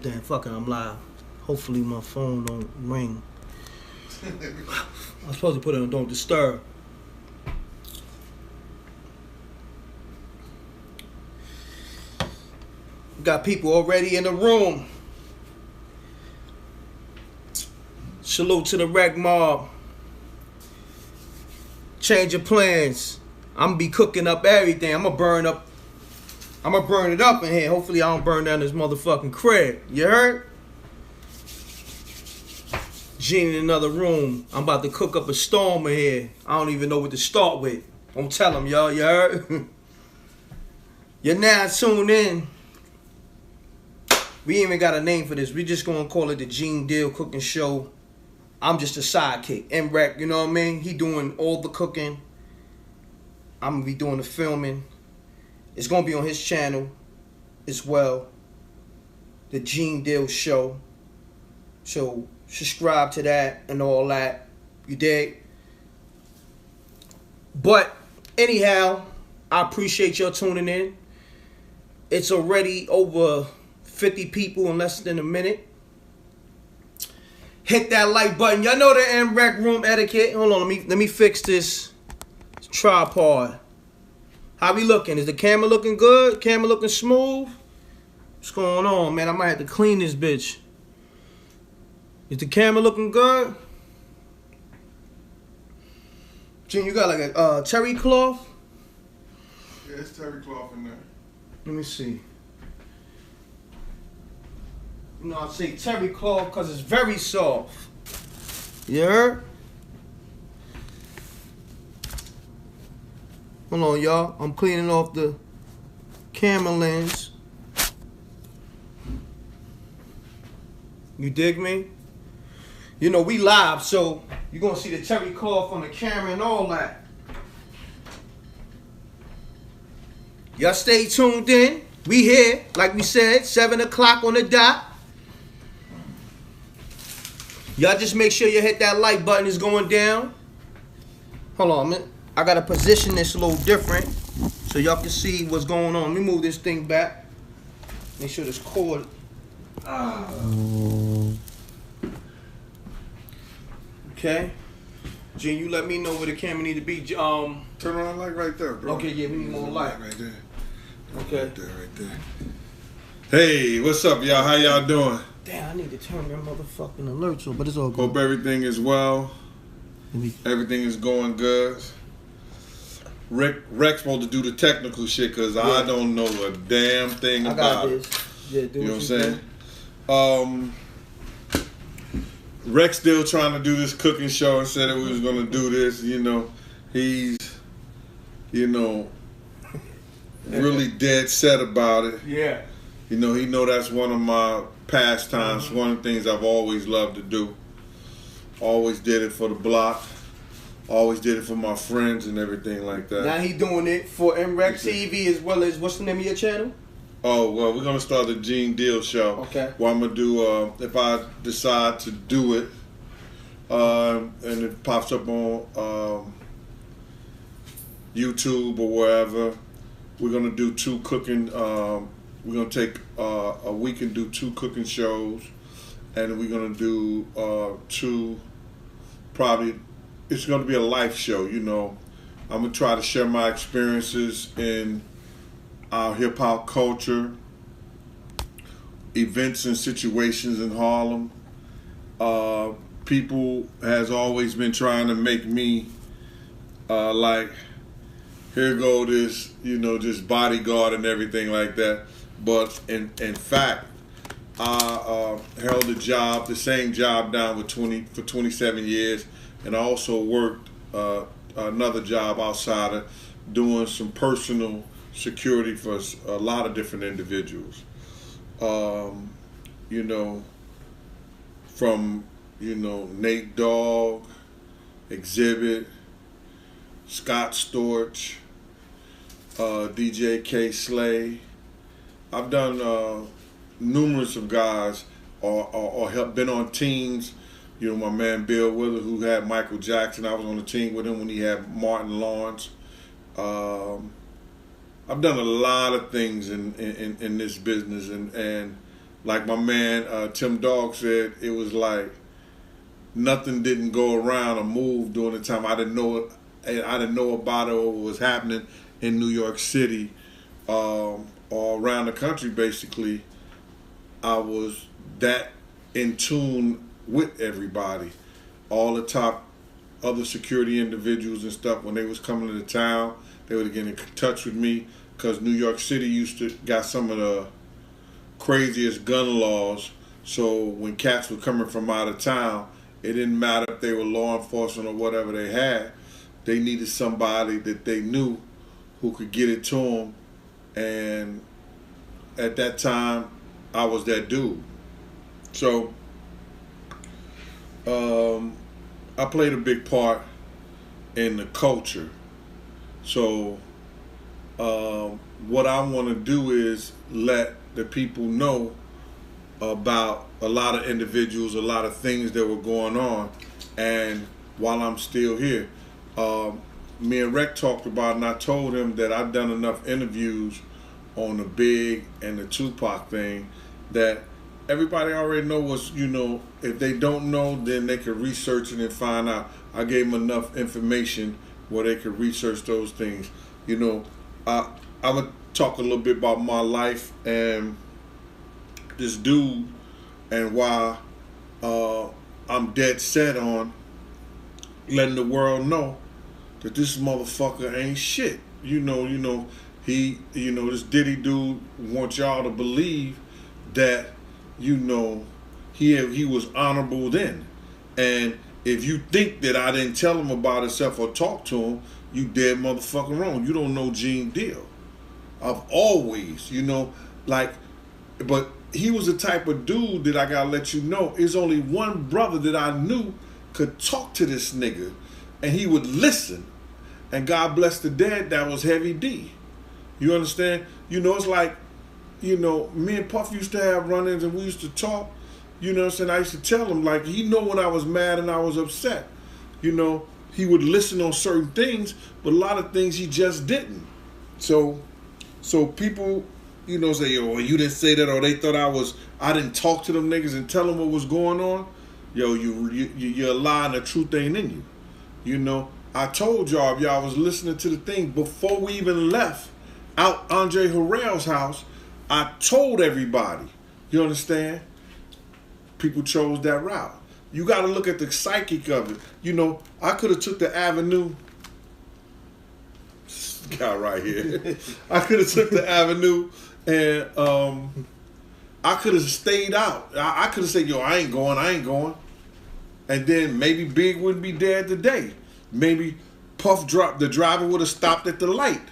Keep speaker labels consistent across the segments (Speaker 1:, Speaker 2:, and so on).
Speaker 1: Damn, fucking, I'm live. Hopefully my phone don't ring. I'm supposed to put it on Don't Disturb. Got people already in the room. Salute to the rec mob. Change your plans. I'm gonna be cooking up everything. I'm gonna burn it up in here. Hopefully I don't burn down this motherfucking crib. You heard? Gene in another room. I'm about to cook up a storm in here. I don't even know what to start with. Don't tell them, y'all. You heard? You're now tuned in. We ain't even got a name for this. We just gonna call it the Gene Deal Cooking Show. I'm just a sidekick. MREC, you know what I mean? He doing all the cooking. I'm gonna be doing the filming. It's gonna be on his channel as well. The Gene Deal Show. So subscribe to that and all that. You dig? But anyhow, I appreciate y'all tuning in. It's already over 50 people in less than a minute. Hit that like button. Y'all know the MREC room etiquette. Hold on, let me fix this tripod. How we looking? Is the camera looking good? Camera looking smooth? What's going on, man? I might have to clean this bitch. Is the camera looking good? Gene, you got like a terry cloth?
Speaker 2: Yeah, it's terry cloth in there.
Speaker 1: Let me see. You know, I say terry cloth because it's very soft. You heard? Hold on, y'all. I'm cleaning off the camera lens. You dig me? You know, we live, so you're going to see the terry cloth on the camera and all that. Y'all stay tuned in. We here, like we said, 7 o'clock on the dot. Y'all just make sure you hit that like button. It's going down. Hold on, man. I got to position this a little different so y'all can see what's going on. Let me move this thing back. Make sure this cord. Okay. Gene, you let me know where the camera need to be.
Speaker 2: Turn on the light right there, bro.
Speaker 1: Okay, yeah, we need more light.
Speaker 2: Right there.
Speaker 1: Okay.
Speaker 2: Right there. Hey, what's up, y'all? How y'all doing?
Speaker 1: Damn, I need to turn your motherfucking alerts on, but it's all good.
Speaker 2: Hope everything is well. Everything is going good. Rec's supposed to do the technical shit because yeah. I don't know a damn thing about it.
Speaker 1: Yeah, do
Speaker 2: you know what I'm saying? Rex still trying to do this cooking show and said that we was gonna do this. You know, he's, you know, really dead set about it.
Speaker 1: Yeah.
Speaker 2: You know, he know that's one of my pastimes. One of the things I've always loved to do. Always did it for the block. Always did it for my friends and everything like that.
Speaker 1: Now he doing it for MREC TV as well as, what's the name of your channel?
Speaker 2: Oh, well, we're going to start the Gene Deal Show.
Speaker 1: Okay.
Speaker 2: What I'm going to do, if I decide to do it, and it pops up on YouTube or wherever, we're going to do 2 cooking, we're going to take a week and do 2 cooking shows, and we're going to do 2, probably, it's going to be a life show, you know. I'm going to try to share my experiences in our hip-hop culture, events and situations in Harlem. People has always been trying to make me like, here go this, you know, just bodyguard and everything like that. But in fact, I held a job, the same job down for 27 years, and I also worked another job outside of doing some personal security for a lot of different individuals. You know, from, you know, Nate Dogg, Exhibit, Scott Storch, DJ K Slay. I've done numerous of guys or have been on teams. You know, my man Bill Willard, who had Michael Jackson, I was on the team with him when he had Martin Lawrence. I've done a lot of things in this business, and like my man Tim Dog said, it was like nothing didn't go around or move during the time I didn't know about it or what was happening in New York City or around the country. Basically, I was that in tune with everybody, all the top other security individuals and stuff. When they was coming to the town, they would get in touch with me, because New York City used to got some of the craziest gun laws. So when cats were coming from out of town, it didn't matter if they were law enforcement or whatever they had. They needed somebody that they knew who could get it to them. And at that time, I was that dude. So I played a big part in the culture. So what I want to do is let the people know about a lot of individuals, a lot of things that were going on. And while I'm still here, me and Rec talked about, and I told him that I've done enough interviews on the Big and the Tupac thing that everybody already know what's, if they don't know, then they can research it and find out. I gave them enough information where they could research those things. I'm going to talk a little bit about my life and this dude, and why I'm dead set on letting the world know that this motherfucker ain't shit. This Diddy dude wants y'all to believe that, he was honorable then. And if you think that I didn't tell him about himself or talk to him, you dead motherfucking wrong. You don't know Gene Deal. I've always, but he was the type of dude that I gotta let you know, there's only one brother that I knew could talk to this nigga and he would listen. And God bless the dead, that was Heavy D. You understand? It's like, me and Puff used to have run-ins and we used to talk. I used to tell him, like, he know when I was mad and I was upset. He would listen on certain things, but a lot of things he just didn't. So people, say, "Yo, you didn't say that," or they thought I didn't talk to them niggas and tell them what was going on. Yo, you're lying. The truth ain't in you. I told y'all, if y'all was listening to the thing before we even left out Andre Harrell's house, I told everybody. You understand? People chose that route. You got to look at the psychic of it. I could have took the avenue. This guy right here. I could have took the avenue and I could have stayed out. I could have said, "Yo, I ain't going." And then maybe Big wouldn't be dead today. Maybe the driver would have stopped at the light.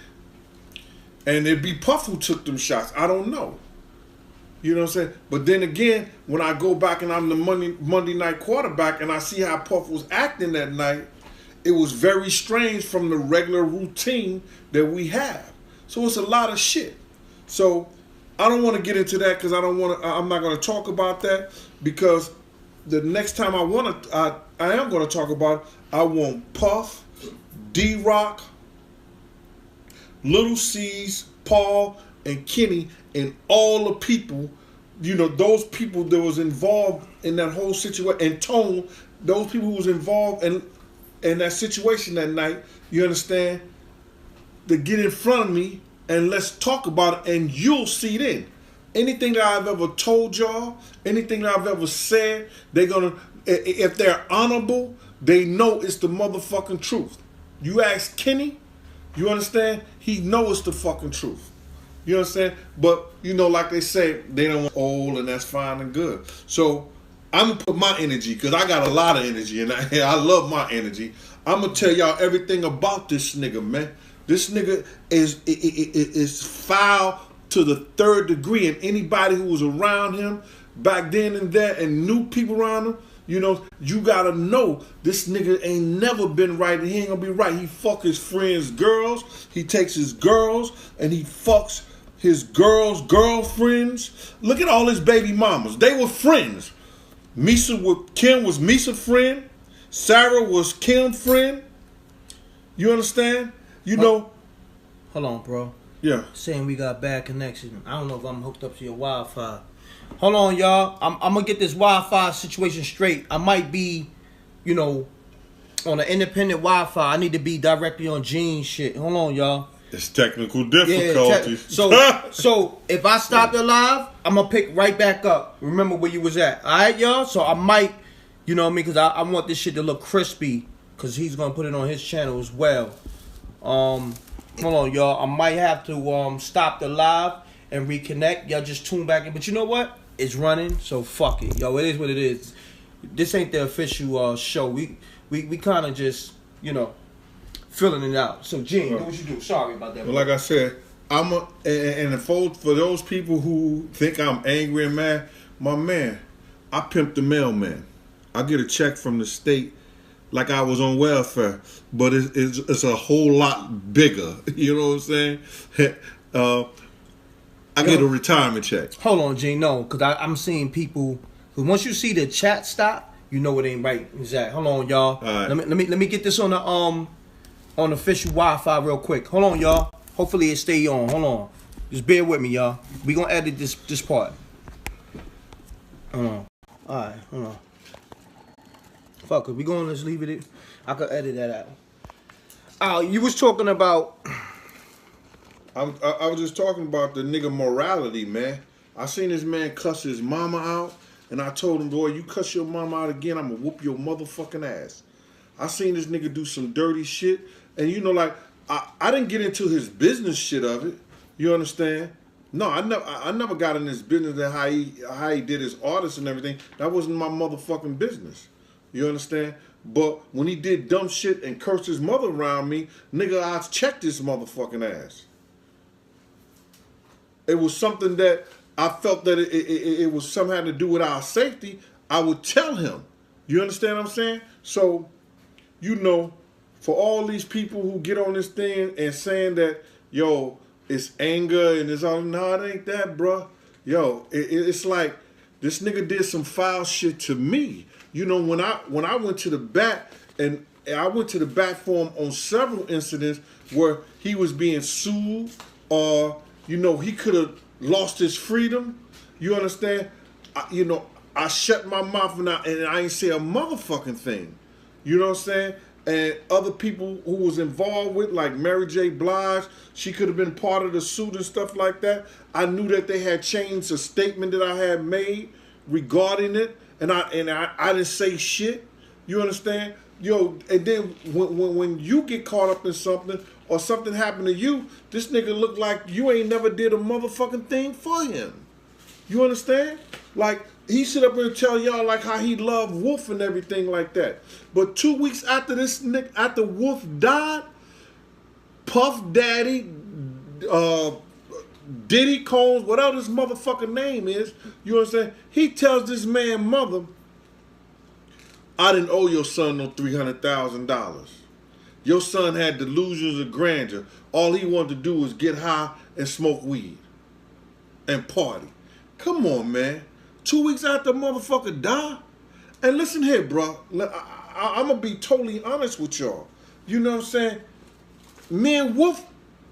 Speaker 2: And it'd be Puff who took them shots. I don't know. You know what I'm saying? But then again, when I go back and I'm the Monday night quarterback and I see how Puff was acting that night, it was very strange from the regular routine that we have. So it's a lot of shit. So I don't want to get into that because I'm not going to talk about that, because the next time I am going to talk about it, I want Puff, D-Rock, Little C's, Paul, and Kenny, and all the people, those people that was involved in that whole situation, and Tone, those people who was involved in that situation that night, you understand, to get in front of me and let's talk about it, and you'll see then. Anything that I've ever told y'all, anything that I've ever said, if they're honorable, they know it's the motherfucking truth. You ask Kenny, you understand? He knows it's the fucking truth. You understand? But, like they say, they don't want old, and that's fine and good. So I'm going to put my energy, because I got a lot of energy, and I love my energy. I'm going to tell y'all everything about this nigga, man. This nigga is foul to the third degree, and anybody who was around him back then and there and knew people around him, you gotta know this nigga ain't never been right, and he ain't gonna be right. He fuck his friends' girls, he takes his girls, and he fucks his girls' girlfriends. Look at all his baby mamas. They were friends. Kim was Misa's friend. Sarah was Kim's friend. You understand? Hold
Speaker 1: on, bro.
Speaker 2: Yeah.
Speaker 1: Saying we got bad connection. I don't know if I'm hooked up to your Wi-Fi. Hold on, y'all. I'm gonna get this Wi-Fi situation straight. I might be, you know, on an independent Wi-Fi. I need to be directly on Gene's shit. Hold on, y'all.
Speaker 2: It's technical difficulties.
Speaker 1: So if I stop the live, I'm gonna pick right back up. Remember where you was at. All right, y'all. So I might, you know what I mean, because I want this shit to look crispy, because he's gonna put it on his channel as well. Hold on, y'all. I might have to stop the live and reconnect. Y'all just tune back in. But you know what? It's running, so fuck it. Yo, it is what it is. This ain't the official show. We kind of just, you know, filling it out. So, Gene, do what you do. Sorry about that.
Speaker 2: Well, like I said, and for those people who think I'm angry and mad, my man, I pimp the mailman. I get a check from the state like I was on welfare, but it's a whole lot bigger. You know what I'm saying? I get a retirement check.
Speaker 1: Hold on, Gene. No, because I'm seeing people who, once you see the chat stop, you know it ain't right. Exactly. Hold on, y'all. All right. Let me get this on the official Wi-Fi real quick. Hold on, y'all. Hopefully it stay on. Hold on. Just bear with me, y'all. We gonna edit this part. Hold on. All right. Hold on. Fuck it. We gonna just leave it. I could edit that out. You was talking about.
Speaker 2: I was just talking about the nigga morality, man. I seen this man cuss his mama out, and I told him, boy, you cuss your mama out again, I'm gonna whoop your motherfucking ass. I seen this nigga do some dirty shit, and you know, like, I didn't get into his business shit of it. You understand? No, I never got in his business and how he did his artists and everything. That wasn't my motherfucking business. You understand? But when he did dumb shit and cursed his mother around me, nigga, I checked his motherfucking ass. It was something that I felt that it was somehow to do with our safety. I would tell him. You understand what I'm saying? So, you know, for all these people who get on this thing and saying that, yo, it's anger and it's all, no, it ain't that, bruh. Yo, it's like this nigga did some foul shit to me. You know, when I went to the bat, and I went to the bat for him on several incidents where he was being sued, or you know, he could have lost his freedom. You understand? I shut my mouth and I ain't say a motherfucking thing. You know what I'm saying? And other people who was involved with, like Mary J. Blige, she could have been part of the suit and stuff like that. I knew that they had changed a statement that I had made regarding it, and I didn't say shit. You understand? Yo, and then when you get caught up in something or something happened to you, this nigga look like you ain't never did a motherfucking thing for him. You understand? Like, he sit up here and tell y'all like how he loved Wolf and everything like that. But 2 weeks after this nigga, after Wolf died, Puff Daddy, Diddy Combs, whatever his motherfucking name is, you understand? He tells this man mother, I didn't owe your son no $300,000. Your son had delusions of grandeur. All he wanted to do was get high and smoke weed and party. Come on, man. 2 weeks after the motherfucker died. And listen here, bro. I'm going to be totally honest with y'all. You know what I'm saying? Me and Wolf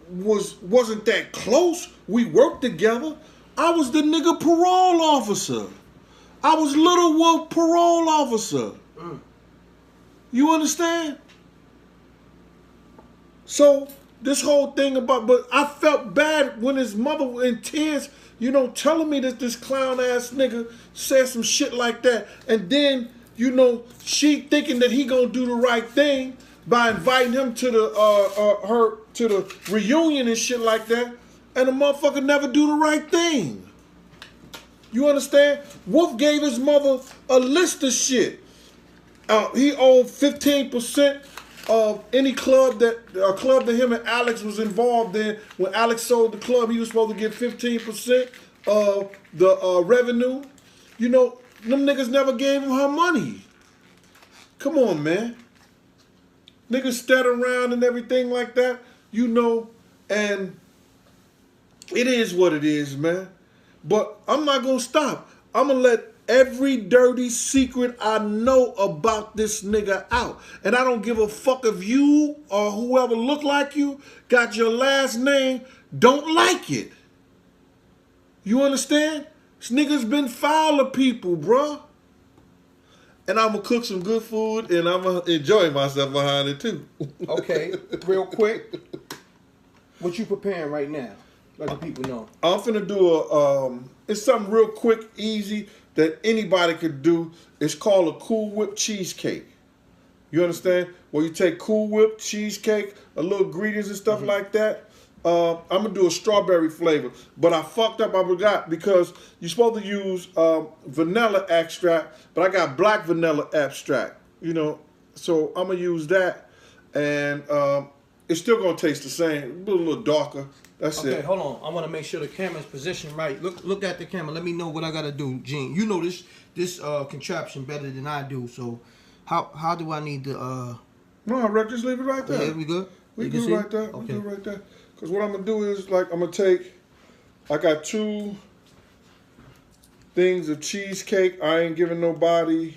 Speaker 2: wasn't that close. We worked together. I was the nigga parole officer. I was Little Wolf parole officer. You understand? So this whole thing about, but I felt bad when his mother was in tears, you know, telling me that this clown ass nigga said some shit like that. And then, you know, she thinking that he gonna do the right thing by inviting him to the reunion and shit like that. And the motherfucker never do the right thing. You understand? Wolf gave his mother a list of shit. He owned 15% of any club that him and Alex was involved in. When Alex sold the club, he was supposed to get 15% of the revenue. You know, them niggas never gave him her money. Come on, man. Niggas stat around and everything like that, you know, and it is what it is, man. But I'm not gonna stop. I'm gonna let every dirty secret I know about this nigga out. And I don't give a fuck if you or whoever look like you got your last name, don't like it. You understand? This nigga's been foul of people, bruh. And I'm gonna cook some good food, and I'm gonna enjoy myself behind it too.
Speaker 1: Okay, real quick, what you preparing right now? Let the people know.
Speaker 2: I'm finna do it's something real quick, easy that anybody could do. It's called a Cool Whip cheesecake. You understand? Where you take Cool Whip cheesecake, a little ingredients and stuff like that. I'm gonna do a strawberry flavor, but I fucked up. I forgot because you're supposed to use vanilla extract, but I got black vanilla extract. You know, so I'm gonna use that, and it's still gonna taste the same, a little darker. That's it.
Speaker 1: Okay, hold on. I want to make sure the camera's positioned right. Look at the camera. Let me know what I gotta do, Gene. You know this contraption better than I do. So how do I need to?
Speaker 2: No, Rick, just leave it right there.
Speaker 1: Yeah, we good.
Speaker 2: We good right there. Okay. We good right there. Because what I'm going to do is, like, I'm going to take, I got 2 things of cheesecake. I ain't giving nobody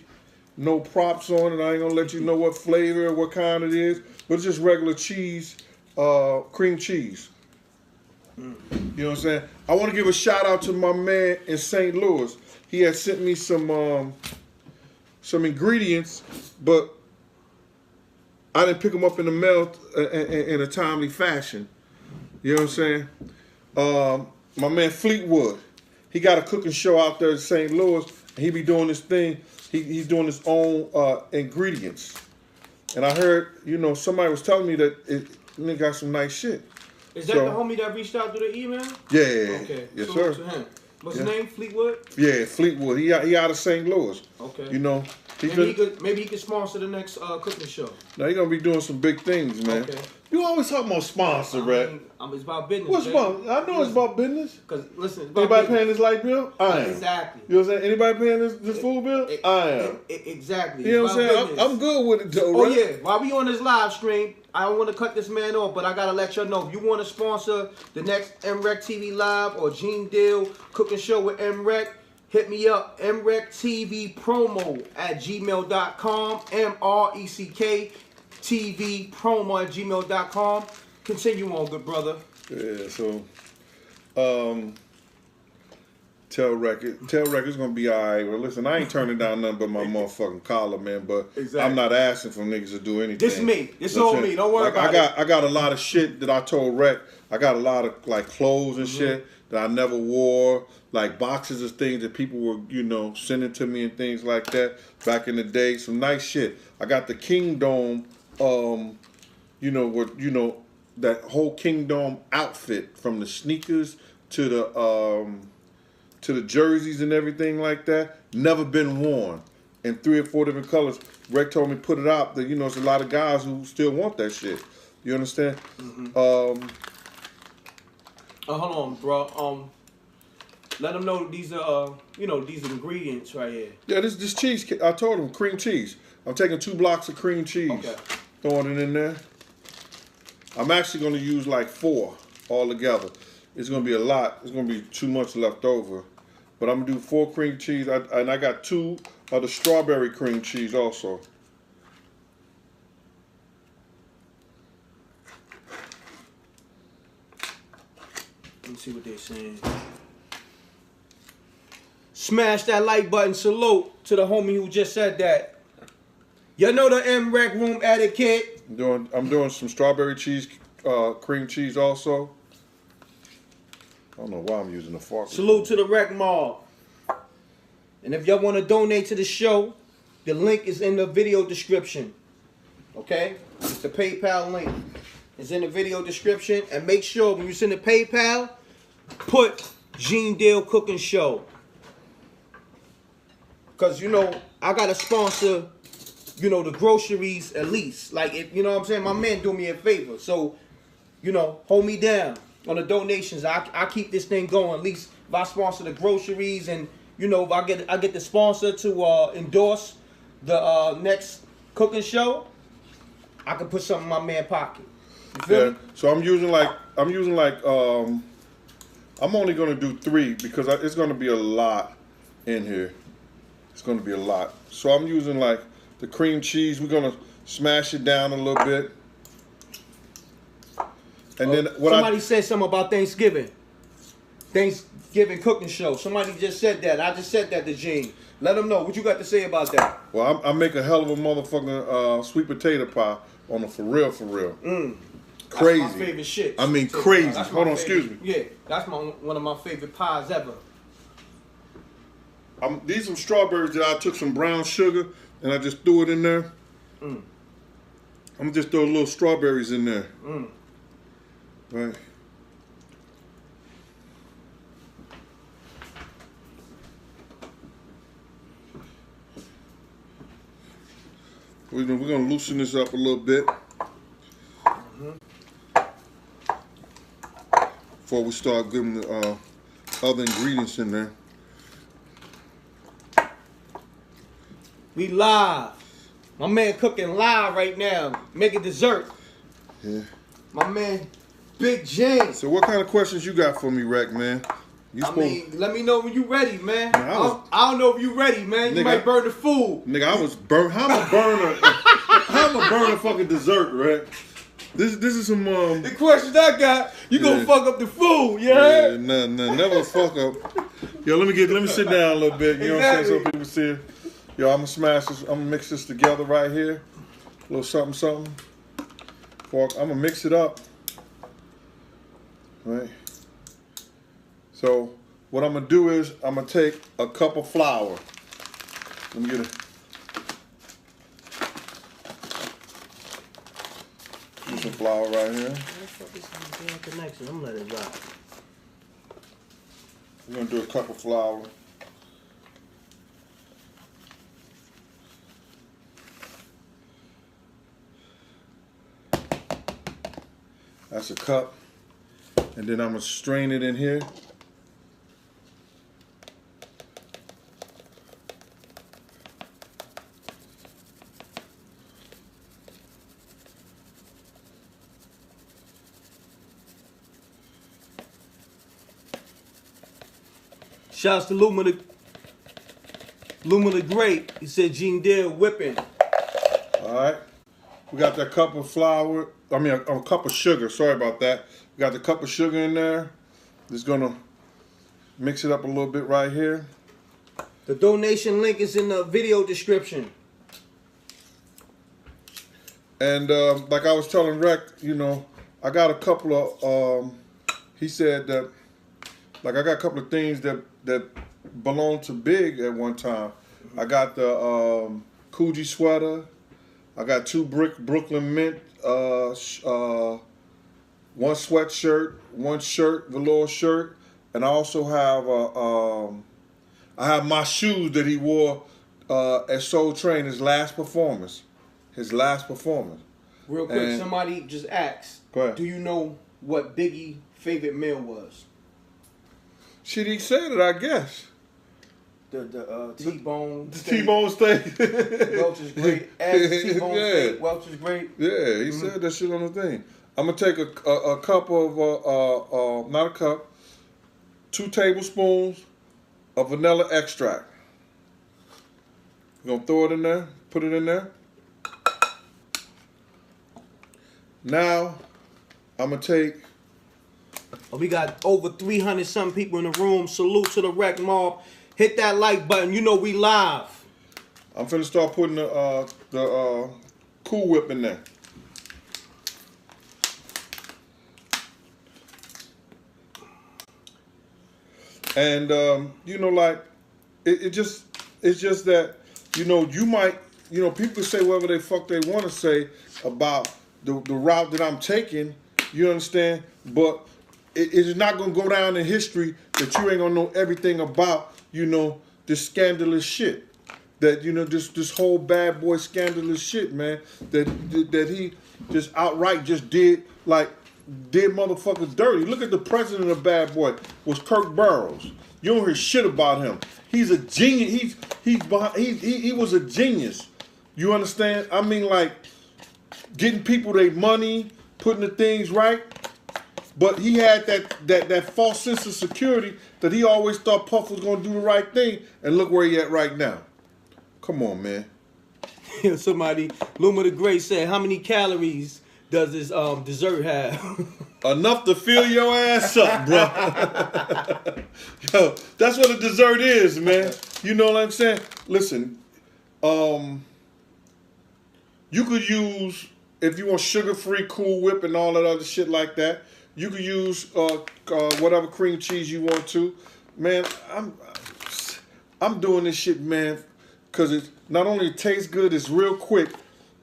Speaker 2: no props on it. I ain't going to let you know what flavor or what kind it is. But it's just regular cheese, cream cheese. You know what I'm saying? I want to give a shout out to my man in St. Louis. He had sent me some ingredients, but I didn't pick them up in the mail in a timely fashion. You know what I'm saying? My man Fleetwood, he got a cooking show out there in St. Louis, and he be doing this thing. He's doing his own ingredients. And I heard, you know, somebody was telling me that it got some nice shit.
Speaker 1: Is that the homie that reached out through the email?
Speaker 2: Yeah.
Speaker 1: Okay.
Speaker 2: Yes,
Speaker 1: sir.
Speaker 2: sir.
Speaker 1: To him. What's his name? Fleetwood?
Speaker 2: Yeah, Fleetwood. He out of St. Louis.
Speaker 1: Okay.
Speaker 2: You know,
Speaker 1: maybe he could sponsor the next cooking show.
Speaker 2: Now he's gonna be doing some big things, man.
Speaker 1: Okay.
Speaker 2: You always talking about sponsor, right?
Speaker 1: It's about business.
Speaker 2: What's about? I know it's about business.
Speaker 1: Because listen, it's about
Speaker 2: anybody
Speaker 1: business.
Speaker 2: paying this light bill? I am.
Speaker 1: Exactly.
Speaker 2: You know what I'm saying? Anybody paying this food bill? I am.
Speaker 1: Exactly.
Speaker 2: You know what I'm saying? I'm good with it though, right?
Speaker 1: Oh yeah. While we on this live stream, I don't want to cut this man off, but I gotta let y'all know if you want to sponsor the next MREC TV Live or Gene Deal cooking show with MREC, hit me up, mrectvpromo@gmail.com, MRECK TV promo@gmail.com. Continue on, good brother.
Speaker 2: Yeah, so Tell Record's gonna be alright. Well, listen, I ain't turning down nothing but my motherfucking collar, man. But exactly. I'm not asking for niggas to do anything.
Speaker 1: This me. This all me. Don't worry about
Speaker 2: it. I got a lot of shit that I told Rec. I got a lot of like clothes and shit that I never wore, like boxes of things that people were, you know, sending to me and things like that back in the day. Some nice shit. I got the Kingdom, you know, what that whole Kingdom outfit from the sneakers to the jerseys and everything like that. Never been worn in 3 or 4 different colors. Rec told me put it out that, you know, there's a lot of guys who still want that shit. You understand?
Speaker 1: Hold on, bro. Let them know these are, you know, these ingredients right here.
Speaker 2: Yeah, this cheese. I told them cream cheese. I'm taking 2 blocks of cream cheese, throwing it in there. I'm actually going to use like 4 all together. It's going to be a lot. It's going to be too much left over. But I'm going to do 4 cream cheese. And I got 2 of the strawberry cream cheese also.
Speaker 1: Let me see what they're saying. Smash that like button. Salute to the homie who just said that. You know the MREC room etiquette.
Speaker 2: I'm doing some strawberry cheese, cream cheese also. I don't know why I'm using the fork.
Speaker 1: Salute to the Rec Mob. And if y'all want to donate to the show, the link is in the video description. Okay? It's the PayPal link. It's in the video description. And make sure when you send the PayPal, put Gene Deal Cooking Show. Because, you know, I got to sponsor, you know, the groceries at least. Like, if, you know what I'm saying? My man do me a favor. So, you know, hold me down on the donations. I keep this thing going. At least if I sponsor the groceries and, you know, if I get the sponsor to endorse the next cooking show, I can put something in my man's pocket. You feel me?
Speaker 2: So I'm using like I'm only gonna do 3 because it's gonna be a lot in here. It's gonna be a lot. So I'm using like the cream cheese. We're gonna smash it down a little bit. And then
Speaker 1: somebody said something about Thanksgiving. Thanksgiving cooking show. Somebody just said that. I just said that to Gene. Let them know what you got to say about that.
Speaker 2: Well, I make a hell of a motherfucking sweet potato pie on a for real. Crazy.
Speaker 1: That's my favorite shit.
Speaker 2: I mean, crazy. Hold on, excuse me.
Speaker 1: Yeah, that's one of my favorite pies ever.
Speaker 2: These are some strawberries that I took some brown sugar and I just threw it in there. I'm gonna just throw little strawberries in there. Right. We're gonna loosen this up a little bit before we start getting the other ingredients in there.
Speaker 1: We live. My man cooking live right now, making dessert.
Speaker 2: Yeah.
Speaker 1: My man, Big James.
Speaker 2: So what kind of questions you got for me, Rack, man?
Speaker 1: Let me know when you ready, man. I don't know if you ready, man. You might burn the food.
Speaker 2: Nigga, I was burnt. How am I burn a fucking dessert, Rack? This is some
Speaker 1: The questions I got, you gonna fuck up the food, yeah?
Speaker 2: Yeah, never fuck up. Yo, let me sit down a little bit. You know what I'm saying? So people see. Yo, I'm gonna smash this. I'm gonna mix this together right here. A little something. I'm gonna mix it up. Right. So what I'm gonna do is I'm gonna take a cup of flour. Let me get it. Put some flour right here.
Speaker 1: I'm letting it rock.
Speaker 2: We're gonna do a cup of flour. That's a cup. And then I'm gonna strain it in here.
Speaker 1: Shouts to Luma the Great. He said Gene Dale whipping.
Speaker 2: All right. We got that cup of flour. I mean, a cup of sugar. Sorry about that. We got the cup of sugar in there. Just gonna mix it up a little bit right here.
Speaker 1: The donation link is in the video description.
Speaker 2: And like I was telling Rec, you know, I got a couple of. He said that, like, I got a couple of things that belonged to Big at one time. I got the Coogee sweater. I got 2 Brooklyn Mint, one sweatshirt, 1 shirt, velour shirt, and I also have I have my shoes that he wore at Soul Train, his last performance.
Speaker 1: Real quick, and somebody just asked,
Speaker 2: go ahead.
Speaker 1: Do you know what Biggie's favorite meal was?
Speaker 2: Shit, he said it, I guess.
Speaker 1: The T-bone
Speaker 2: The
Speaker 1: steak.
Speaker 2: T-bone steak.
Speaker 1: Welch is great. T-bone steak. Welch is great.
Speaker 2: Yeah, he said that shit on the thing. I'm gonna take a cup of not a cup, 2 tablespoons of vanilla extract. We're gonna throw it in there. Put it in there. Now I'm gonna take.
Speaker 1: We got over 300 some people in the room. Salute to the Rec Mob. Hit that like button. You know we live.
Speaker 2: I'm finna start putting the Cool Whip in there. And you know, like it's just that, you know, you might, you know, people say whatever they fuck they want to say about the route that I'm taking. You understand? But it is not gonna go down in history that you ain't gonna know everything about, you know, this scandalous shit. That, you know, this whole bad boy scandalous shit, man. That he just outright just did motherfuckers dirty. Look at the president of Bad Boy was Kirk Burroughs. You don't hear shit about him. He's a genius. He was a genius. You understand? I mean, like, getting people their money, putting the things right. But he had that false sense of security that he always thought Puff was gonna do the right thing, and look where he at right now. Come on, man.
Speaker 1: Somebody, Luma the Great said, how many calories does this dessert have?
Speaker 2: Enough to fill your ass up, bro. Yo, that's what a dessert is, man. You know what I'm saying? Listen, you could use, if you want sugar-free Cool Whip and all that other shit like that, you could use whatever cream cheese you want to. Man, I'm doing this shit, man, because it not only tastes good, it's real quick.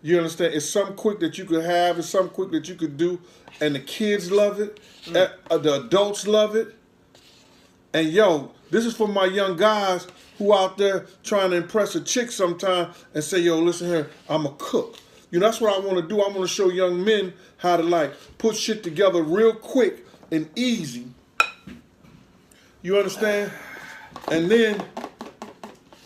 Speaker 2: You understand? It's something quick that you could have. It's something quick that you could do. And the kids love it. The adults love it. And, yo, this is for my young guys who out there trying to impress a chick sometime and say, yo, listen here, I'm a cook. You know, that's what I want to do. I want to show young men how to, like, put shit together real quick and easy. You understand? And then,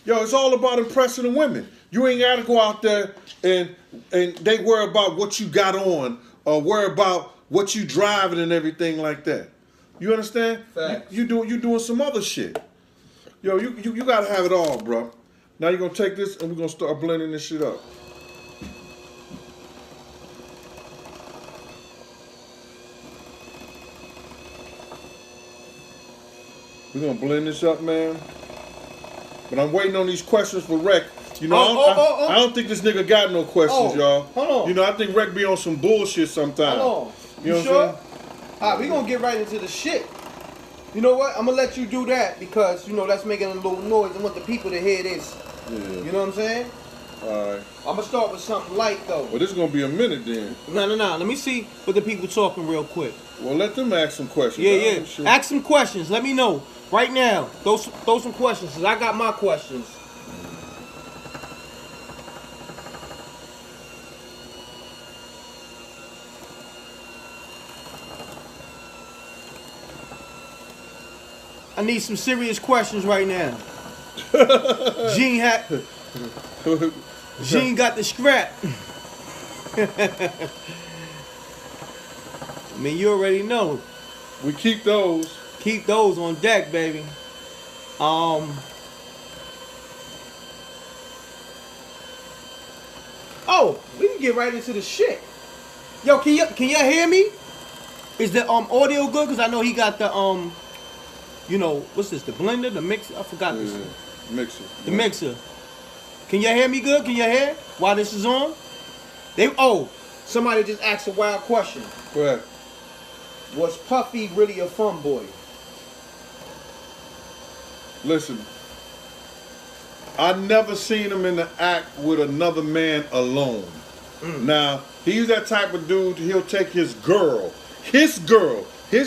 Speaker 2: yo, it's all about impressing the women. You ain't got to go out there and they worry about what you got on or worry about what you driving and everything like that. You understand? You doing some other shit. Yo, you got to have it all, bro. Now you're going to take this and we're going to start blending this shit up. We're going to blend this up, man. But I'm waiting on these questions for Rec. You know, I don't think this nigga got no questions, y'all.
Speaker 1: Hold on.
Speaker 2: You know, I think Rec be on some bullshit sometimes.
Speaker 1: Hold on.
Speaker 2: You know
Speaker 1: sure?
Speaker 2: what I'm saying?
Speaker 1: All right, we going to get right into the shit. You know what? I'm going to let you do that because, you know, that's making a little noise. I want the people to hear this. Yeah. You know what I'm saying?
Speaker 2: All right.
Speaker 1: I'm going to start with something light, though.
Speaker 2: Well, this is going to be a minute then.
Speaker 1: No. Let me see what the people talking real quick.
Speaker 2: Well, let them ask some questions.
Speaker 1: Yeah. Sure. Ask some questions. Let me know. Right now. Throw some questions because I got my questions. I need some serious questions right now. Gene got the scrap. I mean, you already know.
Speaker 2: We keep those.
Speaker 1: Keep those on deck, baby. Oh, we can get right into the shit. Yo, can y'all hear me? Is the audio good? Cause I know he got the you know, what's this? The blender, the mixer? I forgot this.
Speaker 2: Mixer.
Speaker 1: The mixer. Can y'all hear me good? Can y'all hear while this is on? Somebody just asked a wild question.
Speaker 2: Go ahead.
Speaker 1: Was Puffy really a fun boy?
Speaker 2: Listen, I never seen him in the act with another man alone. Now, he's that type of dude, he'll take his girl, his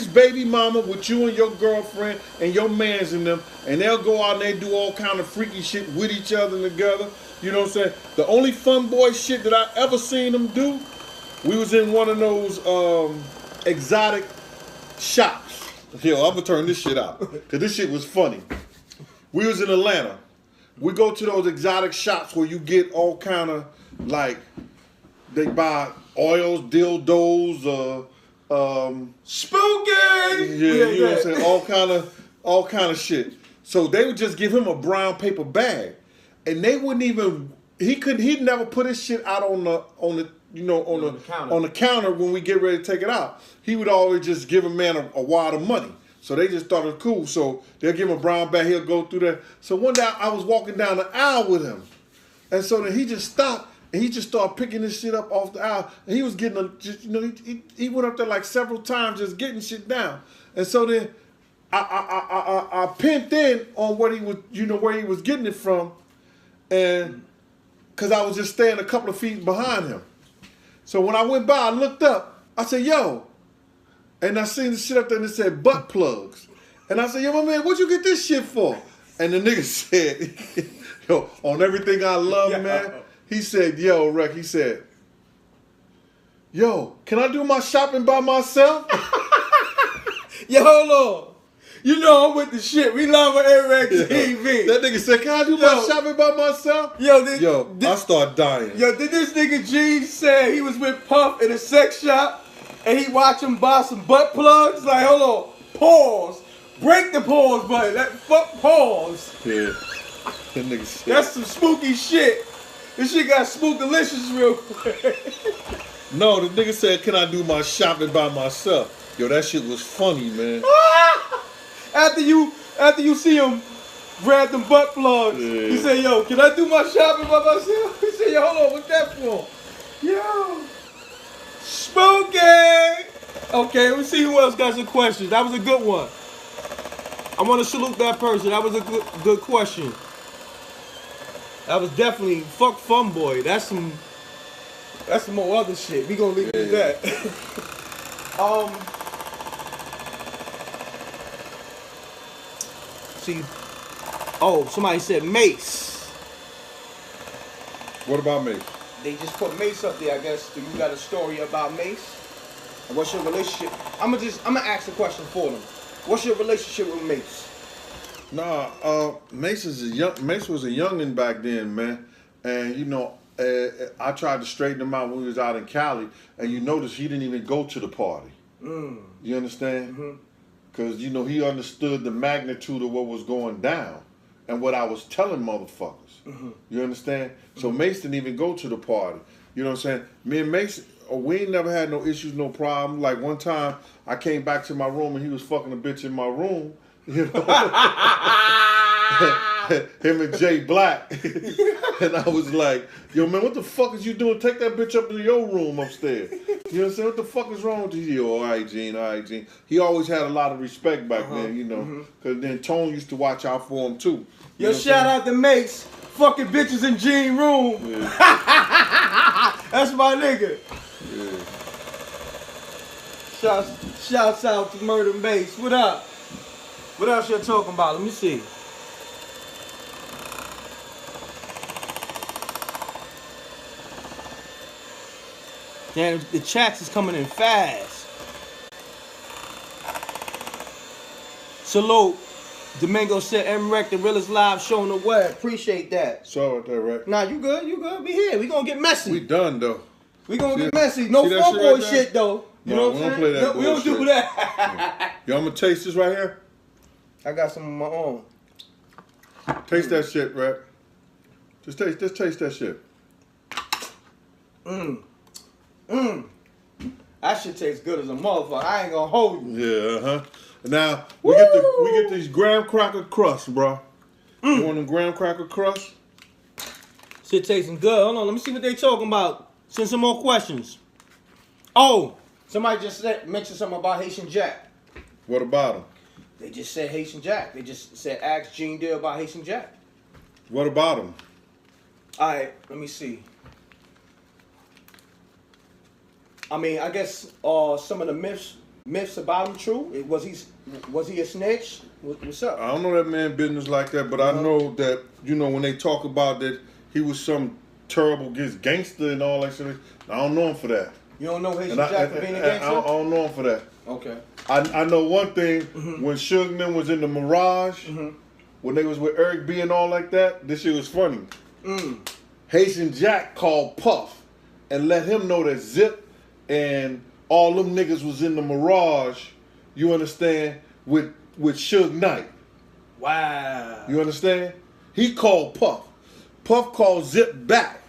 Speaker 2: baby mama with you and your girlfriend and your mans in them, and they'll go out and they do all kind of freaky shit with each other and together. You know what I'm saying? The only fun boy shit that I ever seen him do, we was in one of those exotic shops. Yo, I'm gonna turn this shit out because this shit was funny. We was in Atlanta. We go to those exotic shops where you get all kind of, like, they buy oils, dildos,
Speaker 1: spooky.
Speaker 2: Yeah, you know what I'm saying? All kind of shit. So they would just give him a brown paper bag, and they wouldn't even. He'd never put his shit out on the counter when we get ready to take it out. He would always just give a man a wad of money. So they just thought it was cool. So they'll give him a brown bag. He'll go through there. So one day I was walking down the aisle with him, and so then he just stopped. And he just started picking this shit up off the aisle. And he was getting, he went up there like several times just getting shit down. And so then I pinned in on what he was, where he was getting it from. And because I was just staying a couple of feet behind him. So when I went by, I looked up. I said, yo. And I seen the shit up there and it said butt plugs. And I said, yo, my man, what'd you get this shit for? And the nigga said, yo, on everything I love, man. He said, yo, Rec, he said, yo, can I do my shopping by myself?
Speaker 1: Yo, hold on. You know I'm with the shit. We love Eric TV.
Speaker 2: That nigga said, can I do my shopping by myself? I start dying.
Speaker 1: Yo, did this nigga Gene say he was with Puff in a sex shop and he watched him buy some butt plugs? Like, hold on, pause. Break the pause button. Pause.
Speaker 2: Yeah. That nigga said.
Speaker 1: That's some spooky shit. This shit got spookalicious real quick.
Speaker 2: No, the nigga said, "Can I do my shopping by myself?" Yo, that shit was funny, man.
Speaker 1: after you see him grab them butt plugs, he said, "Yo, can I do my shopping by myself?" He said, "Yo, hold on, what's that for?" Yo, spooky. Okay, let's see who else got some questions. That was a good one. I want to salute that person. That was a good question. That was definitely fuck fun boy. That's some more other shit. We gonna leave it at that. See, somebody said Mace.
Speaker 2: What about Mace?
Speaker 1: They just put Mace up there. I guess. Do you got a story about Mace? And what's your relationship? I'm gonna ask the question for them. What's your relationship with Mace?
Speaker 2: Nah, Mace was a youngin' back then, man. And you know, I tried to straighten him out when we was out in Cali, and you notice he didn't even go to the party. You understand? Because you know he understood the magnitude of what was going down and what I was telling motherfuckers. You understand? So Mace didn't even go to the party. You know what I'm saying? Me and Mace, we ain't never had no issues, no problem. Like one time, I came back to my room and he was fucking a bitch in my room. You know, him and Jay Black, and I was like, "Yo, man, what the fuck is you doing? Take that bitch up to your room upstairs." You know what I'm saying? What the fuck is wrong with you? All right, Gene. All right, Gene. He always had a lot of respect back then, you know, because then Tone used to watch out for him too.
Speaker 1: Yo, shout out to Mace, fucking bitches in Gene room. Yeah. That's my nigga. Yeah. Shouts out to Murder Mace. What up? What else you talking about? Let me see. Damn, the chats is coming in fast. Salute. Domingo said, M-Rec, the realest live show on the web. Appreciate that.
Speaker 2: Sorry about that, right?
Speaker 1: Nah, you good. We here. We gonna get messy.
Speaker 2: We done, though.
Speaker 1: We gonna get messy. No fuckboy shit, though. You know what I'm saying?
Speaker 2: Play that
Speaker 1: we don't do that.
Speaker 2: Yo, I'm gonna taste this right here.
Speaker 1: I got some of my own.
Speaker 2: Taste that shit, right? Just taste that shit.
Speaker 1: That shit tastes good as a motherfucker. I ain't gonna hold you.
Speaker 2: Yeah, Now we get these graham cracker crusts, bro. You want them graham cracker crusts?
Speaker 1: Shit tasting good. Hold on, let me see what they talking about. Send some more questions. Oh, somebody just mentioned something about Haitian Jack.
Speaker 2: What about him?
Speaker 1: They just said Haitian Jack. They just said ask Gene Deal about Haitian Jack.
Speaker 2: What about him?
Speaker 1: All right, let me see. I mean, I guess some of the myths about him true. Was he a snitch? What's up?
Speaker 2: I don't know that man business like that, but I know that, you know, when they talk about that he was some terrible gangster and all that shit, I don't know him for that.
Speaker 1: You don't know Haitian Jack for being a gangster?
Speaker 2: I don't know him for that.
Speaker 1: Okay.
Speaker 2: I know one thing, when Suge and them was in the Mirage, when they was with Eric B and all like that, this shit was funny. Haitian Jack called Puff and let him know that Zip and all them niggas was in the Mirage, you understand, with Suge Knight.
Speaker 1: Wow.
Speaker 2: You understand? He called Puff. Puff called Zip back.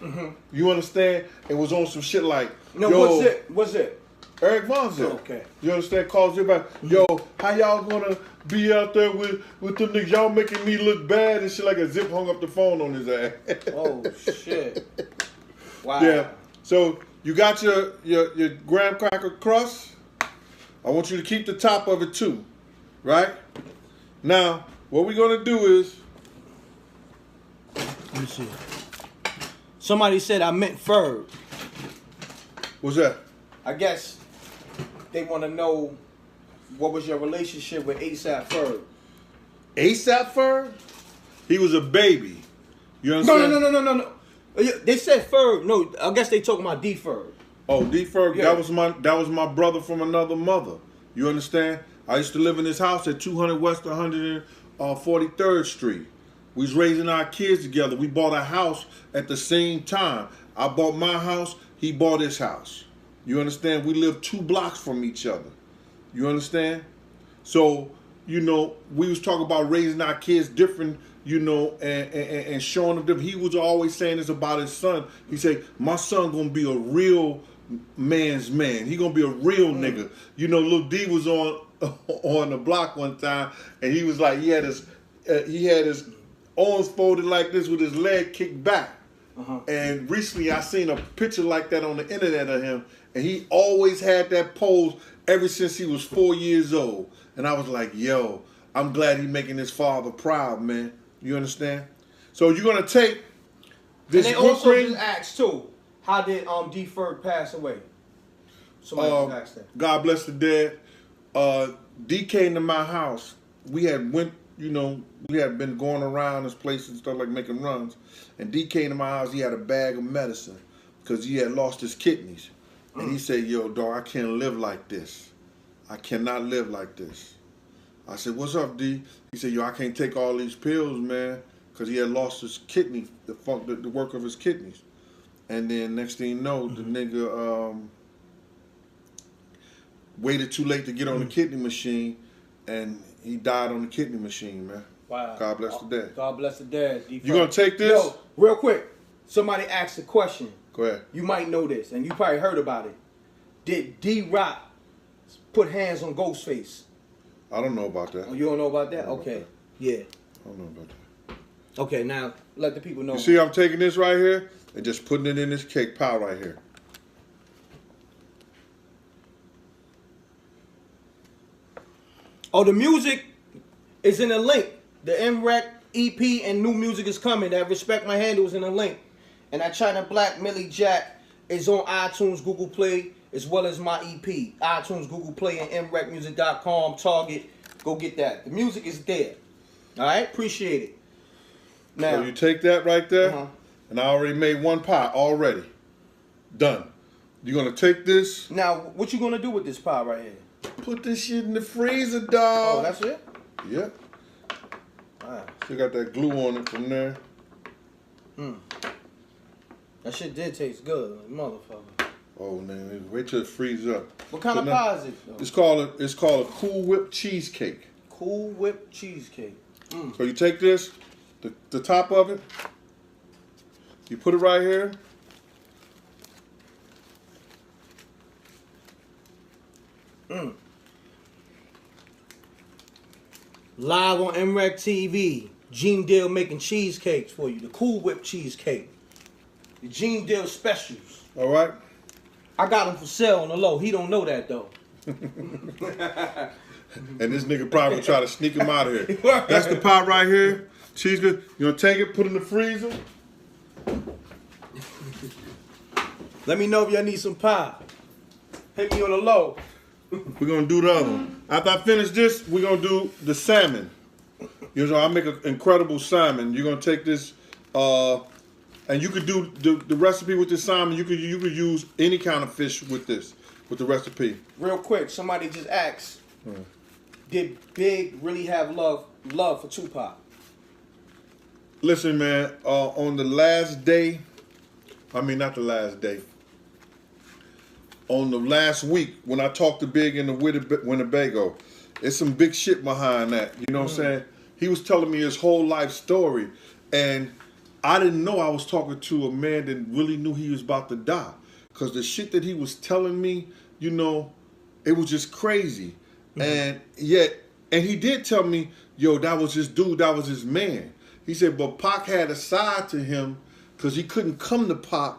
Speaker 2: You understand? It was on some shit like,
Speaker 1: no,
Speaker 2: yo,
Speaker 1: what's it?
Speaker 2: Eric Von Zip.
Speaker 1: Okay.
Speaker 2: You understand? Calls Zip back. Yo, how y'all gonna be out there with them niggas? Y'all making me look bad and shit like a Zip hung up the phone on his ass.
Speaker 1: Oh, shit. Wow.
Speaker 2: Yeah. So you got your graham cracker crust. I want you to keep the top of it too. Right? Now, what we're gonna do is,
Speaker 1: let me see. Somebody said I meant Ferg.
Speaker 2: What's that?
Speaker 1: I guess they want to know what was your relationship with ASAP Ferg.
Speaker 2: ASAP Ferg? He was a baby. You understand?
Speaker 1: No. They said Ferg. No, I guess they talking about D Ferg.
Speaker 2: Oh, D Ferg.
Speaker 1: Yeah.
Speaker 2: That was my brother from another mother. You understand? I used to live in this house at 200 West 143rd Street. We was raising our kids together. We bought a house at the same time. I bought my house. He bought his house. You understand? We lived 2 blocks from each other. You understand? So, you know, we was talking about raising our kids different, you know, and showing them different. He was always saying this about his son. He said, my son gonna be a real man's man. He gonna be a real nigga. You know, Lil D was on the block one time, and he was like, he had his arms folded like this with his leg kicked back. And recently I seen a picture like that on the internet of him, and he always had that pose ever since he was 4 years old. And I was like, yo, I'm glad he making his father proud, man. You understand? So you're gonna take this.
Speaker 1: And they also just asked too, how did D Ferg pass away? Somebody just asked that.
Speaker 2: God bless the dead. D came to my house. We had been going around this place and stuff, like making runs. And D came to my house. He had a bag of medicine because he had lost his kidneys. And he said, yo, dog, I can't live like this. I cannot live like this. I said, what's up, D? He said, yo, I can't take all these pills, man, because he had lost his kidney, the work of his kidneys. And then next thing you know, the nigga waited too late to get on the kidney machine, and he died on the kidney machine, man.
Speaker 1: Wow.
Speaker 2: God bless the dead.
Speaker 1: God bless the dead. You
Speaker 2: gonna take this?
Speaker 1: Yo, real quick. Somebody asked a question.
Speaker 2: Go ahead.
Speaker 1: You might know this, and you probably heard about it. Did D-Rock put hands on Ghostface?
Speaker 2: I don't know about that.
Speaker 1: Oh, you don't know about that? Okay. Yeah.
Speaker 2: I don't know about that.
Speaker 1: Okay, now let the people know.
Speaker 2: You see, I'm taking this right here and just putting it in this cake pile right here.
Speaker 1: Oh, the music is in the link. The MREC EP and new music is coming. That Respect My Handle is in the link. And that China Black Millie Jack is on iTunes, Google Play, as well as my EP. iTunes, Google Play, and MRECmusic.com. Target. Go get that. The music is there. All right? Appreciate it. Now,
Speaker 2: so you take that right there, and I already made one pie already. Done. You're going to take this.
Speaker 1: Now, what you going to do with this pie right here?
Speaker 2: Put this shit in the freezer, dog.
Speaker 1: Oh, that's it?
Speaker 2: Yep.
Speaker 1: Wow.
Speaker 2: Still got that glue on it from there.
Speaker 1: That shit did taste good, motherfucker.
Speaker 2: Oh man, wait till it freezes up.
Speaker 1: What kind of pie is it, though?
Speaker 2: It's called a Cool Whip cheesecake.
Speaker 1: Cool Whip cheesecake.
Speaker 2: So you take this, the top of it, you put it right here.
Speaker 1: Live on MREC TV, Gene Deal making cheesecakes for you. The Cool Whip cheesecake. The Gene Deal specials.
Speaker 2: All right.
Speaker 1: I got them for sale on the low. He don't know that, though.
Speaker 2: And this nigga probably try to sneak him out of here. That's the pie right here. Cheesecake. You gonna take it, put it in the freezer?
Speaker 1: Let me know if y'all need some pie. Hit me on the low.
Speaker 2: We're gonna do the other one. After I finish this, we're gonna do the salmon. You know, I make an incredible salmon. You're gonna take this, and you could do the recipe with this salmon. You could use any kind of fish with this, with the recipe.
Speaker 1: Real quick, somebody just asked, did Big really have love for Tupac?
Speaker 2: Listen, man, on the last day, not the last day, on the last week when I talked to Big in the Winnebago, it's some big shit behind that. You know what I'm saying? He was telling me his whole life story, and I didn't know I was talking to a man that really knew he was about to die. Because the shit that he was telling me, you know, it was just crazy. And he did tell me, yo, that was his dude, that was his man. He said, but Pac had a side to him because he couldn't come to Pac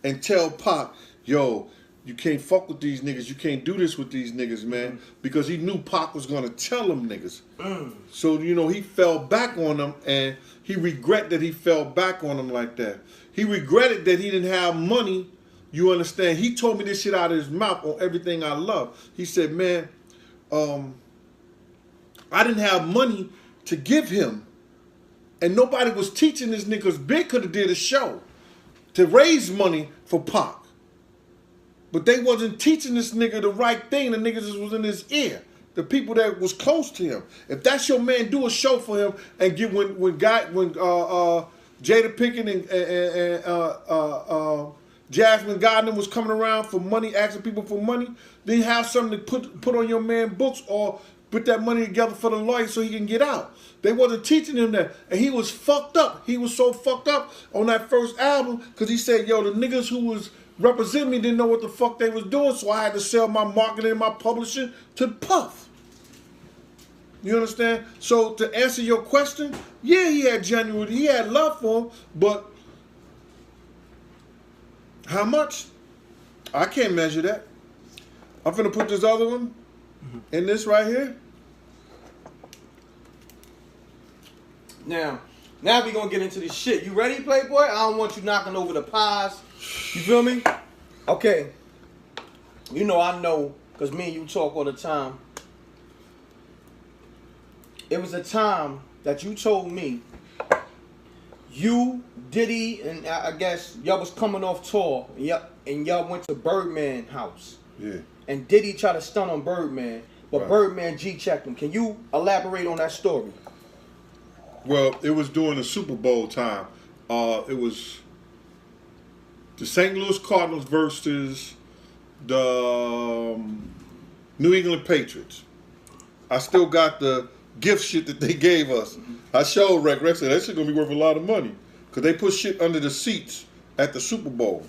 Speaker 2: and tell Pac, yo, you can't fuck with these niggas. You can't do this with these niggas, man. Because he knew Pac was going to tell them niggas. So, you know, he fell back on them, and he regret that he fell back on them like that. He regretted that he didn't have money. You understand? He told me this shit out of his mouth on Everything I Love. He said, man, I didn't have money to give him. And nobody was teaching this niggas. Big could have did a show to raise money for Pac. But they wasn't teaching this nigga the right thing. The niggas just was in his ear. The people that was close to him. If that's your man, do a show for him and give when Jada Pinkett and Jasmine Gardner was coming around for money, asking people for money, then have something to put on your man books or put that money together for the lawyer so he can get out. They wasn't teaching him that. And he was fucked up. He was so fucked up on that first album because he said, yo, the niggas who was represent me didn't know what the fuck they was doing, so I had to sell my marketing and my publishing to Puff. You understand? So to answer your question, yeah, he had love for him, but how much? I can't measure that. I'm finna put this other one in this right here.
Speaker 1: Now we gonna get into this shit. You ready, Playboy? I don't want you knocking over the pies. You feel me? Okay. You know I know, because me and you talk all the time. It was a time that you told me you, Diddy, and I guess y'all was coming off tour, and y'all went to Birdman house.
Speaker 2: Yeah.
Speaker 1: And Diddy tried to stunt on Birdman, but right. Birdman G-checked him. Can you elaborate on that story?
Speaker 2: Well, it was during the Super Bowl time. It was the St. Louis Cardinals versus the New England Patriots. I still got the gift shit that they gave us. I showed Rex said that shit gonna be worth a lot of money because they put shit under the seats at the Super Bowl.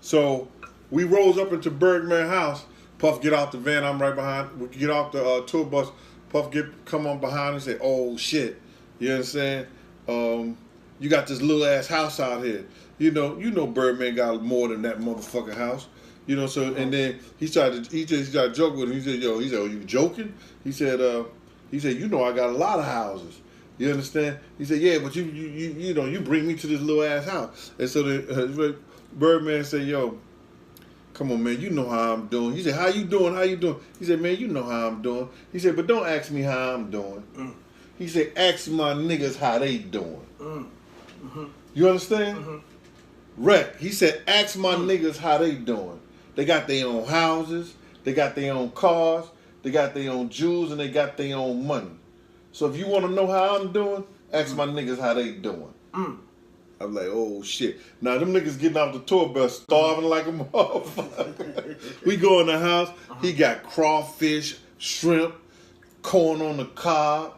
Speaker 2: So we rose up into Birdman house. Puff get out the van. I'm right behind. We get off the tour bus. Puff come on behind and say, "Oh shit," you know what I'm saying? You got this little ass house out here. You know Birdman got more than that motherfucking house. You know, so and then he started joking with him. He said, "Yo," he said, "Oh, you joking?" He said, "You know, I got a lot of houses. You understand?" He said, "Yeah, but you bring me to this little ass house." And so the Birdman said, "Yo, come on, man, you know how I'm doing." He said, "How you doing? How you doing?" He said, "Man, you know how I'm doing." He said, "But don't ask me how I'm doing." He said, "Ask my niggas how they doing." You understand? Wreck. He said, "Ask my niggas how they doing. They got their own houses, they got their own cars, they got their own jewels, and they got their own money. So if you want to know how I'm doing, ask my niggas how they doing." I'm like, oh shit. Now them niggas getting off the tour bus starving like a motherfucker. We go in the house, he got crawfish, shrimp, corn on the cob,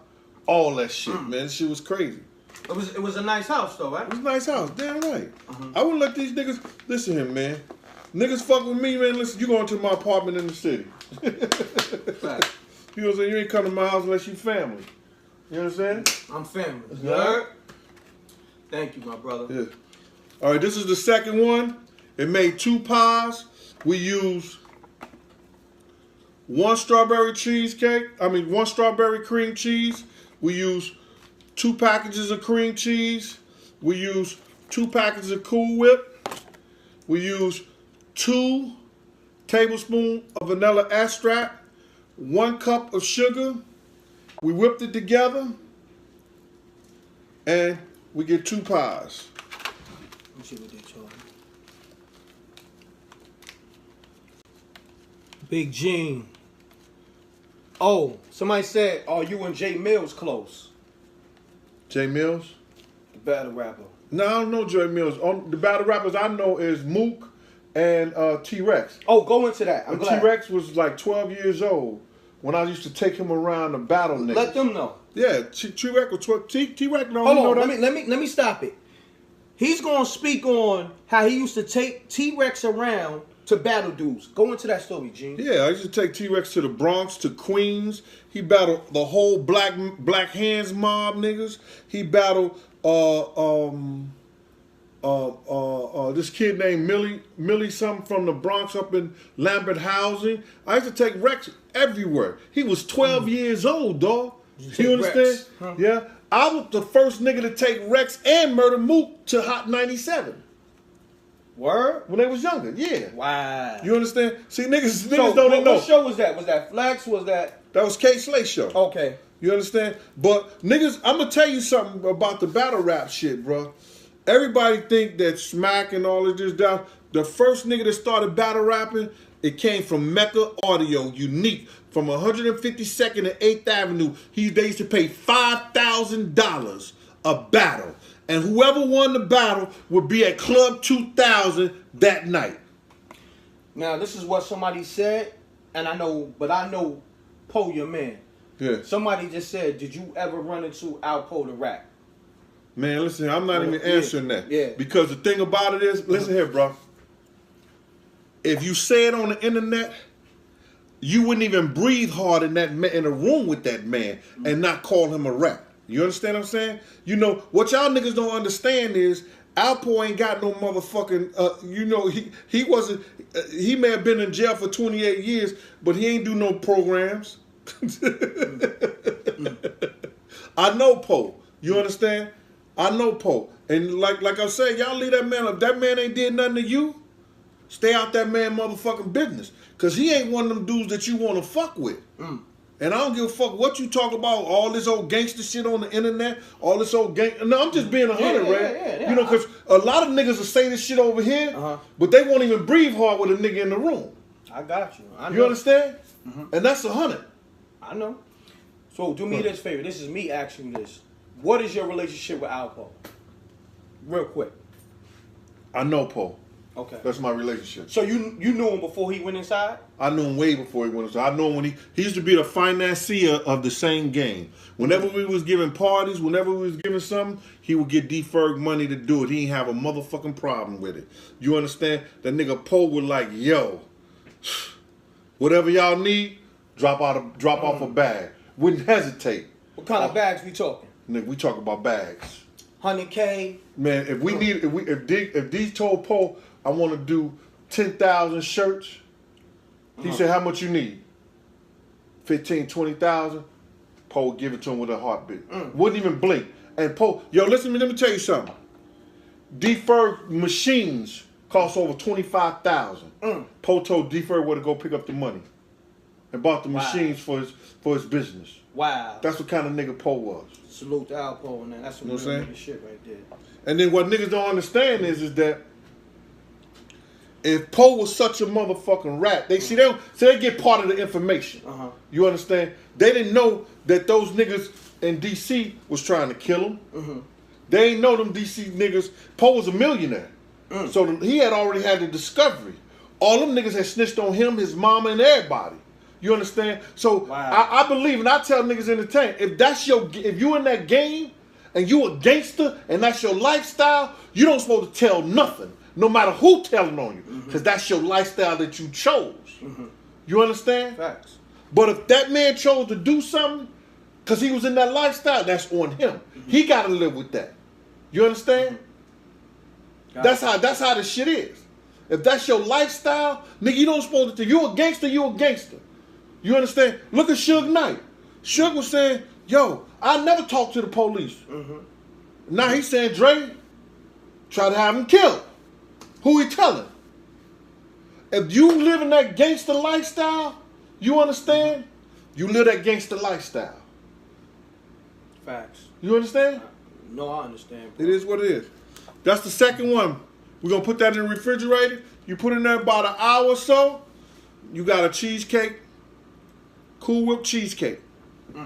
Speaker 2: all that shit, man. This shit was crazy.
Speaker 1: It was a nice house though, right?
Speaker 2: It was a nice house, damn right. I wouldn't let these niggas, listen here, man. Niggas fuck with me, man. Listen, you going to my apartment in the city. You know what I'm saying? You ain't come to my house unless you family. You know what I'm saying?
Speaker 1: I'm family. You heard? Thank you, my brother. Yeah.
Speaker 2: All right, this is the second one. It made 2 pies. We used 1 strawberry one strawberry cream cheese. We used 2 packages of cream cheese. We used 2 packages of Cool Whip. We used 2 tablespoons of vanilla extract, 1 cup of sugar. We whipped it together, and we get 2 pies.
Speaker 1: Let me see what they told me. Big Gene. Oh, somebody said, "Oh, you and Jay Mills close?"
Speaker 2: Jay Mills?
Speaker 1: The battle rapper.
Speaker 2: No, I don't know Jay Mills. The battle rappers I know is Mook and T-Rex.
Speaker 1: Oh, go into that. I'm glad.
Speaker 2: T-Rex was like 12 years old when I used to take him around to battle niggas.
Speaker 1: Let them know.
Speaker 2: Yeah, T-Rex was 12. T-Rex don't
Speaker 1: Hold
Speaker 2: know
Speaker 1: on,
Speaker 2: that.
Speaker 1: let me stop it. He's gonna speak on how he used to take T-Rex around to battle dudes. Go into that story, Gene.
Speaker 2: Yeah, I used to take T-Rex to the Bronx, to Queens. He battled the whole Black Hands mob niggas. He battled this kid named Millie something from the Bronx up in Lambert Housing. I used to take Rex everywhere. He was 12 years old, dog. You understand?
Speaker 1: Rex, huh?
Speaker 2: Yeah. I was the first nigga to take Rex and Murder Mook to Hot 97.
Speaker 1: Word?
Speaker 2: When they was younger, yeah.
Speaker 1: Wow.
Speaker 2: You understand? See, niggas don't even know.
Speaker 1: What show was that? Was that Flex? Was that?
Speaker 2: That was K Slay show.
Speaker 1: Okay.
Speaker 2: You understand? But niggas, I'm gonna tell you something about the battle rap shit, bro. Everybody think that Smack and all of this down. The first nigga that started battle rapping, it came from Mecca Audio, Unique, from 152nd and 8th Avenue. They used to pay $5,000 a battle. And whoever won the battle would be at Club 2000 that night.
Speaker 1: Now, this is what somebody said, and I know Poe, your man.
Speaker 2: Yeah.
Speaker 1: Somebody just said, "Did you ever run into Alpo the rap?"
Speaker 2: Man, listen, I'm not even answering that.
Speaker 1: Yeah.
Speaker 2: Because the thing about it is, listen here, bro. If you say it on the internet, you wouldn't even breathe hard in in a room with that man and not call him a rat. You understand what I'm saying? You know, what y'all niggas don't understand is Alpo ain't got no motherfucking, you know, he wasn't, he may have been in jail for 28 years, but he ain't do no programs. I know Po. You understand? I know Po. And like I said, y'all leave that man, if that man ain't did nothing to you, stay out that man motherfucking business. Because he ain't one of them dudes that you want to fuck with. And I don't give a fuck what you talk about, all this old gangster shit on the internet, all this old No, I'm just being 100, right? You know, because a lot of niggas will say this shit over here, but they won't even breathe hard with a nigga in the room.
Speaker 1: I got you. I know.
Speaker 2: You understand? And that's 100.
Speaker 1: I know. So do me this favor. This is me asking this. What is your relationship with Alpo? Real quick.
Speaker 2: I know Po.
Speaker 1: Okay.
Speaker 2: That's my relationship.
Speaker 1: So you knew him before he went inside?
Speaker 2: I knew him way before he went inside. I know him when he used to be the financier of the same game. Whenever we was giving parties, whenever we was giving something, he would get deferred money to do it. He ain't have a motherfucking problem with it. You understand? That nigga Po was like, yo, whatever y'all need, drop off a bag. Wouldn't hesitate.
Speaker 1: What kind of bags we talking?
Speaker 2: Nigga, we talk about bags.
Speaker 1: 100K.
Speaker 2: Man, if these told Po, I want to do 10,000 shirts. He said, how much you need? 15, 20,000. Po would give it to him with a heartbeat. Wouldn't even blink. And Po, yo, listen to me, let me tell you something. Deferred machines cost over 25,000. Po told Deferred where to go pick up the money. And bought the machines for his business.
Speaker 1: Wow.
Speaker 2: That's what kind of nigga Po was.
Speaker 1: Salute to Alpo, and that's some real nigga shit right there.
Speaker 2: And then what niggas don't understand is that if Po was such a motherfucking rat, they get part of the information. You understand? They didn't know that those niggas in DC was trying to kill him. They ain't know them DC niggas. Po was a millionaire, so he had already had the discovery. All them niggas had snitched on him, his mama, and everybody. You understand? So I believe, and I tell niggas in the tank, if you in that game and you a gangster and that's your lifestyle, you don't supposed to tell nothing, no matter who telling on you, because that's your lifestyle that you chose. You understand?
Speaker 1: Facts.
Speaker 2: But if that man chose to do something because he was in that lifestyle, that's on him. He got to live with that. You understand? That's how the shit is. If that's your lifestyle, nigga, you don't supposed to. You a gangster. You a gangster. You understand? Look at Suge Knight. Suge was saying, yo, I never talk to the police. Now he's saying, Dre, try to have him killed. Who he telling? If you live in that gangster lifestyle, you understand? You live that gangster lifestyle.
Speaker 1: Facts.
Speaker 2: You understand?
Speaker 1: No, I understand, bro.
Speaker 2: It is what it is. That's the second one. We're going to put that in the refrigerator. You put in there about an hour or so, you got a cheesecake. Cool Whip cheesecake.
Speaker 1: Let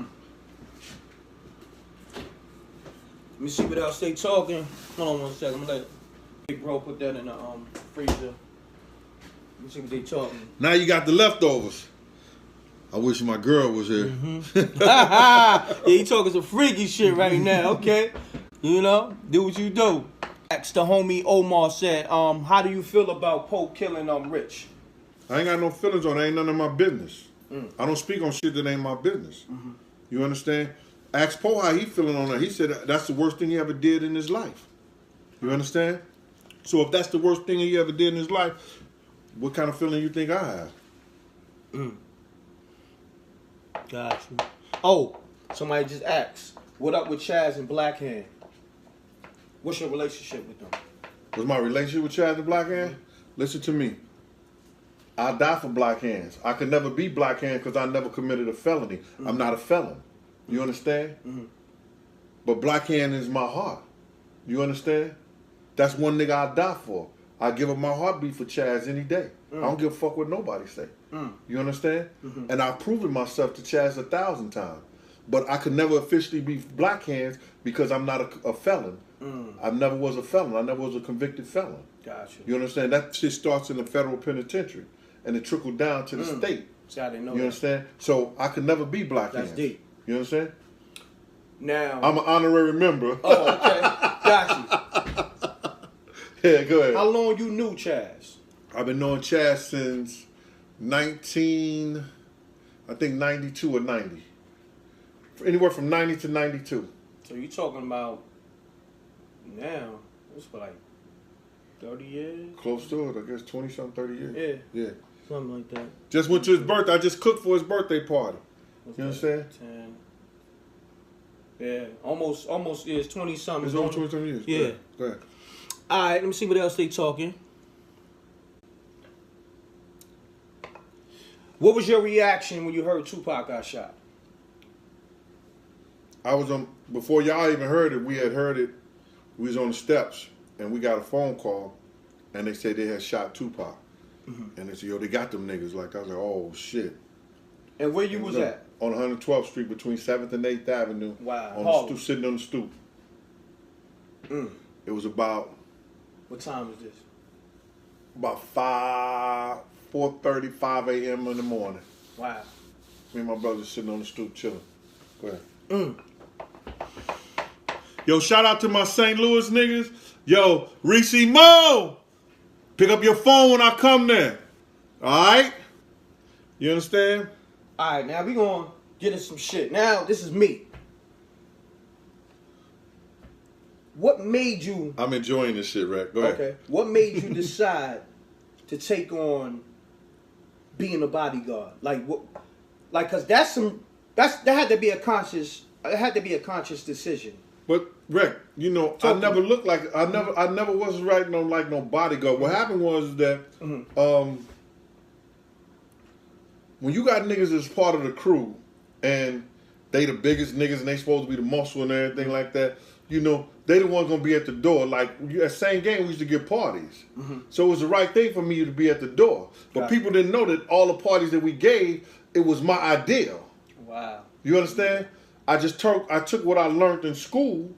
Speaker 1: me see what else they talking. Hold on 1 second. I'm gonna let Big Bro put that in the freezer. Let me see what they talking.
Speaker 2: Now you got the leftovers. I wish my girl was here.
Speaker 1: Yeah, he talking some freaky shit right now. Okay, you know, do what you do. The homie Omar said, how do you feel about Po killing Rich?
Speaker 2: I ain't got no feelings on it. Ain't none of my business. I don't speak on shit that ain't my business. You understand? Ask Po how he feeling on that. He said that's the worst thing he ever did in his life. You understand? So if that's the worst thing he ever did in his life, what kind of feeling you think I have?
Speaker 1: Got you. Oh, somebody just asked, what up with Chaz and Black Hand? What's your relationship with them?
Speaker 2: What's my relationship with Chaz and Black Hand? Listen to me. I die for Black Hands. I could never be Black Hand because I never committed a felony. I'm not a felon. You understand? But Black Hand is my heart. You understand? That's one nigga I die for. I give up my heartbeat for Chaz any day. I don't give a fuck what nobody say. You understand? And I've proven myself to Chaz 1,000 times. But I could never officially be Black Hands because I'm not a felon. I never was a felon. I never was a convicted felon.
Speaker 1: Gotcha.
Speaker 2: You understand? That shit starts in the federal penitentiary. And it trickled down to the state.
Speaker 1: See how they know
Speaker 2: you understand? So I could never be Black Hands.
Speaker 1: That's deep.
Speaker 2: You understand?
Speaker 1: Now
Speaker 2: I'm an honorary member.
Speaker 1: Oh, okay. Got you.
Speaker 2: Yeah, go ahead.
Speaker 1: How long you knew Chaz?
Speaker 2: I've been knowing Chaz since 92 or 90. Anywhere from 90 to 92.
Speaker 1: So you talking about now, it's for like 30 years?
Speaker 2: Close to it, I guess 20-something, 30 years.
Speaker 1: Yeah. Something like that.
Speaker 2: Just went to his birthday. I just cooked for his birthday party. You understand?
Speaker 1: 10. Yeah, almost yeah, it's 20 something.
Speaker 2: It's over 20-something years.
Speaker 1: Yeah.
Speaker 2: Go ahead.
Speaker 1: All right, let me see what else they talking. What was your reaction when you heard Tupac got shot?
Speaker 2: I was on, before y'all even heard it, we had heard it. We was on the steps and we got a phone call and they said they had shot Tupac. Mm-hmm. And they said, yo, they got them niggas. Like, I was like, oh, shit.
Speaker 1: And where you was at?
Speaker 2: On 112th Street between 7th and 8th Avenue.
Speaker 1: Wow.
Speaker 2: On the stoop, sitting on the stoop. It was about...
Speaker 1: What time was this?
Speaker 2: About 4:30, 5 a.m. in the morning.
Speaker 1: Wow.
Speaker 2: Me and my brother sitting on the stoop chilling. Go ahead. Yo, shout out to my St. Louis niggas. Yo, Reese Mo! Pick up your phone when I come there. Alright? You understand?
Speaker 1: Alright, now we gonna get into some shit. Now, this is me. What made you...
Speaker 2: I'm enjoying this shit, Rick. Go ahead. Okay.
Speaker 1: What made you decide to take on being a bodyguard? Like, what... Like, cause that had to be a conscious... It had to be a conscious decision.
Speaker 2: But Rick, you know, I never looked like I never was right no like no bodyguard. What happened was that when you got niggas as part of the crew and they the biggest niggas and they supposed to be the muscle and everything like that, you know, they the ones gonna be at the door. Like at same game we used to get parties. So it was the right thing for me to be at the door. But people didn't know that all the parties that we gave, it was my idea.
Speaker 1: Wow.
Speaker 2: You understand? I took what I learned in school,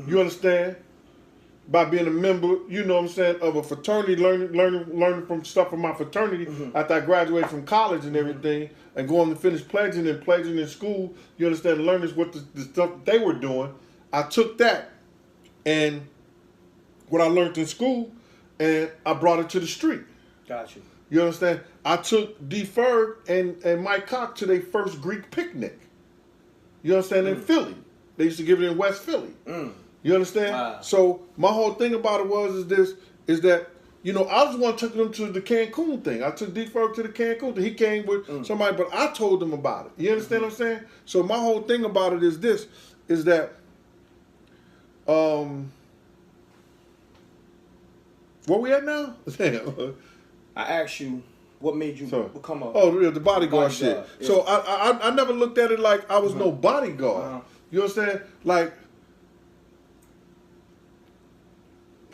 Speaker 2: you understand, by being a member, you know what I'm saying, of a fraternity, learning from stuff from my fraternity after I graduated from college and everything, and going to finish pledging in school, you understand, learning what the stuff they were doing. I took that and what I learned in school, and I brought it to the street.
Speaker 1: Gotcha.
Speaker 2: You understand? I took D. Ferg and Mike Cox to their first Greek picnic. You understand? In Philly. They used to give it in West Philly. You understand? Wow. So my whole thing about it is that, you know, I was the one who took them to the Cancun thing. I took D. Ferg to the Cancun thing. He came with somebody, but I told them about it. You understand what I'm saying? So my whole thing about it is that where we at now?
Speaker 1: I asked you, what made you become a...
Speaker 2: Oh, the bodyguard shit. Yeah. So I never looked at it like I was no bodyguard. You understand? Like,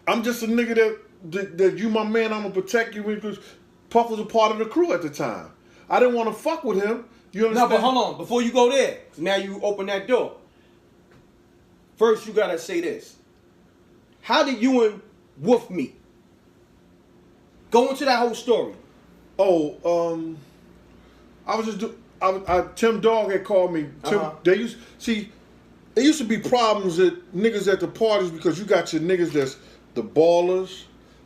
Speaker 2: I'm just a nigga that you my man, I'm going to protect you because Puff was a part of the crew at the time. I didn't want to fuck with him. You understand?
Speaker 1: No, but hold on. Before you go there, now you open that door. First, you got to say this. How did you and Wolf meet? Go into that whole story.
Speaker 2: Oh, I was just Tim Dog had called me. It used to be problems at niggas at the parties because you got your niggas that's the ballers,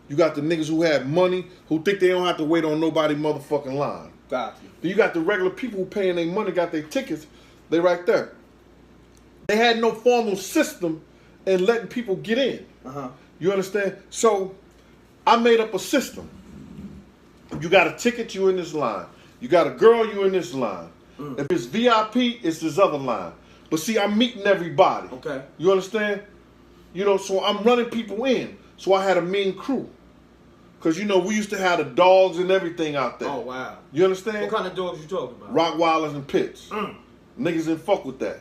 Speaker 2: you got the niggas who have money who think they don't have to wait on nobody motherfucking line.
Speaker 1: Got you.
Speaker 2: Then you got the regular people who paying their money, got their tickets, they right there. They had no formal system in letting people get in. You understand? So I made up a system. You got a ticket, you in this line. You got a girl, you in this line. If it's VIP, it's this other line. But see, I'm meeting everybody.
Speaker 1: Okay.
Speaker 2: You understand? You know, so I'm running people in. So I had a mean crew. Because, you know, we used to have the dogs and everything out there.
Speaker 1: Oh, wow.
Speaker 2: You understand?
Speaker 1: What kind of dogs you talking about?
Speaker 2: Rottweilers and pits. Niggas didn't fuck with that.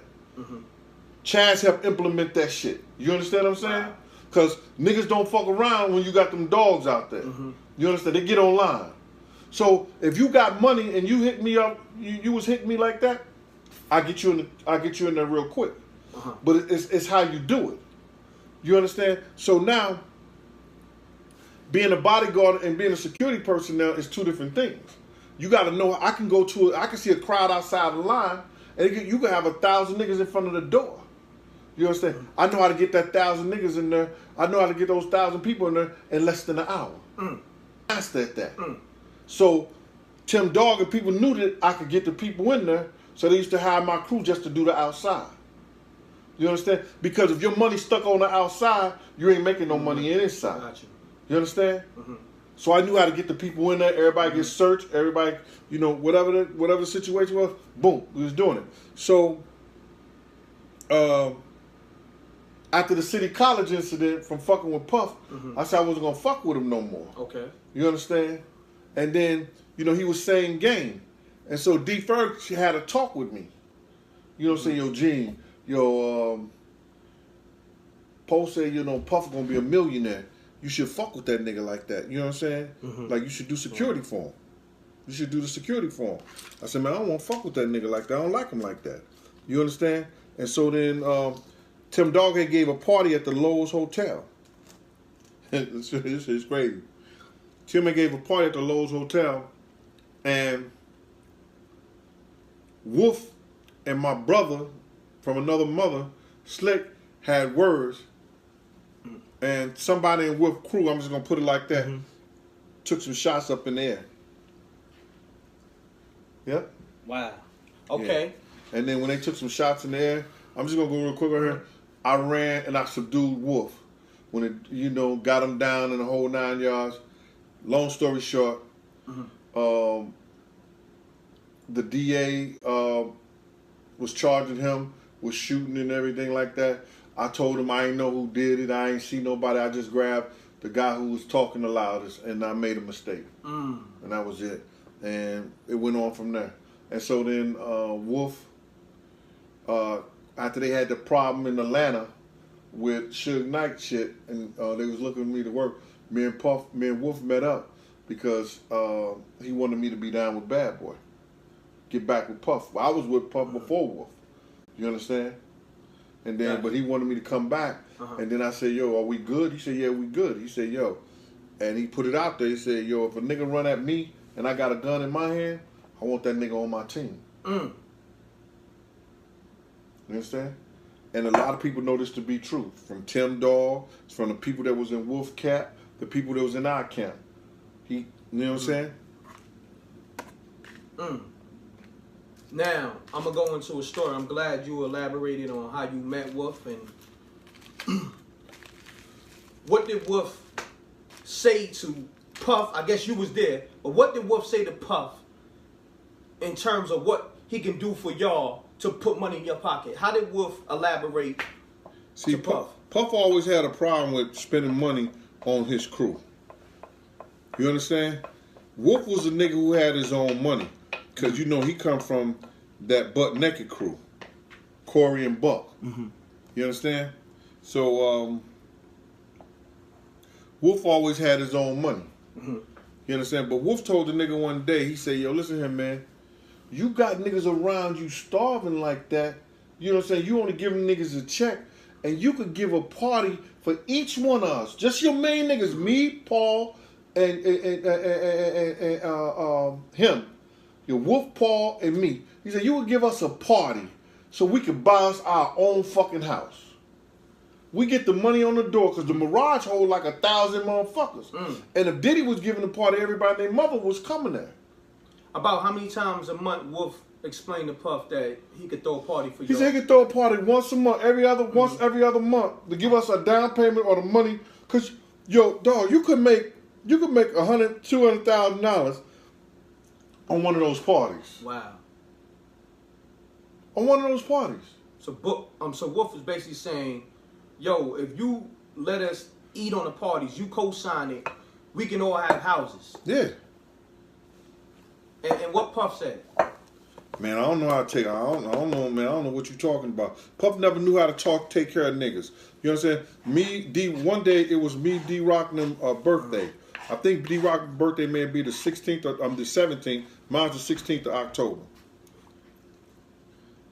Speaker 2: Chaz helped implement that shit. You understand what I'm saying? Wow. Because niggas don't fuck around when you got them dogs out there. You understand? They get online. So if you got money and you hit me up, you was hitting me like that, I get you in there real quick. But it's how you do it. You understand? So now, being a bodyguard and being a security person now is two different things. You got to know I can see a crowd outside the line, and you can have 1,000 niggas in front of the door. You understand? I know how to get that 1,000 niggas in there. I know how to get those 1,000 people in there in less than an hour. Master at that. So Tim Dog and people knew that I could get the people in there, so they used to hire my crew just to do the outside. You understand? Because if your money's stuck on the outside, you ain't making no money inside.
Speaker 1: Got you.
Speaker 2: You understand? So I knew how to get the people in there. Everybody gets searched. Everybody, you know, whatever the situation was, boom, we was doing it. So after the City College incident from fucking with Puff, I said I wasn't gonna fuck with him no more.
Speaker 1: Okay.
Speaker 2: You understand? And then, you know, he was saying game. And so D Ferg, she had a talk with me. You know what I'm saying? Yo, Gene, Poe said, you know, Puff gonna be a millionaire. You should fuck with that nigga like that. You know what I'm saying? Like, you should do security for him. You should do the security for him. I said, man, I don't want to fuck with that nigga like that. I don't like him like that. You understand? And so then Tim Doghead gave a party at the Lowe's Hotel. This is crazy. Tim gave a party at the Lowe's Hotel, and Wolf and my brother from another mother, Slick, had words. And somebody in Wolf crew, I'm just going to put it like that, took some shots up in the air. Yep.
Speaker 1: Wow. Okay.
Speaker 2: Yeah. And then when they took some shots in the air, I'm just going to go real quick on here. I ran and I subdued Wolf. When it, you know, got him down in the whole 9 yards. Long story short, the DA was charging him with shooting and everything like that. I told him I ain't know who did it. I ain't see nobody. I just grabbed the guy who was talking the loudest, and I made a mistake. And that was it. And it went on from there. And so then Wolf, after they had the problem in Atlanta with Suge Knight shit, and they was looking for me to work, me and Wolf met up because he wanted me to be down with Bad Boy. Get back with Puff. Well, I was with Puff before Wolf. You understand? And then, but he wanted me to come back. And then I said, yo, are we good? He said, yeah, we good. He said, yo. And he put it out there. He said, yo, if a nigga run at me and I got a gun in my hand, I want that nigga on my team. You understand? And a lot of people know this to be true. From Tim Dog, from the people that was in Wolf Camp, the people that was in our camp. You know what I'm saying?
Speaker 1: Now, I'm going to go into a story. I'm glad you elaborated on how you met Wolf and what did Wolf say to Puff? I guess you was there, but what did Wolf say to Puff in terms of what he can do for y'all to put money in your pocket? How did Wolf elaborate to Puff?
Speaker 2: Puff always had a problem with spending money on his crew. You understand? Wolf was a nigga who had his own money. Because, you know, he come from that Butt Naked crew. Corey and Buck. You understand? So, Wolf always had his own money. You understand? But Wolf told the nigga one day, he said, yo, listen here, man. You got niggas around you starving like that. You know what I'm saying? You only giving niggas a check. And you could give a party for each one of us. Just your main niggas. Me, Paul, and him. Your Wolf, Paul, and me. He said, you would give us a party so we could buy us our own fucking house. We get the money on the door because the Mirage hold like 1,000 motherfuckers. And if Diddy was giving a party, everybody and their mother was coming there.
Speaker 1: About how many times a month Wolf explained to Puff that he could throw a party for you?
Speaker 2: He said he could throw a party once a month, once every other month to give us a down payment or the money. Because, yo, dog, you could make $100,000, $200,000 on one of those parties.
Speaker 1: Wow.
Speaker 2: On one of those parties.
Speaker 1: So Wolf is basically saying, yo, if you let us eat on the parties, you co-sign it, we can all have houses.
Speaker 2: Yeah.
Speaker 1: And what Puff said?
Speaker 2: Man, I don't know how to take. I don't know, man. I don't know what you're talking about. Puff never knew how to take care of niggas. You know what I'm saying? One day it was me, D-Rock, and them birthday. I think D-Rock's birthday may be the 16th or the 17th. Mine's the 16th of October.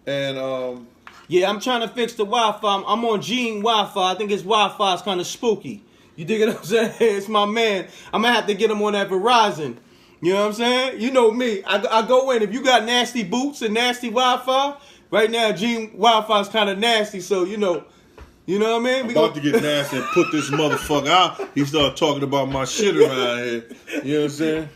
Speaker 2: And
Speaker 1: yeah, I'm trying to fix the Wi-Fi. I'm on Gene Wi-Fi. I think his Wi-Fi is kind of spooky. You dig what I'm saying? It's my man. I'm gonna have to get him on that Verizon. You know what I'm saying? You know me. I go in. If you got nasty boots and nasty Wi-Fi, right now Gene Wi-Fi is kind of nasty. So, you know, You know what I mean?
Speaker 2: I'm about to get nasty and put this motherfucker out. He started talking about my shit around here. You know what I'm saying?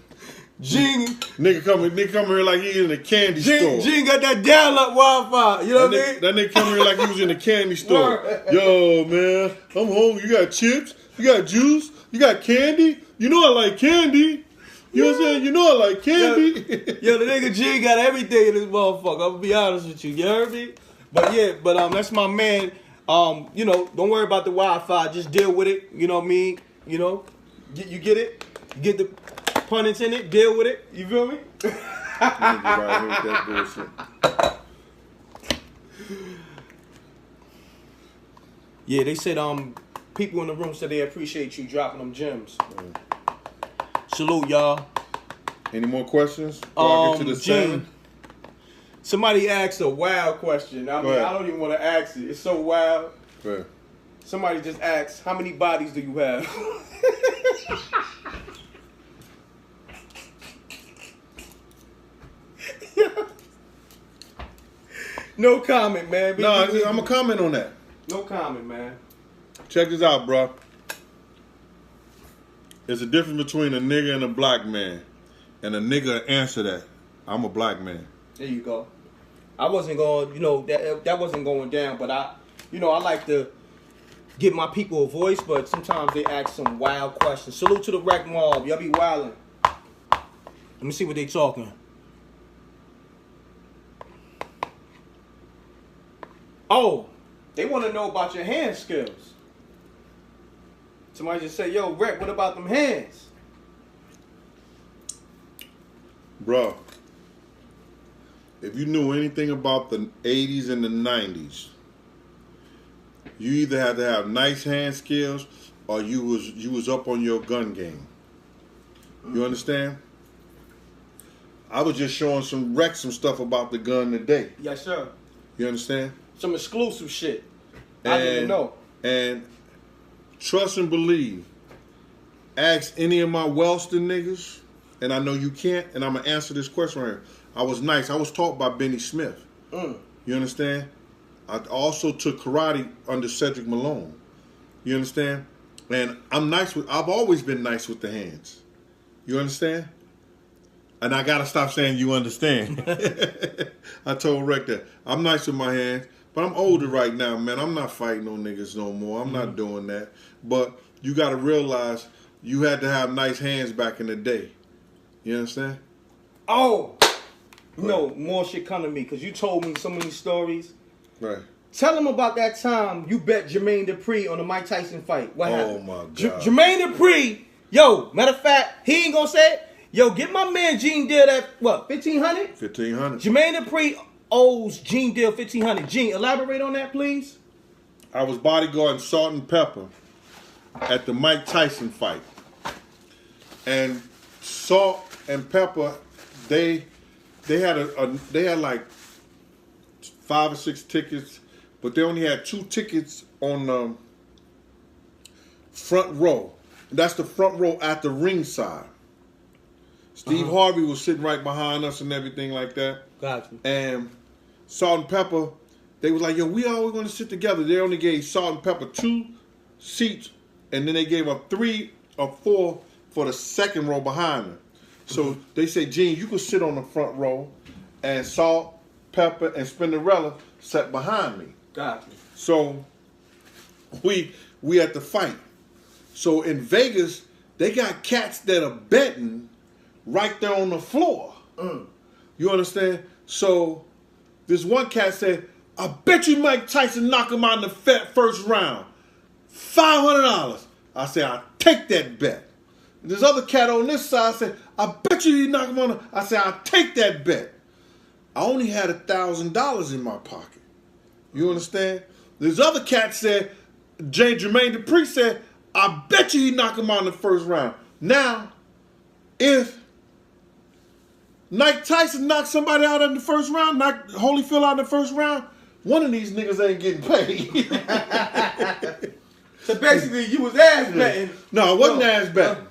Speaker 1: Gene,
Speaker 2: nigga come here like he in a candy store.
Speaker 1: Gene got that dial-up Wi-Fi. You know what I mean?
Speaker 2: That nigga come here like he was in a candy store. Yo, man, I'm hungry. You got chips? You got juice? You got candy? You know I like candy. You know what I'm saying? You know I like candy.
Speaker 1: Yo, the nigga Gene got everything in this motherfucker. I'm gonna be honest with you. You heard me? But yeah, that's my man. You know, don't worry about the Wi-Fi. Just deal with it. You know what I mean? You know, you get it? You get the pun intended? Deal with it. You feel me?
Speaker 2: Right here with that bullshit.
Speaker 1: Yeah, they said people in the room said they appreciate you dropping them gems. Salute, y'all.
Speaker 2: Any more questions? Before I get to the salmon?
Speaker 1: Somebody asked a wild question. I mean, I don't even want to ask it. It's so wild.
Speaker 2: Fair.
Speaker 1: Somebody just asked, how many bodies do you have? No comment, man.
Speaker 2: No, I'm going to comment on that.
Speaker 1: No comment, man.
Speaker 2: Check this out, bro. There's a difference between a nigga and a black man. And a nigga answer that. I'm a black man.
Speaker 1: There you go. I wasn't going, you know, that wasn't going down, but I like to give my people a voice, but sometimes they ask some wild questions. Salute to the Rec Mob. Y'all be wildin'. Let me see what they talking. Oh, they want to know about your hand skills. Somebody just say, yo, Rec, what about them hands?
Speaker 2: Bro, if you knew anything about the 80s and the 90s, you either had to have nice hand skills or you was up on your gun game. You understand? I was just showing some stuff about the gun today.
Speaker 1: Yes, sir.
Speaker 2: You understand?
Speaker 1: Some exclusive shit. I didn't know.
Speaker 2: And trust and believe. Ask any of my Wellston niggas, and I know you can't, and I'm going to answer this question right here. I was nice. I was taught by Benny Smith. You understand? I also took karate under Cedric Malone. You understand? And I've always been nice with the hands. You understand? And I got to stop saying you understand. I told Rick that. I'm nice with my hands, but I'm older right now, man. I'm not fighting no niggas no more. I'm not doing that. But you got to realize you had to have nice hands back in the day. You understand?
Speaker 1: Oh! No, more shit come to me because you told me so many stories.
Speaker 2: Right.
Speaker 1: Tell them about that time you bet Jermaine Dupri on the Mike Tyson fight. What happened?
Speaker 2: Oh, my God.
Speaker 1: Jermaine Dupri, yo, matter of fact, he ain't gonna say it. Yo, get my man Gene Deal that, what, $1,500?
Speaker 2: $1,500.
Speaker 1: Jermaine Dupri owes Gene Deal $1,500. Gene, elaborate on that, please.
Speaker 2: I was bodyguarding Salt and Pepper at the Mike Tyson fight. And Salt and Pepper, they had like 5 or 6 tickets, but they only had 2 tickets on the front row. That's the front row at the ringside. Steve Harvey was sitting right behind us and everything like that.
Speaker 1: Gotcha.
Speaker 2: And Salt and Pepper, they was like, yo, we all going to sit together. They only gave Salt and Pepper 2 seats, and then they gave up 3 or 4 for the second row behind them. So they said, Gene, you could sit on the front row, and Salt, Pepper, and Spinderella sat behind me.
Speaker 1: Gotcha.
Speaker 2: So we at the fight. So in Vegas, they got cats that are betting right there on the floor. You understand? So this one cat said, I bet you Mike Tyson knock him out in the first round. $500. I said, I'll take that bet. And this other cat on this side said, I bet you he knock him on. I said, I'll take that bet. I only had $1,000 in my pocket. You understand? This other cat said, Jermaine Dupri said, I bet you he knock him out in the first round. Now, if Mike Tyson knocked somebody out in the first round, knocked Holyfield out in the first round, one of these niggas ain't getting paid.
Speaker 1: So basically, you was ass betting.
Speaker 2: No, I wasn't ass betting.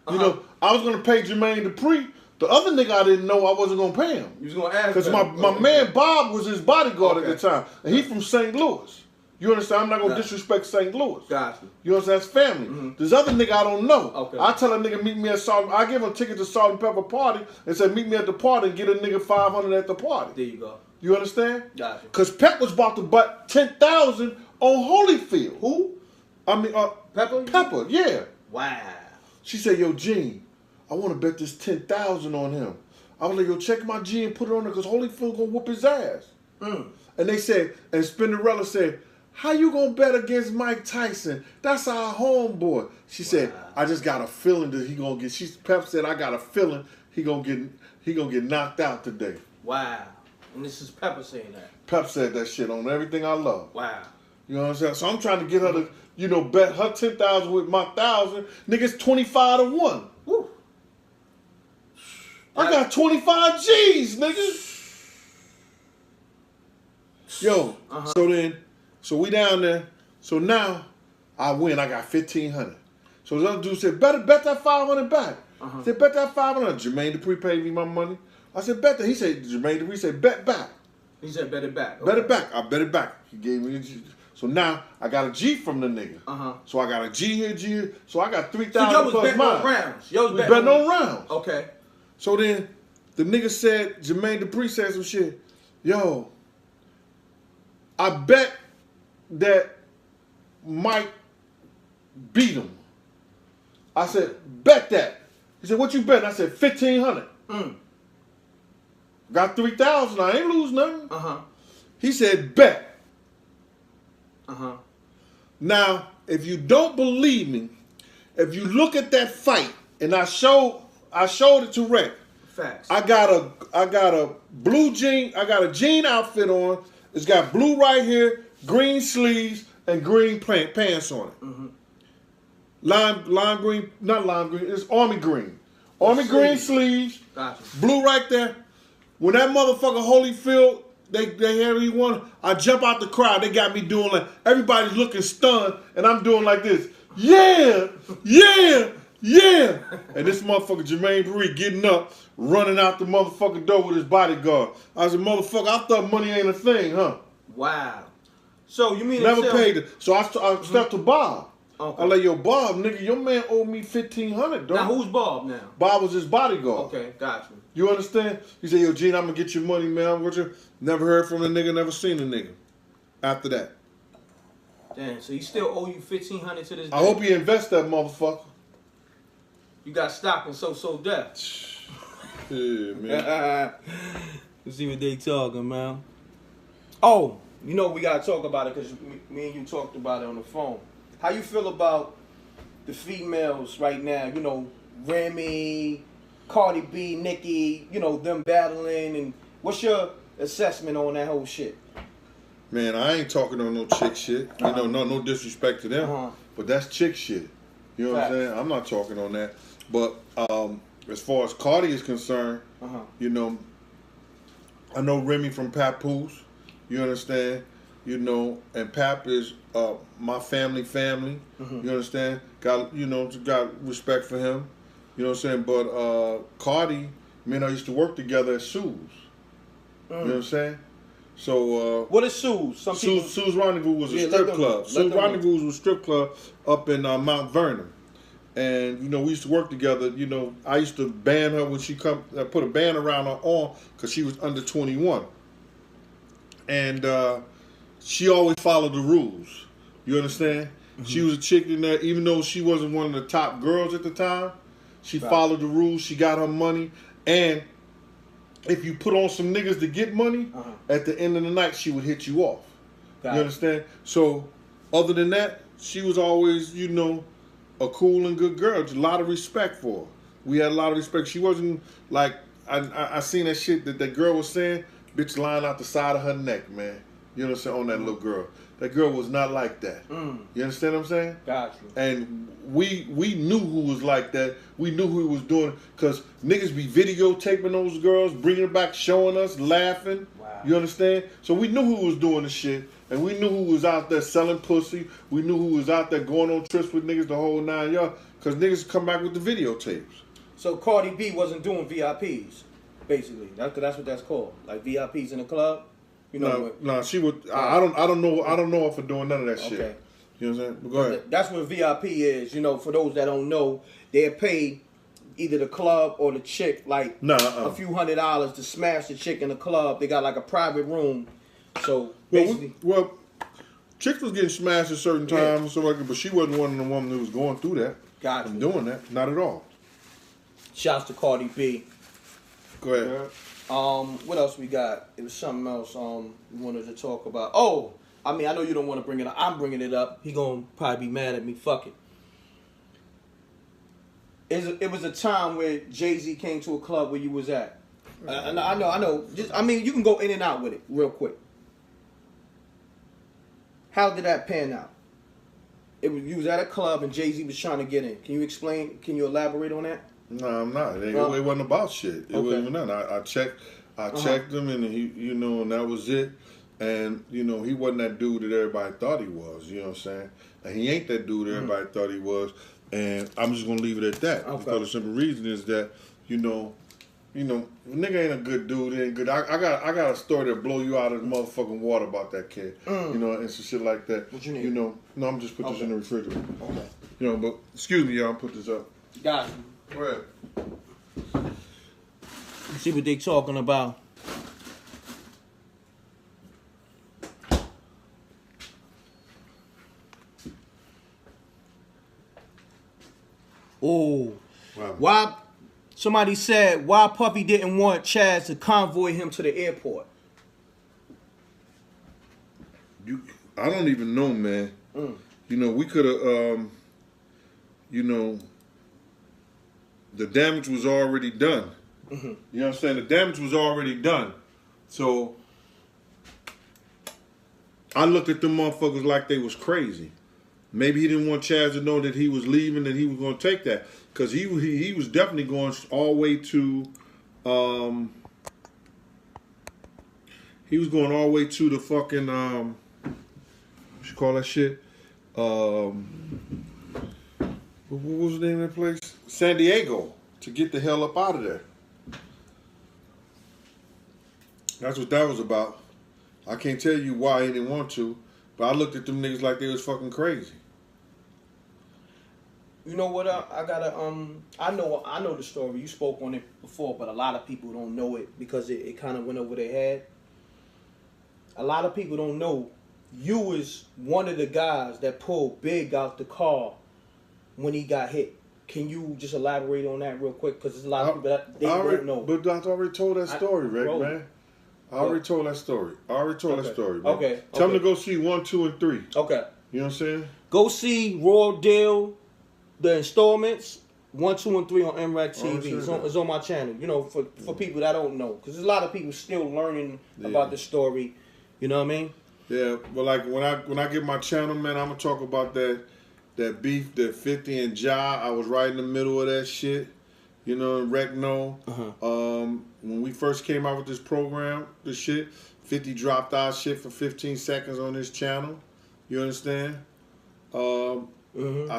Speaker 2: You know, I was going to pay Jermaine Dupri. The other nigga I didn't know I wasn't going to pay him.
Speaker 1: You was going to ask
Speaker 2: because my man Bob was his bodyguard at the time. And he from St. Louis. You understand? I'm not gonna disrespect St. Louis.
Speaker 1: Gotcha.
Speaker 2: You understand? That's family.
Speaker 1: Mm-hmm.
Speaker 2: This other nigga I don't know.
Speaker 1: Okay.
Speaker 2: I tell a nigga meet me at Salt. I give him a ticket to Salt and Pepper party and say meet me at the party and get a nigga 500 at the party.
Speaker 1: There you go.
Speaker 2: You understand?
Speaker 1: Gotcha.
Speaker 2: Cause Pep was about to butt 10,000 on Holyfield.
Speaker 1: Who?
Speaker 2: I mean,
Speaker 1: Pepper.
Speaker 2: Pepper, yeah.
Speaker 1: Wow.
Speaker 2: She said, "Yo, Gene, I want to bet this 10,000 on him." I was like, "Yo, check my G and put it on there, cause Holyfield gonna whoop his ass." And they said, and Spinderella said, "How you gonna bet against Mike Tyson? That's our homeboy." She said, "I just got a feeling that he gonna get." Pep said, "I got a feeling he gonna get knocked out today."
Speaker 1: Wow. And this is Pepper saying that.
Speaker 2: Pep said that shit on Everything I Love.
Speaker 1: Wow.
Speaker 2: You know what I'm saying? So I'm trying to get her to, you know, bet her 10,000 with my 1,000. Niggas 25-1.
Speaker 1: Woo.
Speaker 2: I got 25 G's, nigga. Yo, so we down there. So now I win. I got 1,500. So the other dude said, bet that 500 back. I said, bet that 500. Jermaine Dupri paid me my money. I said, bet that. He said, Jermaine Dupri said, bet back.
Speaker 1: He said, bet it back. Okay.
Speaker 2: Bet it back. I bet it back. He gave me a G. So now I got a G from the nigga. So I got a G here, G here. So I got 3,000 plus mine.
Speaker 1: Rounds.
Speaker 2: We betting on rounds.
Speaker 1: Okay.
Speaker 2: So then the nigga said, Jermaine Dupri said some shit. Yo, I bet that Mike beat him. I said, bet that. He said, what you betting? I said, 1,500. Got 3,000. I ain't lose nothing. He said, bet. Now, if you don't believe me, if you look at that fight, and I showed it to Rick.
Speaker 1: Facts.
Speaker 2: I got a blue jean. I got a jean outfit on. It's got blue right here, green sleeves, and green pants on it. Lime green, not lime green. It's army green. Army green sleeves.
Speaker 1: Gotcha.
Speaker 2: Blue right there. When that motherfucker Holyfield, they had me one. I jump out the crowd. They got me doing like everybody's looking stunned, and I'm doing like this. Yeah, yeah, yeah. And this motherfucker Jermaine Dupri getting up, running out the motherfucking door with his bodyguard. I said, motherfucker, I thought money ain't a thing, huh?
Speaker 1: Wow. So you mean
Speaker 2: never paid it? So I stepped to Bob.
Speaker 1: Okay.
Speaker 2: I like, yo, Bob, nigga, your man owed me 1,500, dog.
Speaker 1: Now who's Bob now?
Speaker 2: Bob was his bodyguard.
Speaker 1: Okay, got you.
Speaker 2: You understand? He said, yo, Gene, I'm gonna get your money, man. I'm with you. Never heard from the nigga, never seen the nigga. After that.
Speaker 1: Damn, so he still owe you 1,500 to this day?
Speaker 2: I hope he invests that motherfucker.
Speaker 1: You got stock in So Death.
Speaker 2: Yeah, man.
Speaker 1: Let's see what they talking, man. Oh, you know we gotta talk about it because me and you talked about it on the phone. How you feel about the females right now? You know, Remy, Cardi B, Nicki, you know, them battling, and what's your assessment on that whole shit?
Speaker 2: Man, I ain't talking on no chick shit. You know, no disrespect to them, but that's chick shit. You know what I'm saying? I'm not talking on that. But as far as Cardi is concerned, you know, I know Remy from Papoose. You understand? You know, and Pap is my family. You understand? Got respect for him. You know what I'm saying? But Cardi, me and I used to work together at Sue's. You know what I'm saying? So
Speaker 1: what is Sue's?
Speaker 2: Sue's Rendezvous was a strip club. Sue's Rendezvous was a strip club up in Mount Vernon. And, you know, we used to work together. You know, I used to ban her when she put a ban around her arm because she was under 21. And she always followed the rules. You understand? She was a chick in there, even though she wasn't one of the top girls at the time. She followed the rules. She got her money. And if you put on some niggas to get money, at the end of the night, she would hit you off. You understand? So, other than that, she was always, you know, a cool and good girl. A lot of respect for her. We had a lot of respect. She wasn't like, I seen that shit that girl was saying, bitch lying out the side of her neck, man. You know what I'm saying? On that little girl. That girl was not like that. You understand what I'm saying?
Speaker 1: Gotcha.
Speaker 2: And we knew who was like that. We knew who was doing, because niggas be videotaping those girls, bringing it back, showing us, laughing. Wow. You understand? So we knew who was doing the shit. And we knew who was out there selling pussy. We knew who was out there going on trips with niggas the whole 9 yards. Because niggas come back with the videotapes.
Speaker 1: So Cardi B wasn't doing VIPs, basically. That's what that's called. Like VIPs in the club. You know.
Speaker 2: No, she would. I don't know her for doing none of that shit.
Speaker 1: Okay.
Speaker 2: You know what I'm saying? But go ahead.
Speaker 1: That's what VIP is. You know, for those that don't know, they'll pay either the club or the chick like a few $100s to smash the chick in the club. They got like a private room. So basically,
Speaker 2: chicks was getting smashed at certain times, so like, but she wasn't one of the women who was going through that.
Speaker 1: Gotcha.
Speaker 2: I'm doing that, not at all.
Speaker 1: Shouts to Cardi B.
Speaker 2: Go ahead.
Speaker 1: What else we got? It was something else we wanted to talk about. Oh, I mean, I know you don't want to bring it up. I'm bringing it up. He gonna probably be mad at me. Fuck it. It was a time where Jay-Z came to a club where you was at. I know. You can go in and out with it real quick. How did that pan out? You was at a club and Jay-Z was trying to get in. Can you explain? Can you elaborate on that?
Speaker 2: No, I'm not. It wasn't about shit. It wasn't even nothing. I checked him, and he, and that was it. And he wasn't that dude that everybody thought he was. You know what I'm saying? And he ain't that dude that everybody thought he was. And I'm just gonna leave it at that because the simple reason is that nigga ain't a good dude. He ain't good. I got a story that blow you out of the motherfucking water about that kid. And some shit like that.
Speaker 1: What you need?
Speaker 2: No, I'm just put this in the refrigerator. Okay. But excuse me, y'all. Put this up.
Speaker 1: Got you.
Speaker 2: Go ahead.
Speaker 1: Let's see what they talking about. Oh, wow. Why? Somebody said why Puffy didn't want Chaz to convoy him to the airport.
Speaker 2: I don't even know, man. We could have. The damage was already done. You know what I'm saying? The damage was already done. So I looked at them motherfuckers like they was crazy. Maybe he didn't want Chaz to know that he was leaving, that he was going to take that. Because he was definitely going all the way to, he was going all the way to the fucking, what you call that shit? What was the name of that place? San Diego, to get the hell up out of there. That's what that was about. I can't tell you why he didn't want to, but I looked at them niggas like they was fucking crazy.
Speaker 1: You know what? I know the story. You spoke on it before, but a lot of people don't know it because it kind of went over their head. A lot of people don't know you was one of the guys that pulled Big out the car when he got hit. Can you just elaborate on that real quick? Because there's a lot of people that they don't know.
Speaker 2: But I already told that story, Rick, man. I already told that story. Man.
Speaker 1: Okay.
Speaker 2: Tell them to go see 1, 2, and 3.
Speaker 1: Okay.
Speaker 2: You know what I'm saying?
Speaker 1: Go see Raw Deal, the installments, 1, 2, and 3 on MRAC TV. It's on my channel. For people that don't know, because there's a lot of people still learning about the story. You know what I mean?
Speaker 2: Yeah. But like when I get my channel, man, I'm gonna talk about that beef that 50 and Ja. I was right in the middle of that shit. Recno. When we first came out with this program, 50 dropped our shit for 15 seconds on this channel. You understand? I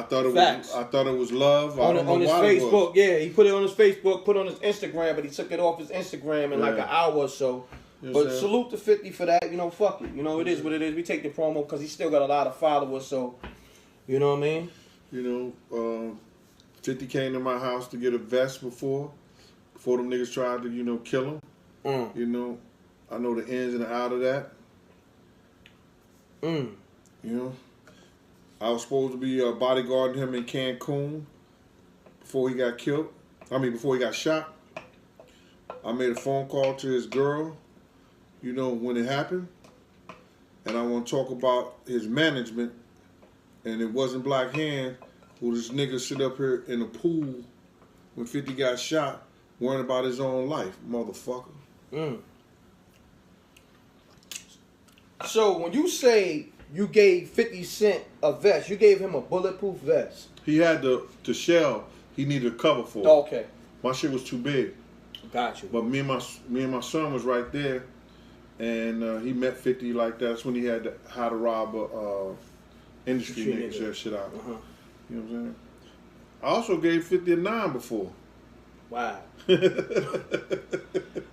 Speaker 2: thought it was love.
Speaker 1: On his Facebook, he put it on his Facebook, put it on his Instagram, but he took it off his Instagram in like an hour or so. But salute to 50 for that. Fuck it. It is what it is. We take the promo because he still got a lot of followers. So, you know what I mean? 50 came to my house to get a vest before them niggas tried to, kill him. I know the ins and the out of that. I was supposed to be bodyguarding him in Cancun before he got killed. Before he got shot. I made a phone call to his girl, when it happened. And I want to talk about his management. And it wasn't Black Hand who this nigga sit up here in the pool when 50 got shot, worrying about his own life, motherfucker. So when you say you gave 50 Cent a vest, you gave him a bulletproof vest.
Speaker 2: He had the shell he needed a cover for.
Speaker 1: Okay.
Speaker 2: My shit was too big.
Speaker 1: Got you.
Speaker 2: But me and my son was right there, and he met 50 like that. That's when he had how to rob a industry niggas that shit out. You know what I'm saying? I also gave 50 a 9 before.
Speaker 1: Wow.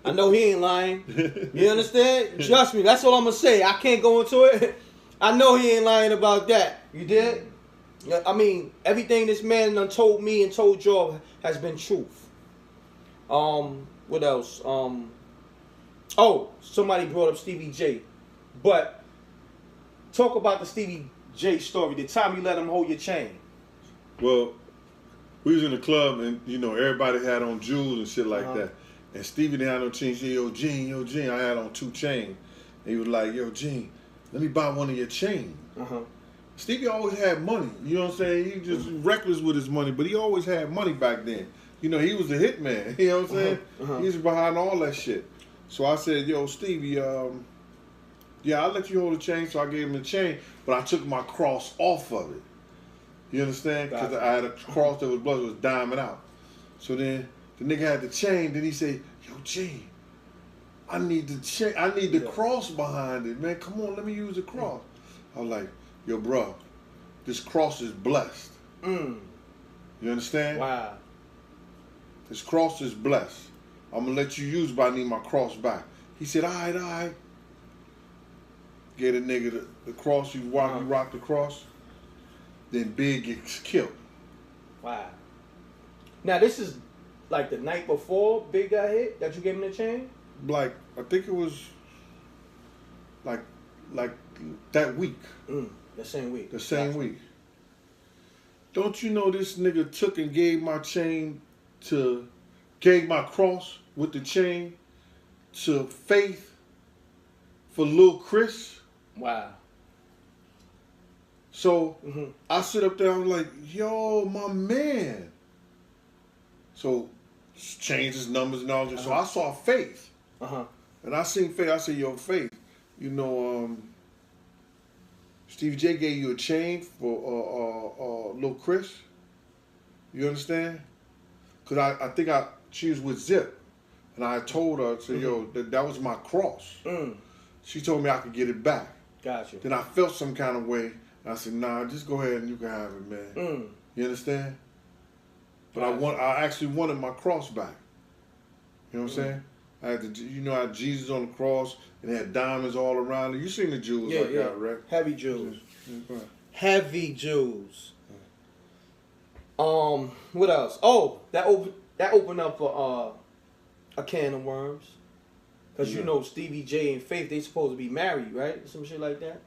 Speaker 1: I know he ain't lying. You understand? Trust me, that's all I'm gonna say. I can't go into it. I know he ain't lying about that. You did? I mean, everything this man done told me and told y'all has been truth. What else? Oh, somebody brought up Stevie J. But talk about the Stevie J story. The time you let him hold your chain.
Speaker 2: Well, we was in the club and everybody had on jewels and shit like that. And Stevie didn't have no chain. He said, yo, Gene, I had on 2 chains. And he was like, yo, Gene, let me buy one of your chains. Stevie always had money. You know what I'm saying? He just reckless with his money, but he always had money back then. He was a hit man. You know what I'm saying? He was behind all that shit. So I said, yo, Stevie, yeah, I'll let you hold the chain. So I gave him the chain, but I took my cross off of it. You understand? Because I had a cross that was blood, it was diamond out. So then the nigga had the chain. Then he said, yo, Gene, I need the chain. I need the cross behind it, man. Come on, let me use the cross. I was like, yo, bro, this cross is blessed. You understand?
Speaker 1: Wow.
Speaker 2: This cross is blessed. I'm going to let you use it, but I need my cross back. He said, all right. Get a nigga the cross, you rock the cross. Then Big gets killed. Wow.
Speaker 1: Now, this is like the night before Big got hit that you gave him the chain?
Speaker 2: Like, I think it was like that week.
Speaker 1: The same week.
Speaker 2: The same week. Don't you know this nigga took and gave my cross with the chain to Faith for Lil Chris?
Speaker 1: Wow.
Speaker 2: So I sit up there, I'm like, yo, my man. So changed his numbers and all that. So I saw Faith. And I seen Faith. I said, yo, Faith, Stevie J gave you a chain for Lil Chris. You understand? Because I think she was with Zip. And I told her, I said, yo, that was my cross. She told me I could get it back.
Speaker 1: Gotcha.
Speaker 2: Then I felt some kind of way. And I said, nah, just go ahead and you can have it, man. You understand? But I actually wanted my cross back. You know what I'm saying? I had I had Jesus on the cross and it had diamonds all around it. You seen the jewels that, right?
Speaker 1: Heavy jewels. Heavy jewels. What else? Oh, that opened up for a can of worms. Because Stevie J and Faith, they supposed to be married, right? Some shit like that.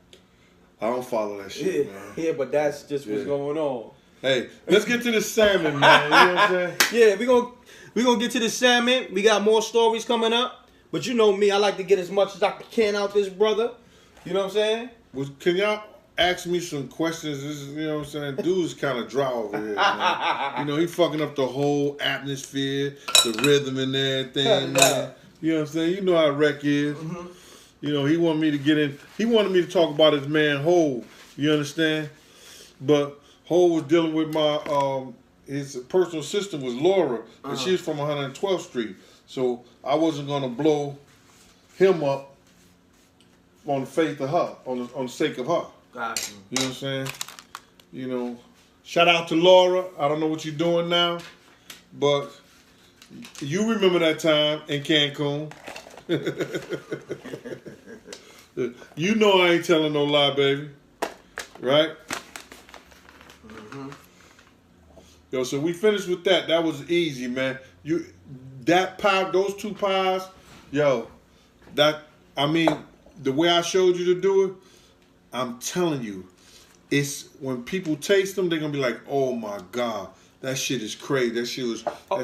Speaker 2: I don't follow that shit, man.
Speaker 1: Yeah, but that's just what's going on.
Speaker 2: Hey, let's get to the salmon, man. You know what I'm saying?
Speaker 1: Yeah, we gonna get to the salmon. We got more stories coming up. But you know me, I like to get as much as I can out this brother. You know what I'm saying?
Speaker 2: Well, can y'all ask me some questions? This is, you know what I'm saying? Dude's kind of dry over here, man. He fucking up the whole atmosphere, the rhythm and everything, man. You know what I'm saying? You know how Rec is. He wanted me to get in. He wanted me to talk about his man Hov. You understand? But Hov was dealing with his personal assistant was Laura, and she's from 112th Street. So I wasn't gonna blow him up on the faith of her, on the sake of her.
Speaker 1: Gotcha.
Speaker 2: You know what I'm saying? Shout out to Laura. I don't know what you're doing now, but you remember that time in Cancun. You know I ain't telling no lie, baby. Right? Yo, so we finished with that. That was easy, man. That pie, those 2 pies, yo, the way I showed you to do it, I'm telling you, it's when people taste them, they're gonna be like, oh my God, that shit is crazy. That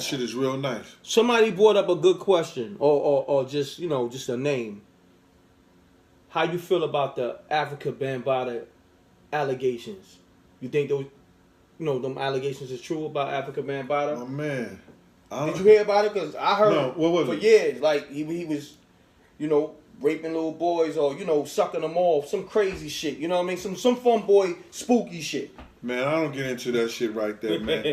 Speaker 2: shit is real nice.
Speaker 1: Somebody brought up a good question, or just just a name. How you feel about the Africa Bambaataa allegations? You think those, them allegations is true about Africa Bambaataa?
Speaker 2: Oh man,
Speaker 1: did you hear about it? Because I heard
Speaker 2: for
Speaker 1: years, like he was, raping little boys or sucking them off, some crazy shit. You know what I mean? Some fun boy spooky shit.
Speaker 2: Man, I don't get into that shit right there, man.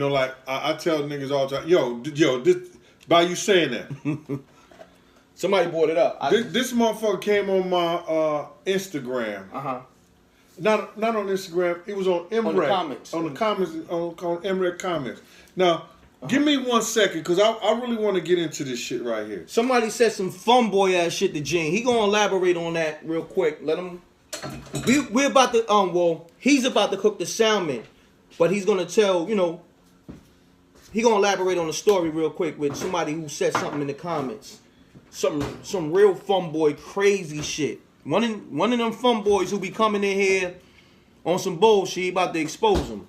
Speaker 2: Like I tell niggas all the time, yo, this, by you saying that.
Speaker 1: Somebody brought it up.
Speaker 2: This motherfucker came on my Instagram. Not on Instagram. It was on MREC.
Speaker 1: On the comments.
Speaker 2: On the comments. On MREC comments. Now, Give me 1 second, because I really want to get into this shit right here.
Speaker 1: Somebody said some fun boy ass shit to Gene. He gonna elaborate on that real quick. Let him. We're about to well, he's about to cook the salmon, but he's gonna tell, he gonna elaborate on the story real quick with somebody who said something in the comments. Some real fun boy crazy shit. One of them fun boys who be coming in here on some bullshit, he about to expose him.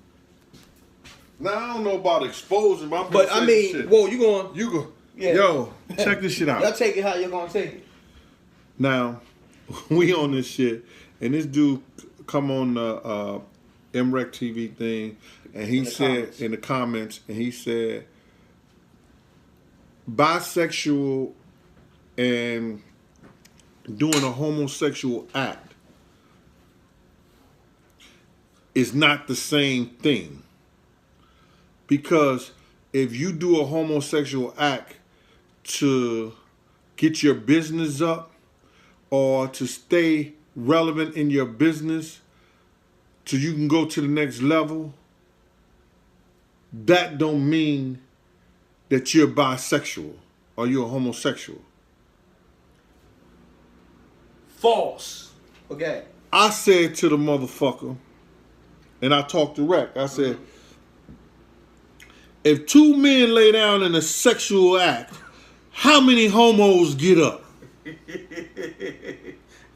Speaker 2: Now, I don't know about exposing, but
Speaker 1: whoa, you going?
Speaker 2: You go.
Speaker 1: Yeah.
Speaker 2: Yo, check this shit out.
Speaker 1: Y'all take it how you're going to take it.
Speaker 2: Now, we on this shit, and this dude come on the MREC TV thing, and he said in the comments, and he said, bisexual and doing a homosexual act is not the same thing. Because if you do a homosexual act to get your business up or to stay relevant in your business so you can go to the next level, that don't mean that you're bisexual or you're a homosexual.
Speaker 1: False. Okay.
Speaker 2: I said to the motherfucker, and I talked to Rec, I said, if 2 men lay down in a sexual act, how many homos get up?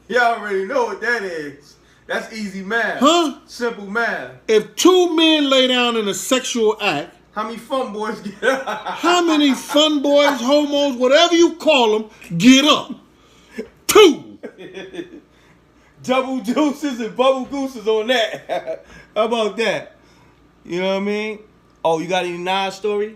Speaker 1: Y'all already know what that is. That's easy math.
Speaker 2: Huh?
Speaker 1: Simple math.
Speaker 2: If 2 men lay down in a sexual act,
Speaker 1: how many fun boys get up?
Speaker 2: how many fun boys, homos, whatever you call them, get up? 2.
Speaker 1: Double deuces and bubble gooses on that. How about that? You know what I mean? Oh, you got any Nas stories?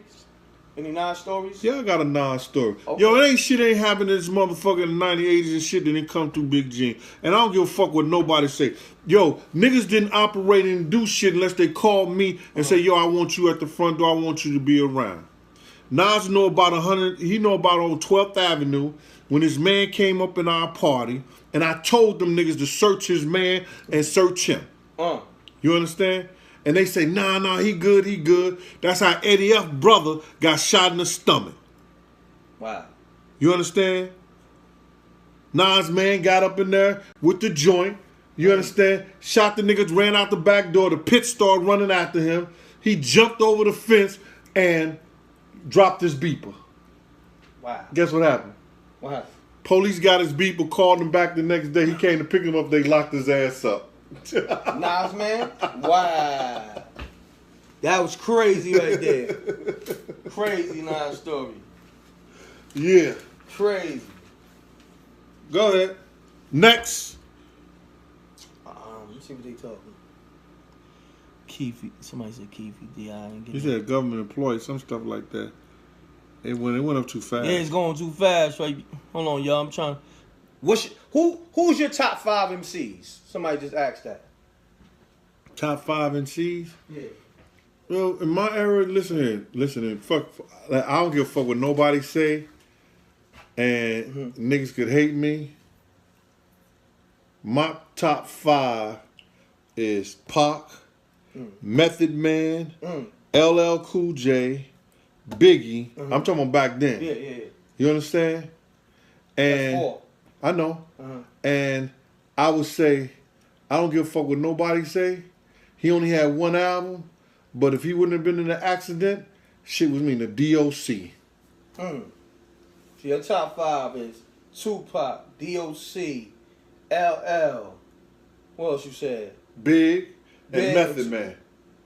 Speaker 1: Any Nas stories?
Speaker 2: Yeah, I got a Nas story.
Speaker 1: Okay.
Speaker 2: Yo, it ain't happened to this motherfucker in the 1980s and shit that didn't come through Big G. And I don't give a fuck what nobody say. Yo, niggas didn't operate and do shit unless they called me and say, yo, I want you at the front door. I want you to be around. Nas know about he know about on 12th Avenue when his man came up in our party and I told them niggas to search his man and search him. You understand? And they say, nah, he good, he good. That's how Eddie F. brother got shot in the stomach.
Speaker 1: Wow.
Speaker 2: You understand? Nas man got up in there with the joint. You understand? Shot the niggas, ran out the back door. The pit started running after him. He jumped over the fence and dropped his beeper.
Speaker 1: Wow.
Speaker 2: Guess what happened?
Speaker 1: What happened?
Speaker 2: Police got his beeper, called him back the next day. He came to pick him up. They locked his ass up.
Speaker 1: Nas man? Wow. That was crazy right there. Crazy Nas story.
Speaker 2: Yeah.
Speaker 1: Crazy.
Speaker 2: Go ahead. Next.
Speaker 1: Let's see what they talking. Keefe, somebody said Keefe D.I.
Speaker 2: He said government employee, some stuff like that. It went up too fast.
Speaker 1: Yeah, it's going too fast. Right? Hold on, y'all. I'm trying. Who's your top 5 MCs? Somebody just asked that.
Speaker 2: Top 5 MCs?
Speaker 1: Yeah.
Speaker 2: Well, in my era, listen here. Fuck, like, I don't give a fuck what nobody say. And niggas could hate me. My top 5 is Pac, Method Man, LL Cool J, Biggie. I'm talking about back then.
Speaker 1: Yeah.
Speaker 2: You understand? And
Speaker 1: That's 4.
Speaker 2: I know. And I would say, I don't give a fuck what nobody say. He only had 1 album, but if he wouldn't have been in the accident, shit was me, the DOC.
Speaker 1: So your top 5 is Tupac, DOC, LL. What else you said?
Speaker 2: Big and Method Man.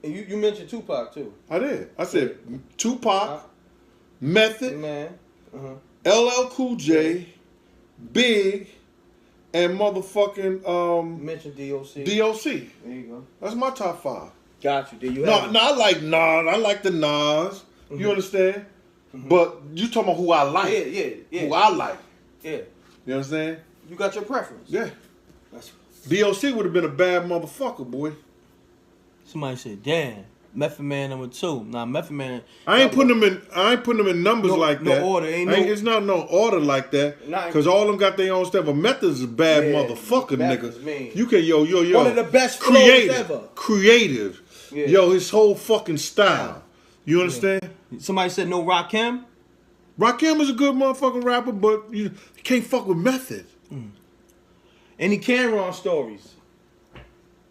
Speaker 1: And you mentioned Tupac too.
Speaker 2: I did. I said Tupac, Method,
Speaker 1: Man,
Speaker 2: LL Cool J, Big, and motherfucking
Speaker 1: mentioned DOC.
Speaker 2: DOC.
Speaker 1: There you go.
Speaker 2: That's my top 5.
Speaker 1: Got you. Did you
Speaker 2: No,
Speaker 1: have
Speaker 2: I like Nas. I like the Nas. You understand? But you talking about who I like.
Speaker 1: Yeah.
Speaker 2: Who I like.
Speaker 1: Yeah.
Speaker 2: You understand?
Speaker 1: You got your preference.
Speaker 2: Yeah.
Speaker 1: That's...
Speaker 2: DOC would have been a bad motherfucker, boy.
Speaker 1: Somebody said, "Damn, Method Man number 2." Nah, Method Man.
Speaker 2: I ain't putting them in numbers like that.
Speaker 1: No order.
Speaker 2: It's not no order like that. Because all of them got their own stuff. But Method's a bad motherfucker, nigga.
Speaker 1: Mean.
Speaker 2: You can yo.
Speaker 1: One of the best flows ever.
Speaker 2: Creative. Yeah. Yo, his whole fucking style. You understand?
Speaker 1: Yeah. Somebody said no Rakim?
Speaker 2: Rakim is a good motherfucking rapper, but you can't fuck with Method.
Speaker 1: Any Cameron stories?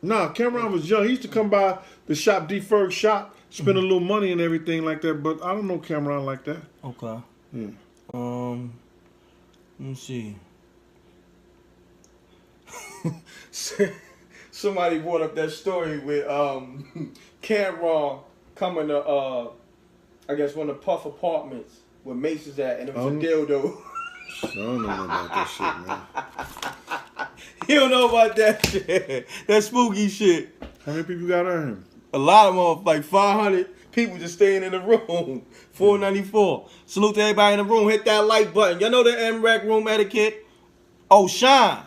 Speaker 2: Nah, Cameron was young. He used to come by the shop, D Ferg shop, spend a little money and everything like that, but I don't know Cameron like that.
Speaker 1: Okay.
Speaker 2: Yeah.
Speaker 1: Let me see. Somebody brought up that story with Cameron coming to I guess one of the Puff apartments where Mace is at, and it was a dildo.
Speaker 2: I don't know about that shit, man.
Speaker 1: You don't know about that shit. That spooky shit.
Speaker 2: How many people got on him?
Speaker 1: A lot of them, like 500 people just staying in the room. 494. Salute to everybody in the room. Hit that like button. Y'all know the MREC room etiquette. Oh, Sean.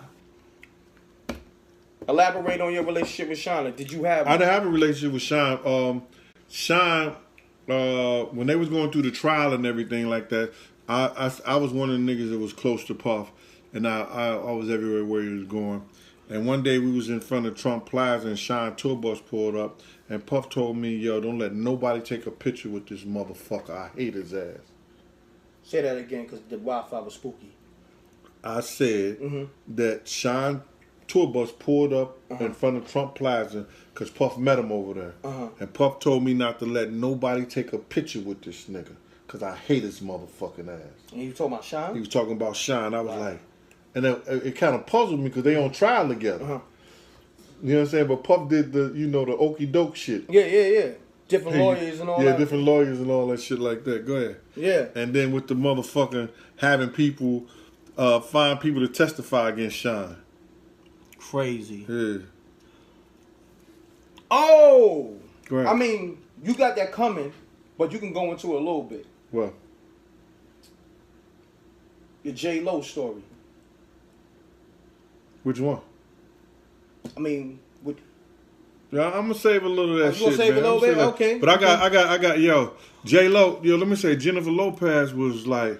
Speaker 1: Elaborate on your relationship with Sean. Did you have?
Speaker 2: I didn't have a relationship with Sean. Sean, when they was going through the trial and everything like that, I was one of the niggas that was close to Puff, and I was everywhere where he was going. And one day we was in front of Trump Plaza, and Sean tour bus pulled up, and Puff told me, "Yo, don't let nobody take a picture with this motherfucker. I hate his ass."
Speaker 1: Say that again, because the Wi-Fi was spooky.
Speaker 2: I said that Sean tour bus pulled up in front of Trump Plaza because Puff met him over there. And Puff told me not to let nobody take a picture with this nigga because I hate his motherfucking ass.
Speaker 1: And you talking about Sean?
Speaker 2: He was talking about Sean. I was like, and it kind of puzzled me because they on trial together. You know what I'm saying? But Puff did the, the okie doke shit.
Speaker 1: Yeah. Different lawyers and all that.
Speaker 2: Yeah, different lawyers and all that shit like that. Go ahead.
Speaker 1: Yeah.
Speaker 2: And then with the motherfucking having people, find people to testify against Sean.
Speaker 1: Crazy.
Speaker 2: Yeah.
Speaker 1: Oh!
Speaker 2: Go ahead.
Speaker 1: I mean, you got that coming, but you can go into it a little bit.
Speaker 2: What?
Speaker 1: Your J-Lo story.
Speaker 2: Which one?
Speaker 1: I mean,
Speaker 2: Yeah, I'm gonna save a little of that shit.
Speaker 1: You gonna save
Speaker 2: man.
Speaker 1: a little bit? Okay.
Speaker 2: But I got, yo, J-Lo, let me say, Jennifer Lopez was like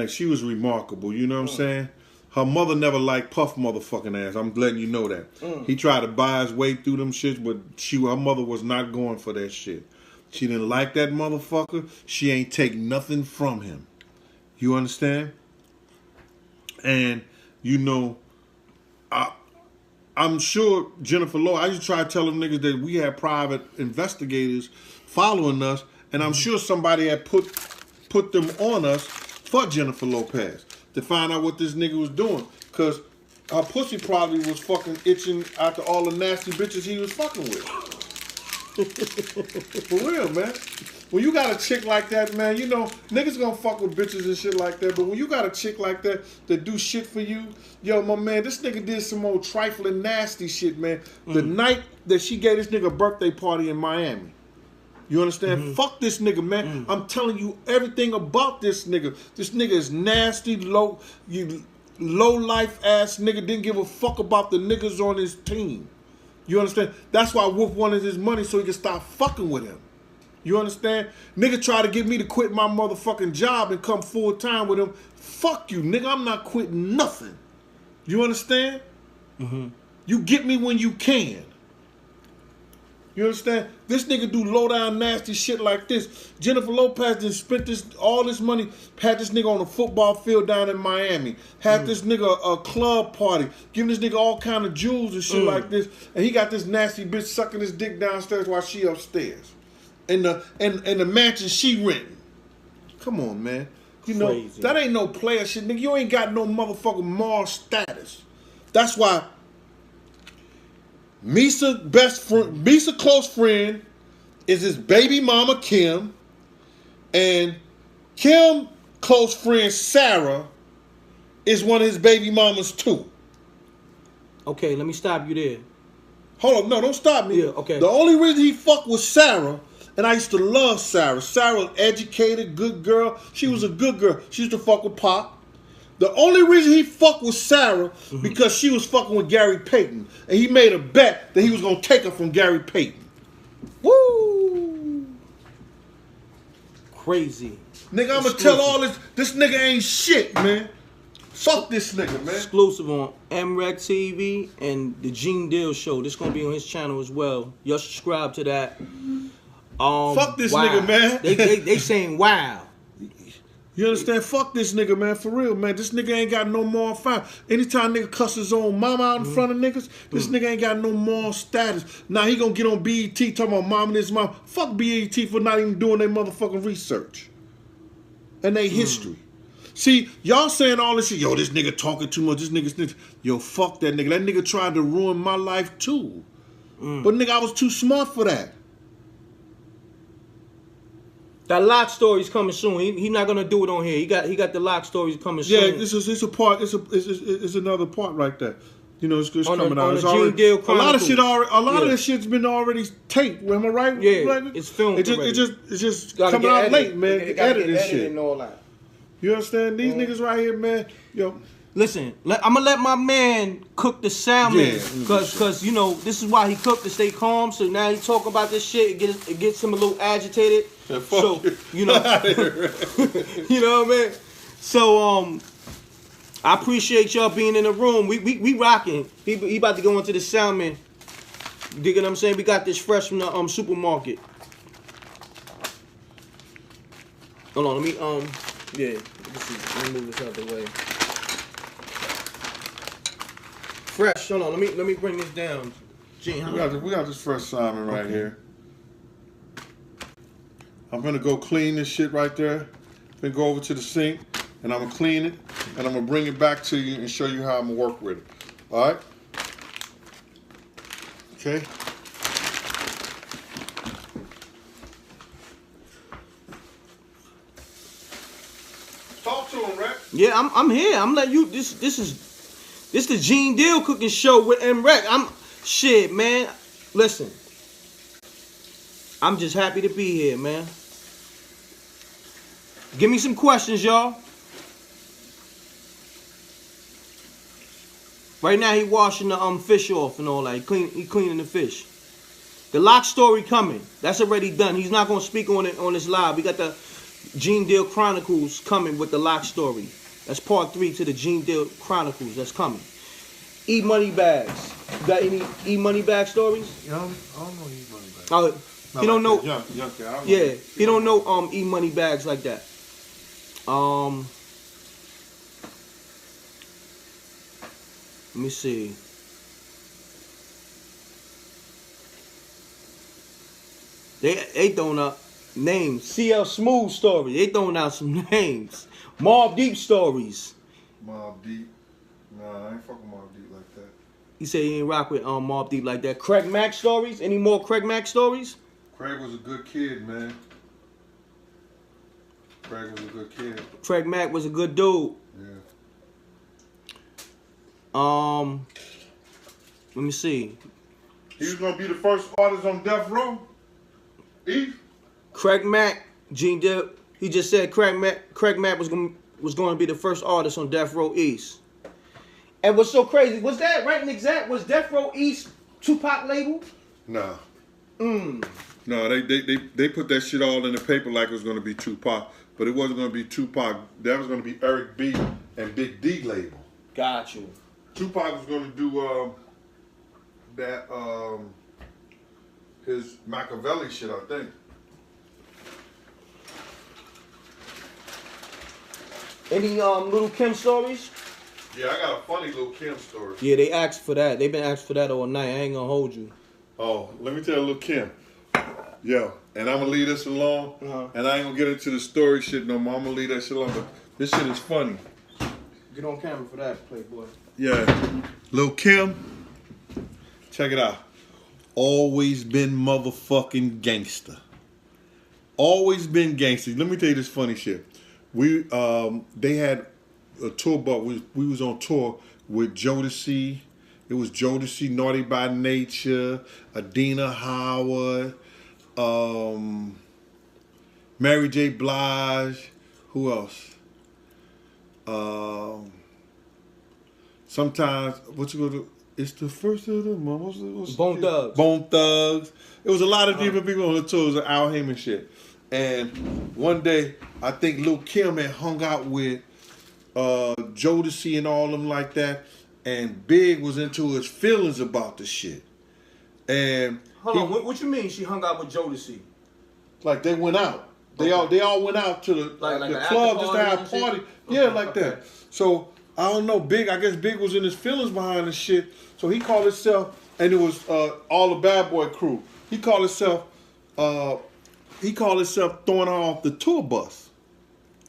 Speaker 2: she was remarkable. You know what I'm saying? Her mother never liked Puff motherfucking ass. I'm letting you know that. He tried to buy his way through them shits, but her mother was not going for that shit. She didn't like that motherfucker. She ain't take nothing from him. You understand? And I'm sure Jennifer Lopez, I used to try to tell them niggas that we had private investigators following us, and I'm sure somebody had put them on us for Jennifer Lopez to find out what this nigga was doing. Because her pussy probably was fucking itching after all the nasty bitches he was fucking with. For real, man. When you got a chick like that, man, niggas gonna fuck with bitches and shit like that, but when you got a chick like that do shit for you, yo, my man, this nigga did some old trifling nasty shit, man. The night that she gave this nigga a birthday party in Miami. You understand? Fuck this nigga, man. I'm telling you everything about this nigga. This nigga is nasty, low life ass nigga. Didn't give a fuck about the niggas on his team. You understand? That's why Wolf wanted his money so he could stop fucking with him. You understand? Nigga tried to get me to quit my motherfucking job and come full time with him. Fuck you, nigga. I'm not quitting nothing. You understand? You get me when you can. You understand? This nigga do low down nasty shit like this. Jennifer Lopez done spent all this money, had this nigga on a football field down in Miami, had this nigga a club party, giving this nigga all kind of jewels and shit like this, and he got this nasty bitch sucking his dick downstairs while she upstairs. In the mansion she renting. Come on, man.
Speaker 1: Crazy.
Speaker 2: That ain't no player shit, nigga. You ain't got no motherfucking moral status. That's why Misa close friend is his baby mama Kim, and Kim close friend Sarah is one of his baby mamas too.
Speaker 1: Okay, let me stop you there.
Speaker 2: Hold up, no, don't stop me.
Speaker 1: Yeah, okay.
Speaker 2: The only reason he fucked with Sarah, and I used to love Sarah. Sarah, educated, good girl. She was a good girl. She used to fuck with Pop. The only reason he fucked with Sarah because she was fucking with Gary Payton, and he made a bet that he was gonna take her from Gary Payton.
Speaker 1: Woo! Crazy.
Speaker 2: Nigga, I'm gonna tell all this. This nigga ain't shit, man. Fuck this nigga, man.
Speaker 1: Exclusive on MREC TV and the Gene Deal Show. This gonna be on his channel as well. Y'all subscribe to that.
Speaker 2: Fuck this
Speaker 1: wow.
Speaker 2: nigga, man.
Speaker 1: They saying wow.
Speaker 2: You understand? Fuck this nigga, man. For real, man. This nigga ain't got no moral fire. Anytime nigga cuss his own mama out in front of niggas, this nigga ain't got no moral status. Now he gonna get on BET talking about mom and his mom. Fuck BET for not even doing their motherfucking research and their history. See, y'all saying all this shit. Yo, this nigga talking too much. This nigga, yo, fuck that nigga. That nigga tried to ruin my life too. But nigga, I was too smart for that.
Speaker 1: That lock story's coming soon. He not gonna do it on here. He got the lock stories coming soon.
Speaker 2: Yeah, it's a part. It's another part right there. You know, it's coming out. It's
Speaker 1: already,
Speaker 2: a lot of shit already. A lot of this shit's been already taped. Am I right?
Speaker 1: Yeah,
Speaker 2: right?
Speaker 1: it's filmed.
Speaker 2: It's just coming out late, man. Edit this shit.
Speaker 1: And all that.
Speaker 2: You understand? These niggas right here, man. Yo,
Speaker 1: listen. I'm gonna let my man cook the salmon, cause you know this is why he cooked to stay calm. So now he talk about this shit. It gets him a little agitated.
Speaker 2: Yeah,
Speaker 1: so you know, you know what I mean. So I appreciate y'all being in the room. We rocking. He about to go into the salmon. You dig what I'm saying? We got this fresh from the supermarket. Hold on, let me yeah. Let me move this out the way. Fresh. Hold on. Let me bring this down. Gene,
Speaker 2: we got this fresh salmon right here. I'm gonna go clean this shit right there. Then go over to the sink and I'm gonna clean it and I'm gonna bring it back to you and show you how I'm gonna work with it. All right? Okay. Talk to him, Rec.
Speaker 1: Yeah, I'm here. I'm letting you. This the Gene Deal cooking show with M Rec. Shit, man. Listen, I'm just happy to be here, man. Give me some questions, y'all. Right now, he washing the fish off and all that. He cleaning the fish. The lock story coming. That's already done. He's not gonna speak on it on this live. We got the Gene Deal Chronicles coming with the lock story. That's part 3 to the Gene Deal Chronicles. That's coming. E-money bags. You got any E-money bag stories?
Speaker 2: Yeah, I don't know E-money bags.
Speaker 1: Oh, he don't know.
Speaker 2: Yeah,
Speaker 1: he don't know E-money bags like that. Let me see. They throwing out names. CL Smooth story. They throwing out some names. Mobb Deep stories.
Speaker 2: Mobb Deep. Nah, I ain't fucking Mobb Deep like that.
Speaker 1: He said he ain't rock with Mobb Deep like that. Craig Mack stories? Any more Craig Mack stories?
Speaker 2: Craig was a good kid, man. Craig was a good kid.
Speaker 1: Craig Mack was a good dude.
Speaker 2: Yeah.
Speaker 1: Let me see.
Speaker 2: He was gonna be the first artist on Death Row. Eve.
Speaker 1: Craig Mack, Gene Deal. He just said Craig Mack was going to be the first artist on Death Row East. And what's so crazy, was that right and exact? Was Death Row East Tupac label?
Speaker 2: Nah. No, they put that shit all in the paper like it was going to be Tupac, but it wasn't going to be Tupac. That was going to be Eric B and Big D label.
Speaker 1: Got you.
Speaker 2: Tupac was going to do his Machiavelli shit, I think.
Speaker 1: Any Little Kim stories?
Speaker 2: Yeah, I got a funny Little Kim story.
Speaker 1: Yeah, they asked for that. They've been asking for that all night. I ain't gonna hold you.
Speaker 2: Oh, let me tell you Little Kim. Yo, and I'm gonna leave this alone. And I ain't gonna get into the story shit no more. I'm gonna leave that shit alone. But this shit is funny.
Speaker 1: Get on camera for that, Playboy.
Speaker 2: Yeah. Lil' Kim, check it out. Always been motherfucking gangster. Always been gangster. Let me tell you this funny shit. They had a tour bus. We was on tour with Jodeci. It was Jodeci, Naughty by Nature, Adina Howard, Mary J. Blige. Who else? Sometimes, what you gonna do? It's the first of the month.
Speaker 1: Bone Thugs.
Speaker 2: Bone Thugs. It was a lot of different people on the tour. It was Al Heyman shit. And one day, I think Lil' Kim had hung out with Jodeci and all them like that. And Big was into his feelings about the shit. And
Speaker 1: hold on, what you mean she hung out with Jodeci?
Speaker 2: Like they went out. They all went out to the club just to have a party. Yeah, like that. So I don't know. I guess Big was in his feelings behind this shit. So he called himself, and it was all the Bad Boy crew. He called himself throwing her off the tour bus.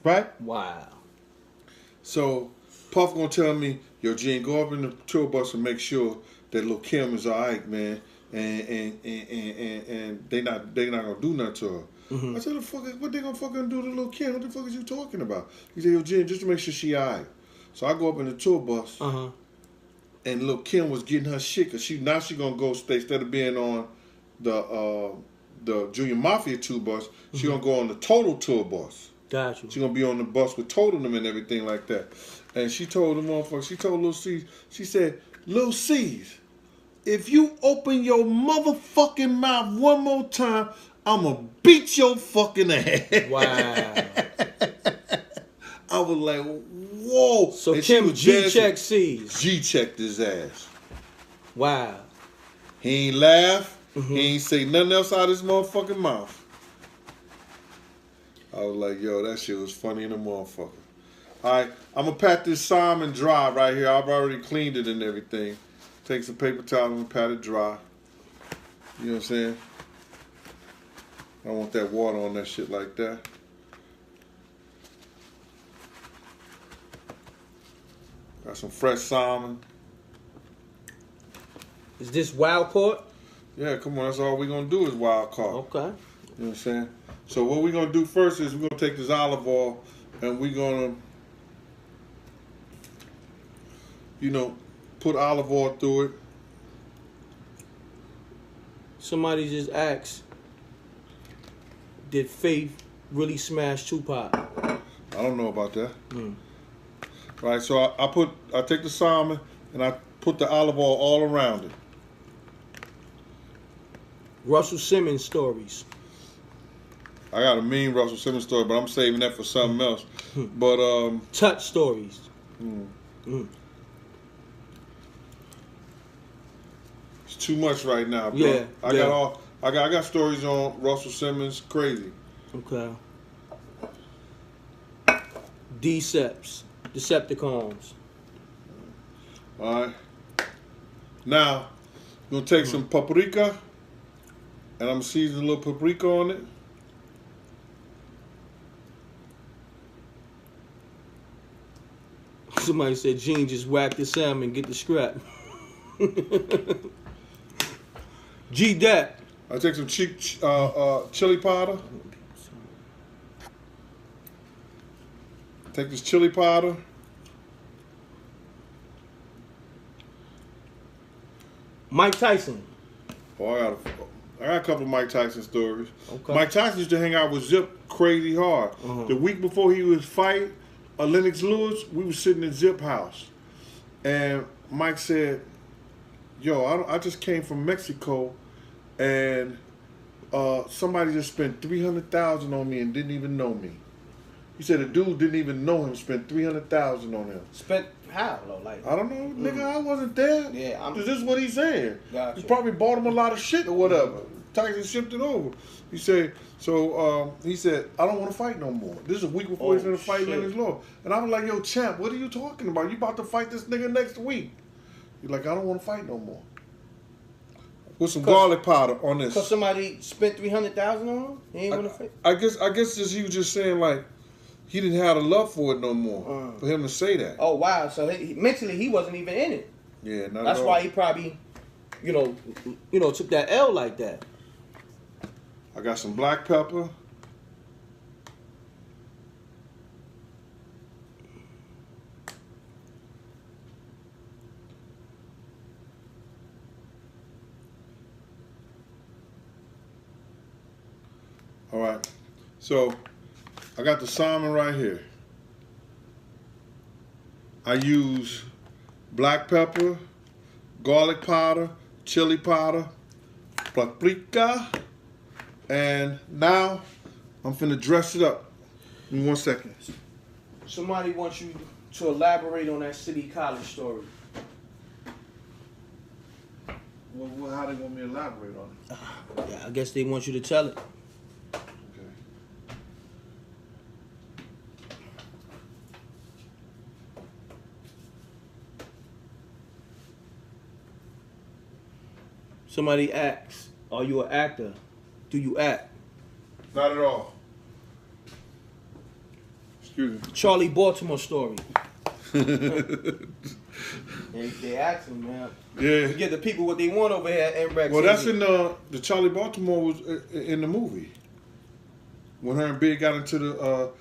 Speaker 2: Right?
Speaker 1: Wow.
Speaker 2: So Puff gonna tell me, yo, Gene, go up in the tour bus and make sure that Lil' Kim is alright, man. And they not gonna do nothing to her. I said, what they gonna fucking do to Lil' Kim? What the fuck is you talking about? He said, yo, Gene, just to make sure she alright. So I go up in the tour bus, and Lil' Kim was getting her shit, cause she gonna go stay, instead of being on the Junior Mafia tour bus, she gonna go on the Total tour bus.
Speaker 1: Gotcha.
Speaker 2: She gonna be on the bus with Total them and everything like that. And she told the motherfucker, she told Lil' C's, she said, Lil' C's, if you open your motherfucking mouth one more time, I'ma beat your fucking ass.
Speaker 1: Wow.
Speaker 2: I was like, whoa.
Speaker 1: So
Speaker 2: and
Speaker 1: Kim G-checked C's.
Speaker 2: G-checked his ass.
Speaker 1: Wow.
Speaker 2: He ain't laugh. He ain't say nothing else out of his motherfucking mouth. I was like, yo, that shit was funny in a motherfucker. All right, I'm going to pat this Salmon dry right here. I've already cleaned it and everything. Take some paper towel and pat it dry. You know what I'm saying? I don't want that water on that shit like that. Got some fresh salmon.
Speaker 1: Is this wild caught?
Speaker 2: Yeah, come on. That's all we're going to do is wild caught.
Speaker 1: Okay.
Speaker 2: You know what I'm saying? So what we're going to do first is we're going to take this olive oil and we're going to, put olive oil through it.
Speaker 1: Somebody just asked, did Faith really smash Tupac?
Speaker 2: I don't know about that. Right, so I take the salmon and I put the olive oil all around it.
Speaker 1: Russell Simmons stories.
Speaker 2: I got a mean Russell Simmons story, but I'm saving that for something else. But
Speaker 1: touch stories.
Speaker 2: It's too much right now, bro.
Speaker 1: Yeah,
Speaker 2: I got stories on Russell Simmons, crazy.
Speaker 1: Okay. Decepticons.
Speaker 2: All right. Now, I'm gonna take some paprika, and I'm gonna season a little paprika on it.
Speaker 1: Somebody said Gene just whacked the salmon, get the scrap. G-Dat.
Speaker 2: I take some chili powder. Take this chili powder.
Speaker 1: Mike Tyson.
Speaker 2: Oh, I got a couple of Mike Tyson stories.
Speaker 1: Okay.
Speaker 2: Mike Tyson used to hang out with Zip crazy hard. The week before he was fighting Lennox Lewis, we was sitting in Zip house. And Mike said, yo, I just came from Mexico and somebody just spent $300,000 on me and didn't even know me. He said a dude didn't even know him, spent $300,000 on him.
Speaker 1: Spent how though? Like
Speaker 2: I don't know, nigga. I wasn't there.
Speaker 1: Yeah,
Speaker 2: this is what he's saying.
Speaker 1: Gotcha.
Speaker 2: He probably bought him a lot of shit or whatever. Tyson shipped it over. He said, he said, I don't want to fight no more. This is a week before he's going to fight Lennox Lewis. And I was like, yo, champ, what are you talking about? You about to fight this nigga next week. He's like, I don't want to fight no more. With some garlic powder on this.
Speaker 1: Because somebody spent $300,000 on him? He ain't want to fight?
Speaker 2: I guess he was just saying, like, he didn't have the love for it no more. For him to say that.
Speaker 1: Oh, wow. So mentally, he wasn't even in it.
Speaker 2: Yeah, not
Speaker 1: That's
Speaker 2: at all.
Speaker 1: why he probably, took that L like that.
Speaker 2: I got some black pepper. All right. So, I got the salmon right here. I use black pepper, garlic powder, chili powder, paprika, and now I'm finna dress it up. In 1 second.
Speaker 1: Somebody wants you to elaborate on that City College story.
Speaker 2: Well, how they want me to elaborate on it?
Speaker 1: Yeah, I guess they want you to tell it. Somebody asks, are you an actor? Do you act?
Speaker 2: Not at all. Excuse me.
Speaker 1: Charlie Baltimore story. They ask him, man.
Speaker 2: Yeah.
Speaker 1: We get the people what they want over here at NREC.
Speaker 2: Well, that's in the Charlie Baltimore was in the movie. When her and Big got into the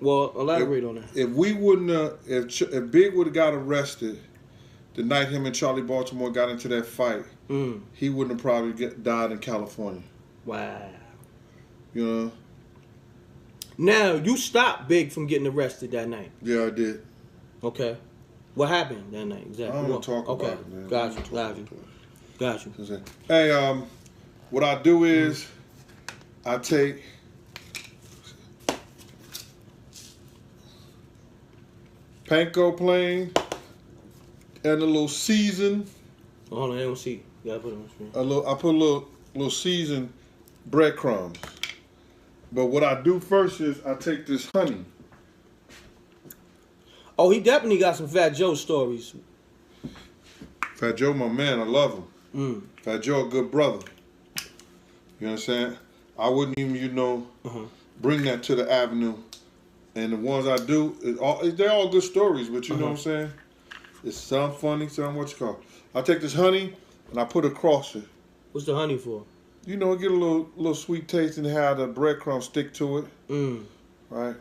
Speaker 1: Well, elaborate on that.
Speaker 2: If we wouldn't if Big would have got arrested the night him and Charlie Baltimore got into that fight, he wouldn't have probably died in California.
Speaker 1: Wow.
Speaker 2: You know?
Speaker 1: Now, you stopped Big from getting arrested that night.
Speaker 2: Yeah, I did.
Speaker 1: Okay. What happened that night exactly?
Speaker 2: I don't want to talk about it, man.
Speaker 1: Got you.
Speaker 2: Hey, what I do is I take panko plain and a little season.
Speaker 1: Hold on, I don't see. You gotta put it on the screen.
Speaker 2: I put a little seasoned breadcrumbs. But what I do first is I take this honey.
Speaker 1: Oh, he definitely got some Fat Joe stories.
Speaker 2: Fat Joe, my man, I love him. Fat Joe, a good brother. You know what I'm saying? I wouldn't even, bring that to the avenue. And the ones I do, they're all good stories, but you know what I'm saying? It's some funny, some what you call. I take this honey and I put it across it.
Speaker 1: What's the honey for?
Speaker 2: You know, get a little sweet taste and have the breadcrumbs stick to it. Right?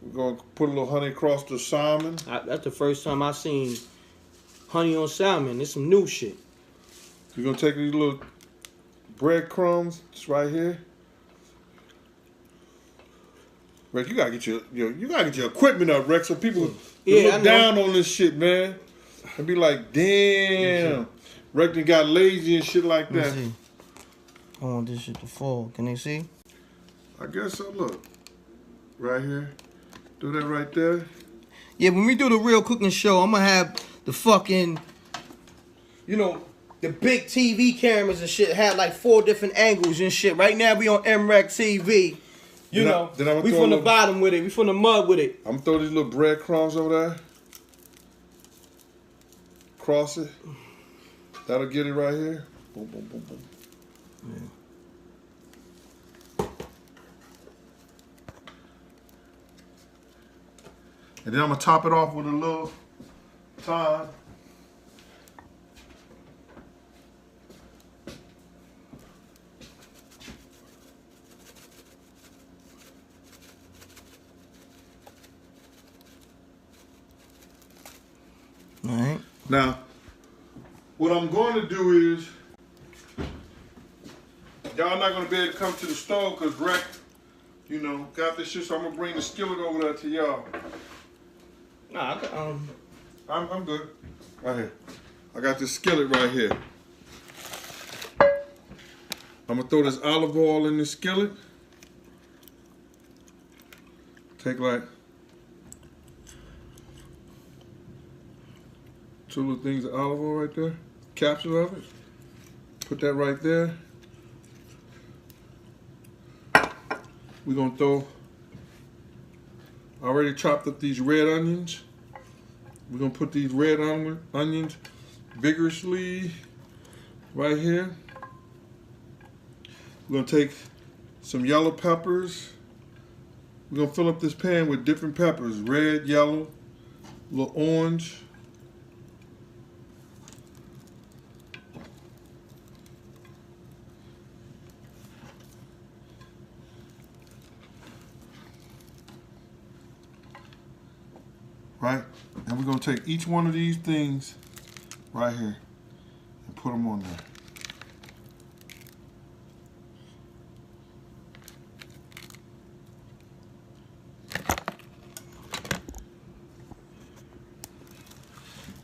Speaker 2: We're going to put a little honey across the salmon.
Speaker 1: That's the first time I seen honey on salmon. It's some new shit.
Speaker 2: You're going to take these little breadcrumbs, just right here. Rex, you gotta get your equipment up, Rex, so people look down on this shit, man. And be like, damn, Rex done got lazy and shit like that.
Speaker 1: I want this shit to fall. Can they see?
Speaker 2: I guess so. Look, right here. Do that right there.
Speaker 1: Yeah, when we do the real cooking show, I'm gonna have the fucking, the big TV cameras and shit have like 4 different angles and shit. Right now we on MREC TV. We from the bottom with it. We from the mud with it.
Speaker 2: I'm gonna throw these little breadcrumbs over there. Cross it. That'll get it right here. Boom, boom, boom, boom. Yeah. And then I'm gonna top it off with a little thyme.
Speaker 1: All right.
Speaker 2: Now, what I'm going to do is, y'all not going to be able to come to the stove because Rec, got this shit, so I'm going to bring the skillet over there to y'all.
Speaker 1: Nah,
Speaker 2: I'm good. Right here. I got this skillet right here. I'm going to throw this olive oil in this skillet. Take like 2 little things of olive oil right there. Capsule of it. Put that right there. We're going to throw, I already chopped up these red onions. We're going to put these red onions vigorously right here. We're going to take some yellow peppers. We're going to fill up this pan with different peppers. Red, yellow, a little orange. Right? And we're going to take each one of these things right here and put them on there.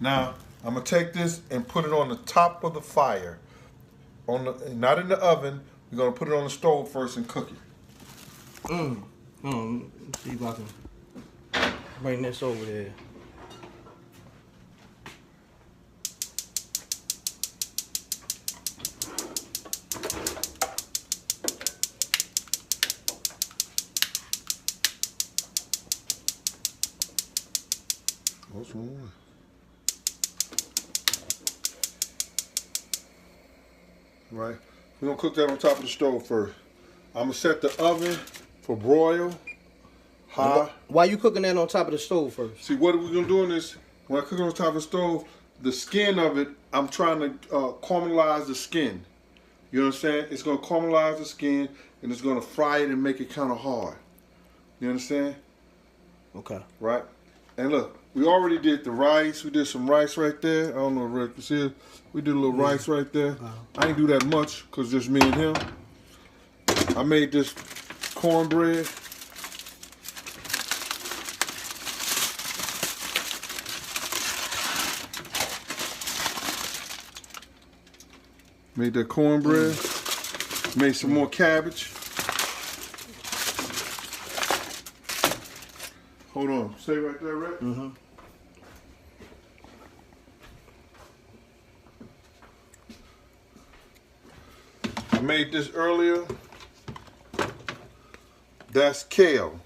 Speaker 2: Now, I'm going to take this and put it on the top of the fire. Not in the oven. We're going to put it on the stove first and cook it.
Speaker 1: Hold on. Let's see if I can bring this over there.
Speaker 2: What's wrong? right? We're gonna cook that on top of the stove first. I'm gonna set the oven for broil, high.
Speaker 1: Why you cooking that on top of the stove first?
Speaker 2: See, what we're gonna do in this, when I cook it on top of the stove, the skin of it, I'm trying to caramelize the skin. You know what I'm saying? It's gonna caramelize the skin, and it's gonna fry it and make it kind of hard. You understand?
Speaker 1: Okay.
Speaker 2: Right? And look, we already did the rice. We did some rice right there. I don't know if Rick can see it. We did a little rice right there. I ain't do that much because just me and him. I made this cornbread. Made that cornbread. Made some more cabbage. Hold on. Stay right there, Rick.
Speaker 1: Mm-hmm.
Speaker 2: I made this earlier. That's kale.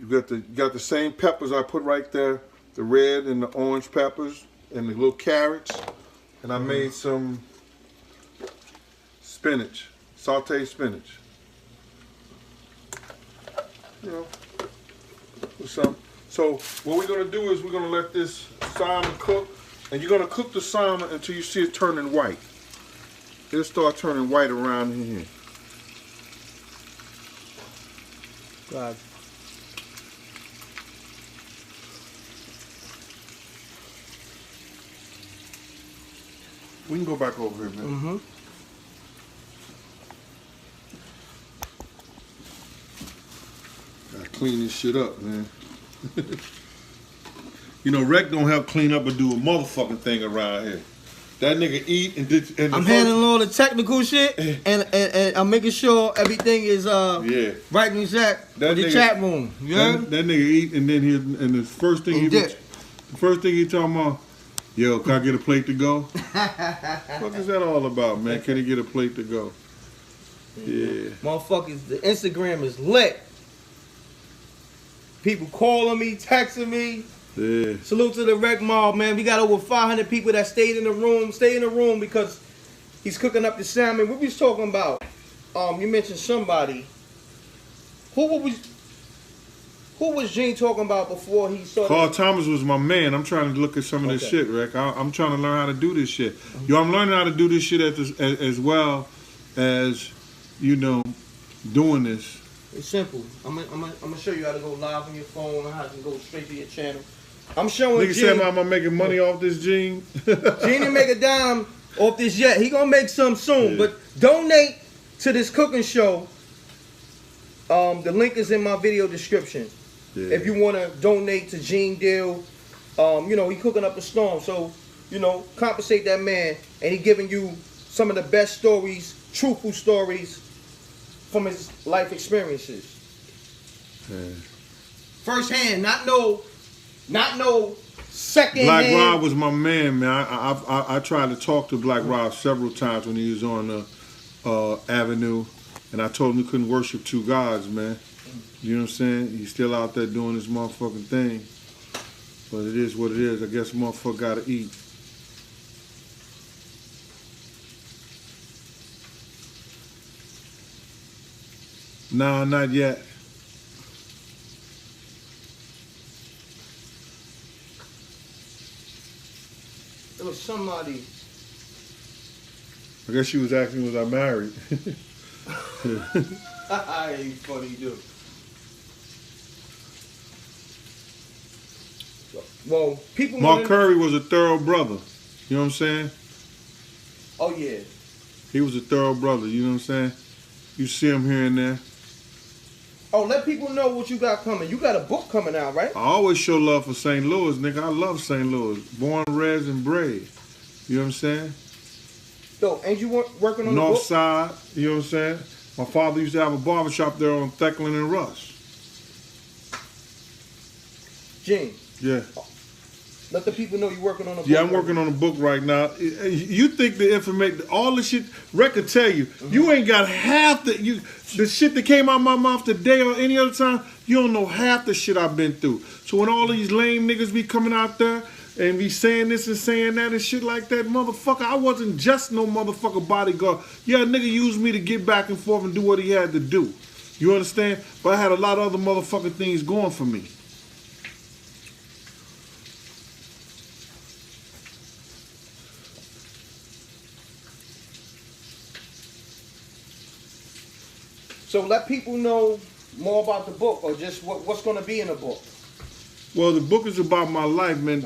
Speaker 2: You got the same peppers I put right there, the red and the orange peppers and the little carrots. And I made some spinach, sauteed spinach. You know, with some. So what we're gonna do is we're gonna let this salmon cook, and you're gonna cook the salmon until you see it turning white. It'll start turning white around in here.
Speaker 1: God.
Speaker 2: We can go back over here, man.
Speaker 1: Mm-hmm.
Speaker 2: Gotta clean this shit up, man. You know, Rec don't help clean up or do a motherfucking thing around here. That nigga eat and did. And
Speaker 1: I'm handling all the technical shit, and I'm making sure everything is right and exact for the chat room. You heard?
Speaker 2: That nigga eat and then the first thing he talking about, yo, can I get a plate to go? What is that all about, man? Can he get a plate to go? Yeah.
Speaker 1: Motherfuckers, the Instagram is lit. People calling me, texting me.
Speaker 2: Yeah.
Speaker 1: Salute to the Rec Mob, man. We got over 500 people that stayed in the room. Stay in the room because he's cooking up the salmon. What we was talking about? You mentioned somebody. Who was Gene talking about before he started?
Speaker 2: Carl Thomas was my man. I'm trying to look at some of this shit, Rick. I'm trying to learn how to do this shit. Yo, I'm learning how to do this shit as well as, you know, doing this.
Speaker 1: It's simple. I'm gonna show you how to go live on your phone and how to go straight to your channel. I'm showing
Speaker 2: Nigga said I'm making money off this, Gene.
Speaker 1: Gene didn't make a dime off this yet. He gonna make some soon. Yeah. But donate to this cooking show. The link is in my video description. Yeah. If you want to donate to Gene Deal, you know, he cooking up a storm. So, you know, compensate that man. And he giving you some of the best stories, truthful stories from his life experiences. Yeah. First hand, not no second
Speaker 2: Black
Speaker 1: hand.
Speaker 2: Rob was my man, man. I tried to talk to Black Rob several times when he was on the Avenue, and I told him he couldn't worship two gods, man. You know what I'm saying? He's still out there doing his motherfucking thing. But it is what it is. I guess motherfucker gotta eat. Nah, not yet.
Speaker 1: There was somebody.
Speaker 2: I guess she was asking, was I married?
Speaker 1: I ain't funny, dude. Well, people.
Speaker 2: Mark Curry was a thorough brother. You know what I'm saying?
Speaker 1: Oh, yeah.
Speaker 2: He was a thorough brother. You know what I'm saying? You see him here and there.
Speaker 1: Oh, let people know what you got coming. You got a book coming out, right?
Speaker 2: I always show love for St. Louis, nigga. I love St. Louis. Born, raised, and bred. You know what I'm saying?
Speaker 1: Yo, ain't you working on
Speaker 2: North
Speaker 1: the book?
Speaker 2: Side, you know what I'm saying? My father used to have a barbershop there on Thecklin and Rush.
Speaker 1: Gene.
Speaker 2: Yeah.
Speaker 1: Let the people know you're working on a book.
Speaker 2: Yeah, I'm working on a book right now. You think the information, all the shit, Rec could tell you, you ain't got half the shit that came out of my mouth today or any other time, you don't know half the shit I've been through. So when all these lame niggas be coming out there, and be saying this and saying that and shit like that, motherfucker. I wasn't just no motherfucker bodyguard. Yeah, a nigga used me to get back and forth and do what he had to do. You understand? But I had a lot of other motherfucking things going for me.
Speaker 1: So let people know more about the book, or just what's going to be in the book.
Speaker 2: Well, the book is about my life, man.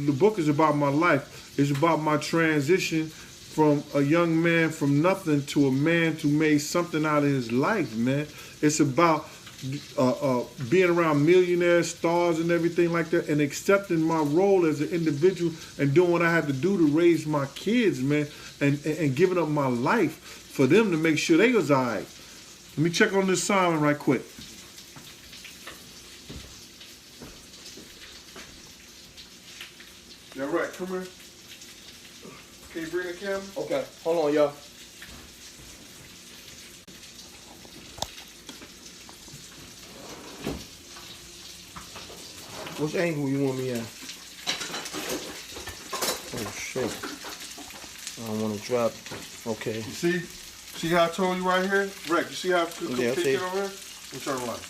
Speaker 2: The book is about my life. It's about my transition from a young man from nothing to a man who made something out of his life, man. It's about being around millionaires, stars, and everything like that, and accepting my role as an individual and doing what I had to do to raise my kids, man, and giving up my life for them to make sure they was all right. Let me check on this Salmon right quick. Yeah, right. Come here. Can you bring the camera?
Speaker 1: Okay, hold on, y'all. Which angle you want me at? Oh shit! I don't want to drop. Okay.
Speaker 2: You see how I told you right here, Rick? You see how I put it over here? Let me turn the light.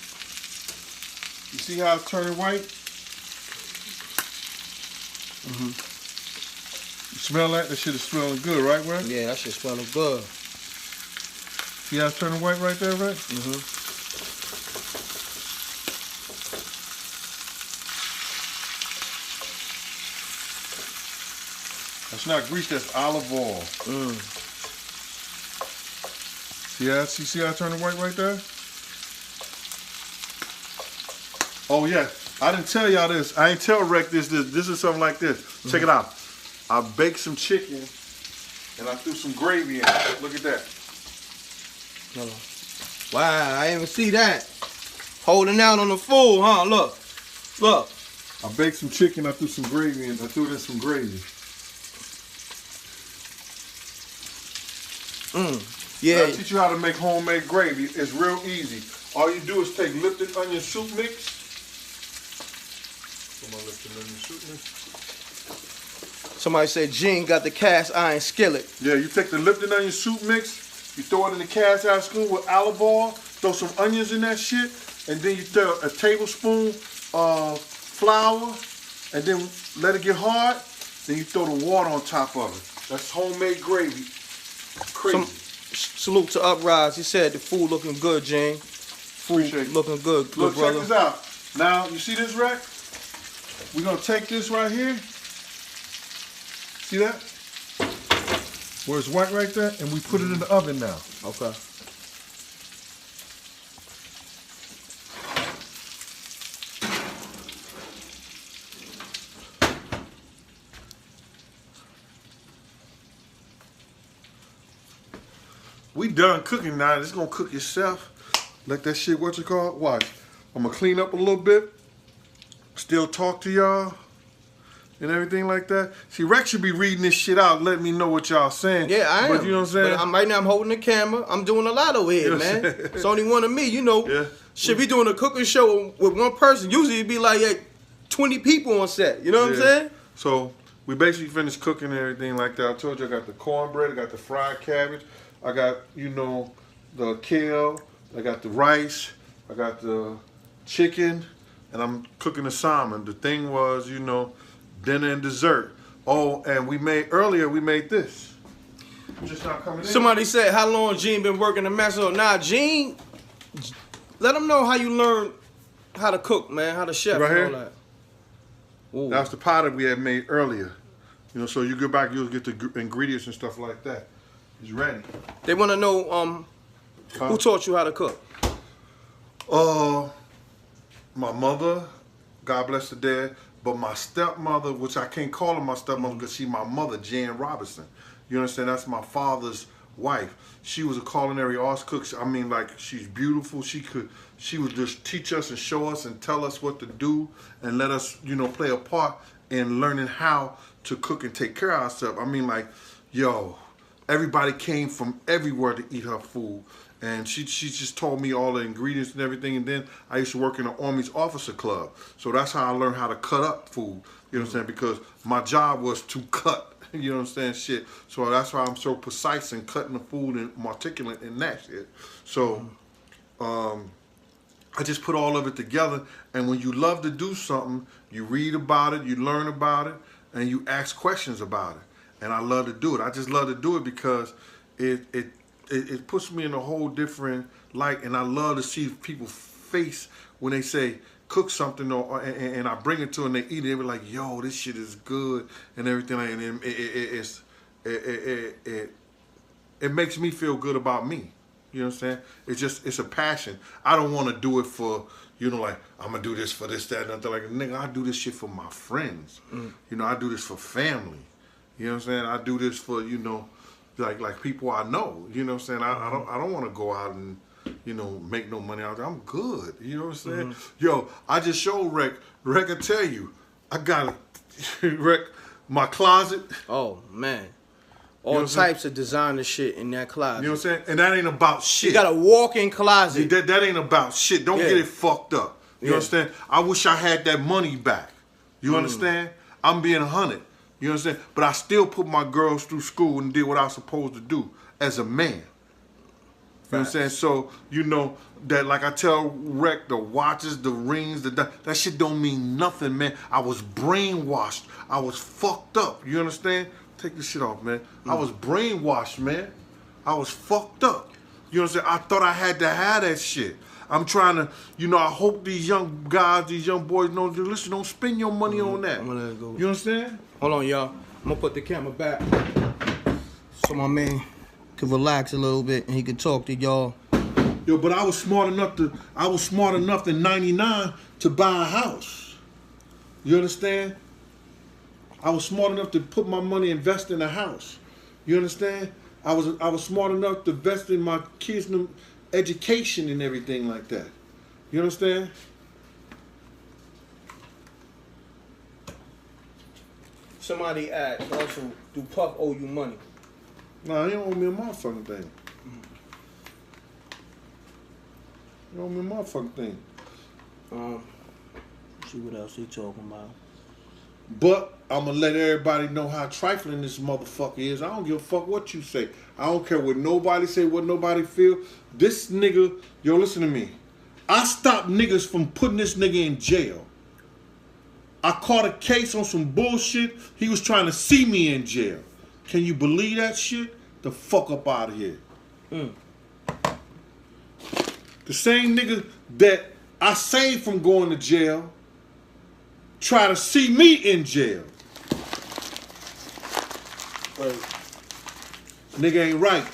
Speaker 2: You see how I turn it white?
Speaker 1: Mhm.
Speaker 2: You smell that? That shit is smelling good, right, Rick?
Speaker 1: Yeah, that shit's smelling good.
Speaker 2: See how I turn it white right there, Rick?
Speaker 1: Mhm.
Speaker 2: That's not grease, that's olive oil. See how I turn it white right there? Oh yeah, I didn't tell y'all this. I ain't tell Rec this. This is something like this. Check it out. I baked some chicken and I threw some gravy in it. Look at that.
Speaker 1: Wow, I didn't even see that. Holding out on the food, huh? Look. Look.
Speaker 2: I baked some chicken, I threw some gravy in. I threw it in some gravy.
Speaker 1: Yeah.
Speaker 2: I'll teach you how to make homemade gravy. It's real easy. All you do is take Lipton onion soup mix.
Speaker 1: Somebody said Gene got the cast iron skillet.
Speaker 2: Yeah, you take the Lipton onion soup mix, you throw it in the cast iron skillet with olive oil, throw some onions in that shit, and then you throw a tablespoon of flour, and then let it get hard, then you throw the water on top of it. That's homemade gravy. Crazy.
Speaker 1: Salute to Uprise. He said the food looking good, Gene. Food looking good,
Speaker 2: Look,
Speaker 1: brother.
Speaker 2: check this out. Now, you see this rack? We're going to take this right here. See that? Where it's white right there, and we put it in the oven now.
Speaker 1: Okay.
Speaker 2: We done cooking now. It's gonna cook yourself. Let that shit, what you call it? Watch. I'm gonna clean up a little bit. Still talk to y'all. And everything like that. See, Rex should be reading this shit out, letting me know what y'all saying.
Speaker 1: Yeah, I am.
Speaker 2: But you know what I'm saying?
Speaker 1: But right now I'm holding the camera. I'm doing a lot over here, man. It's only one of me, you know.
Speaker 2: Yeah.
Speaker 1: Shit, we doing a cooking show with one person. Usually it'd be like 20 people on set. You know what I'm saying?
Speaker 2: So we basically finished cooking and everything like that. I told you I got the cornbread, I got the fried cabbage, I got, you know, the kale, I got the rice, I got the chicken, and I'm cooking the salmon. The thing was, you know, dinner and dessert. Oh, and we made this. Just not coming in.
Speaker 1: Somebody said, how long Gene been working the master? Nah, Gene, let them know how you learn how to cook, man, how to chef
Speaker 2: right
Speaker 1: and
Speaker 2: here?
Speaker 1: all that. Ooh.
Speaker 2: That's the pie that we had made earlier. You know, so you go back, you'll get the ingredients and stuff like that. It's ready.
Speaker 1: They want to know who taught you how to cook?
Speaker 2: My mother, God bless the dead, but my stepmother, which I can't call her my stepmother because she's my mother, Jan Robinson. You understand? That's my father's wife. She was a culinary arts cook. I mean, like, she's beautiful. She would just teach us and show us and tell us what to do and let us, you know, play a part in learning how to cook and take care of ourselves. I mean, like, yo, everybody came from everywhere to eat her food. And she just told me all the ingredients and everything. And then I used to work in the Army's officer club. So that's how I learned how to cut up food. You know what I'm saying? Because my job was to cut. You know what I'm saying? Shit. So that's why I'm so precise in cutting the food and articulate in that shit. So I just put all of it together. And when you love to do something, you read about it, you learn about it, and you ask questions about it. And I love to do it. I just love to do it because it puts me in a whole different light. And I love to see people's face when they say, cook something and I bring it to them and they eat it. They be like, yo, this shit is good and everything. And it makes me feel good about me. You know what I'm saying? It's a passion. I don't want to do it for, you know, like, I'm going to do this for this, that, and nothing. Like, nigga, I do this shit for my friends. You know, I do this for family. You know what I'm saying? I do this for, you know, like people I know. You know what I'm saying? I don't want to go out and, you know, make no money out there. I'm good. You know what I'm saying? Yo, I just showed Rec. Rec will tell you, I got Rec, my closet.
Speaker 1: Oh, man. All types of designer shit in that closet.
Speaker 2: You know what I'm saying? And that ain't about shit.
Speaker 1: You got a walk-in closet.
Speaker 2: That ain't about shit. Don't get it fucked up. You understand? I wish I had that money back. You understand? I'm being 100. You understand? But I still put my girls through school and did what I was supposed to do as a man. You know what I'm saying? So, you know, that like I tell Rec, the watches, the rings, that shit don't mean nothing, man. I was brainwashed. I was fucked up. You understand? Take this shit off, man. I was brainwashed, man. I was fucked up. You know what I'm saying? I thought I had to have that shit. I'm trying to, you know, I hope these young guys, these young boys know, listen, don't spend your money on that.
Speaker 1: I'm gonna go.
Speaker 2: You understand?
Speaker 1: Hold on, y'all. I'm gonna put the camera back so my man can relax a little bit and he can talk to y'all.
Speaker 2: Yo, but I was smart enough in 99 to buy a house. You understand? I was smart enough to put my money, invest in a house. You understand? I was smart enough to invest in my kids' education and everything like that. You understand?
Speaker 1: Somebody asked also, do Puff owe you money?
Speaker 2: Nah, he don't owe me a motherfucking thing. He don't owe me a motherfucking thing.
Speaker 1: See what else he talking about.
Speaker 2: But I'm going to let everybody know how trifling this motherfucker is. I don't give a fuck what you say. I don't care what nobody say, what nobody feel. This nigga, yo, listen to me. I stopped niggas from putting this nigga in jail. I caught a case on some bullshit. He was trying to see me in jail. Can you believe that shit? The fuck up out of here. The same nigga that I saved from going to jail try to see me in jail. Nigga ain't right.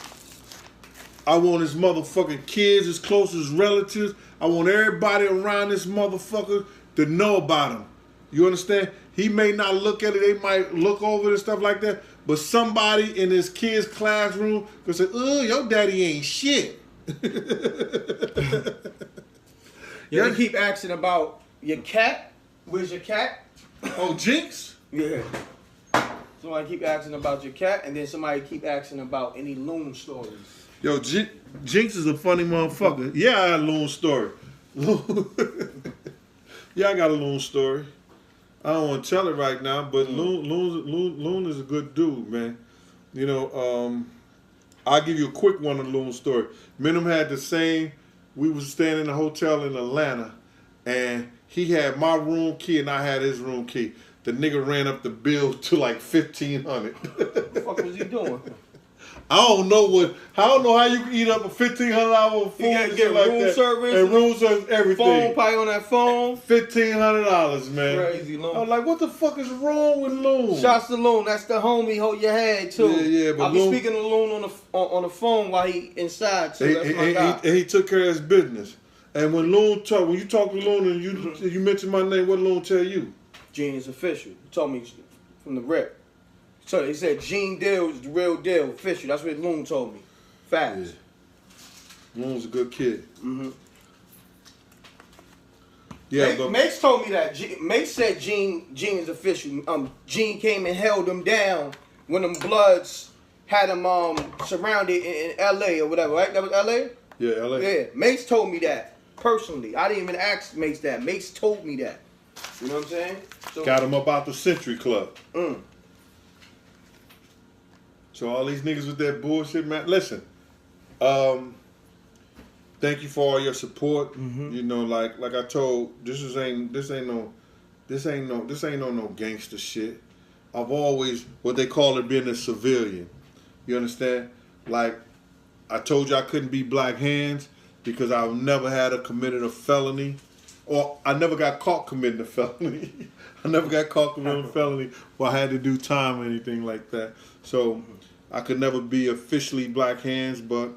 Speaker 2: I want his motherfucking kids, his closest relatives. I want everybody around this motherfucker to know about him. You understand? He may not look at it. They might look over it and stuff like that. But somebody in his kid's classroom could say, "Oh, your daddy ain't shit."
Speaker 1: You keep asking about your cat. Where's your cat?
Speaker 2: Oh, Jinx?
Speaker 1: Yeah. Somebody keep asking about your cat, and then somebody keep asking about any loon stories.
Speaker 2: Yo, Jinx is a funny motherfucker. Yeah, I got a loon story. Yeah, I got a loon story. I don't want to tell it right now, but Loon is a good dude, man. You know, I'll give you a quick one on Loon story. Me and him had the same, we was staying in a hotel in Atlanta, and he had my room key and I had his room key. The nigga ran up the bill to like $1,500.
Speaker 1: What the fuck was he doing?
Speaker 2: I don't know how you can eat up a $1,500 food.
Speaker 1: You gotta get
Speaker 2: like
Speaker 1: room
Speaker 2: that.
Speaker 1: service
Speaker 2: And room service, everything.
Speaker 1: Phone, probably on that phone.
Speaker 2: $1,500, man.
Speaker 1: Crazy, Loon.
Speaker 2: I was like, what the fuck is wrong with Loon?
Speaker 1: Shouts to Loon. That's the homie. Hold your head too.
Speaker 2: Yeah, but
Speaker 1: I was speaking to Loon on the phone while he inside too. That's my guy.
Speaker 2: He took care of his business. And when you talk to Loon and you mention my name, what Loon tell you?
Speaker 1: Gene is official. He told me from the rip. So he said Gene Deal is the real deal, official. That's what Loon told me. Facts.
Speaker 2: Yeah. Loon's a good kid.
Speaker 1: Mm-hmm.
Speaker 2: Yeah, but
Speaker 1: Mace told me that. Mace said Gene is official. Gene came and held him down when them Bloods had him surrounded in L.A. or whatever, right? That was L.A.?
Speaker 2: Yeah, LA.
Speaker 1: Yeah, Mace told me that personally. I didn't even ask Mace that. Mace told me that. You know what I'm saying? So,
Speaker 2: got him up out the Century Club. So all these niggas with that bullshit, man. Listen, thank you for all your support. You know, like I told, this ain't no gangster shit. I've always what they call it being a civilian. You understand? Like I told you, I couldn't be Black Hands because I've never had committed a felony, or I never got caught committing a felony. I never got caught committing a felony, or I had to do time or anything like that. So I could never be officially Black Hands, but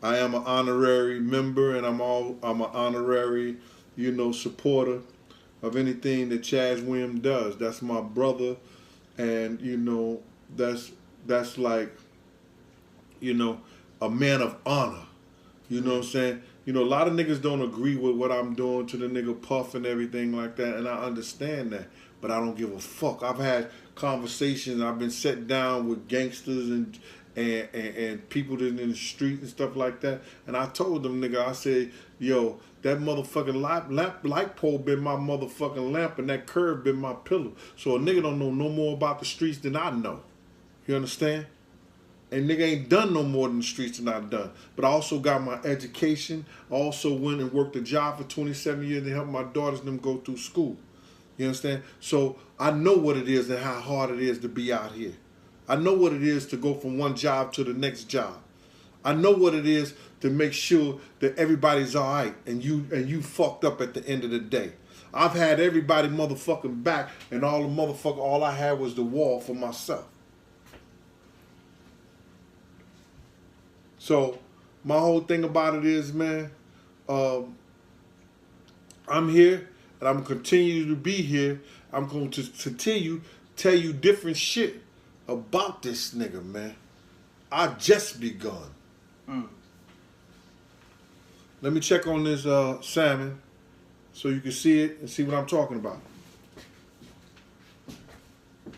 Speaker 2: I am an honorary member, and I'm an honorary, you know, supporter of anything that Chaz Williams does. That's my brother, and you know, that's like, you know, a man of honor. You know what I'm saying? You know, a lot of niggas don't agree with what I'm doing to the nigga Puff and everything like that, and I understand that, but I don't give a fuck. I've had conversations, I've been sat down with gangsters and people that in the street and stuff like that, and I told them, nigga, I said, yo, that motherfucking light pole been my motherfucking lamp, and that curb been my pillow. So a nigga don't know no more about the streets than I know. You understand? And nigga ain't done no more than the streets than I've done. But I also got my education. I also went and worked a job for 27 years to help my daughters and them go through school. You understand? So I know what it is and how hard it is to be out here. I know what it is to go from one job to the next job. I know what it is to make sure that everybody's all right and you fucked up at the end of the day. I've had everybody motherfucking back, and all I had was the wall for myself. So my whole thing about it is, man, I'm here and I'm going to continue to be here. I'm going to continue tell you different shit about this nigga, man. I just begun. Let me check on this salmon so you can see it and see what I'm talking about.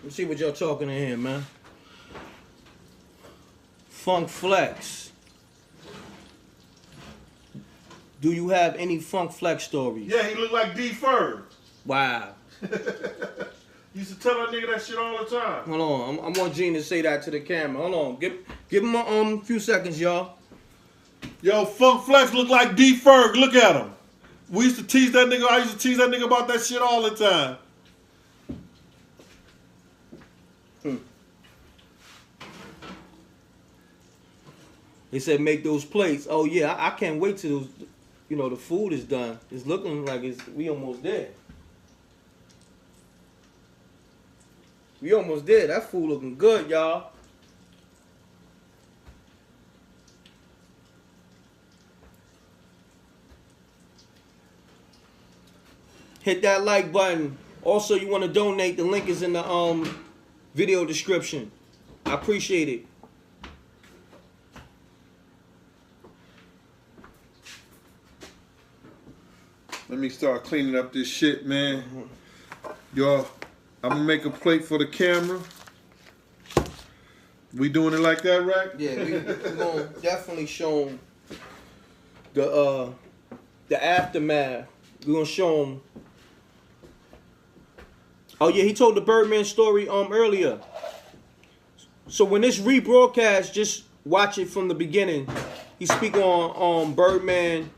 Speaker 1: Let's see what y'all talking in here, man. Funk Flex. Do you have any Funk Flex stories?
Speaker 2: Yeah, he looked like D-Ferg.
Speaker 1: Wow.
Speaker 2: Used to tell that nigga that shit all the time.
Speaker 1: Hold on, I want Gene to say that to the camera. Hold on, give him a few seconds, y'all.
Speaker 2: Yo, Funk Flex look like D-Ferg. Look at him. We used to tease that nigga. I used to tease that nigga about that shit all the time.
Speaker 1: They said make those plates. Oh yeah, I can't wait till the food is done. It's looking like we almost there. We almost there. That food looking good, y'all. Hit that like button. Also, you want to donate, the link is in the video description. I appreciate it.
Speaker 2: Let me start cleaning up this shit, man. Y'all, I'm gonna make a plate for the camera. We doing it like that, right?
Speaker 1: Yeah, we're gonna definitely show them the aftermath. We're gonna show them. Oh yeah, he told the Birdman story earlier. So when this rebroadcast, just watch it from the beginning. He speak on Birdman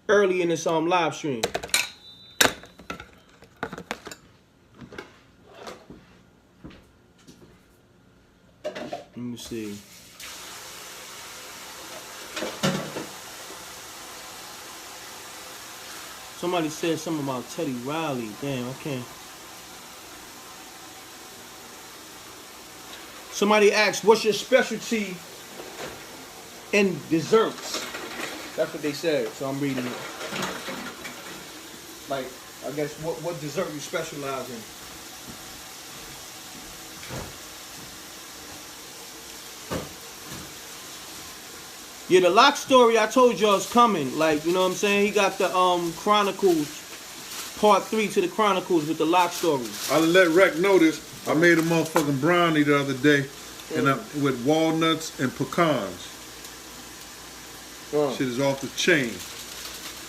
Speaker 1: early in this live stream. Let me see. Somebody said something about Teddy Riley. Damn, I can't. Somebody asked, what's your specialty in desserts? That's what they said, so I'm reading it. Like, I guess, what dessert you specialize in? Yeah, the lock story I told y'all is coming. Like, you know what I'm saying? He got the Chronicles, part 3 to the Chronicles with the lock story.
Speaker 2: I'll let Rec know this. I made a motherfucking brownie the other day and with walnuts and pecans. Shit is off the chain.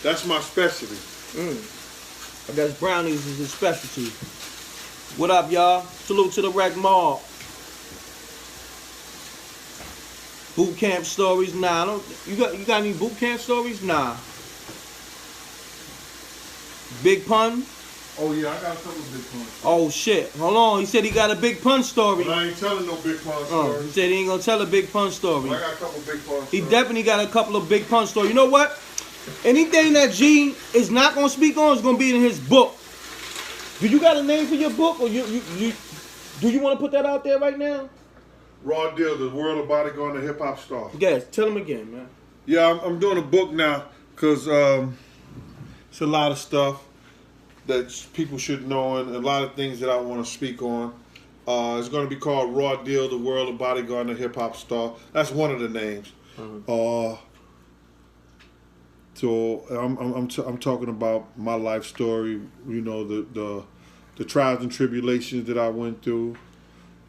Speaker 2: That's my specialty.
Speaker 1: I guess brownies is his specialty. What up, y'all? Salute to the Rec Mob. Boot camp stories? Nah, I don't. You got any boot camp stories? Nah. Big pun?
Speaker 2: Oh yeah, I got a couple of big puns.
Speaker 1: Oh shit! Hold on. He said he got a big pun story.
Speaker 2: But I ain't telling no big pun story.
Speaker 1: He said he ain't gonna tell a big pun story.
Speaker 2: I got a couple of big pun stories.
Speaker 1: He definitely got a couple of big pun stories. You know what? Anything that Gene is not gonna speak on is gonna be in his book. Do you got a name for your book, or do you want to put that out there right now?
Speaker 2: Raw Deal, the world of bodyguard and hip hop star.
Speaker 1: Yes, tell him again, man.
Speaker 2: Yeah, I'm doing a book now because it's a lot of stuff that people should know and a lot of things that I want to speak on. It's going to be called Raw Deal, the world of bodyguard and hip hop star. That's one of the names. So I'm talking about my life story. You know, the trials and tribulations that I went through.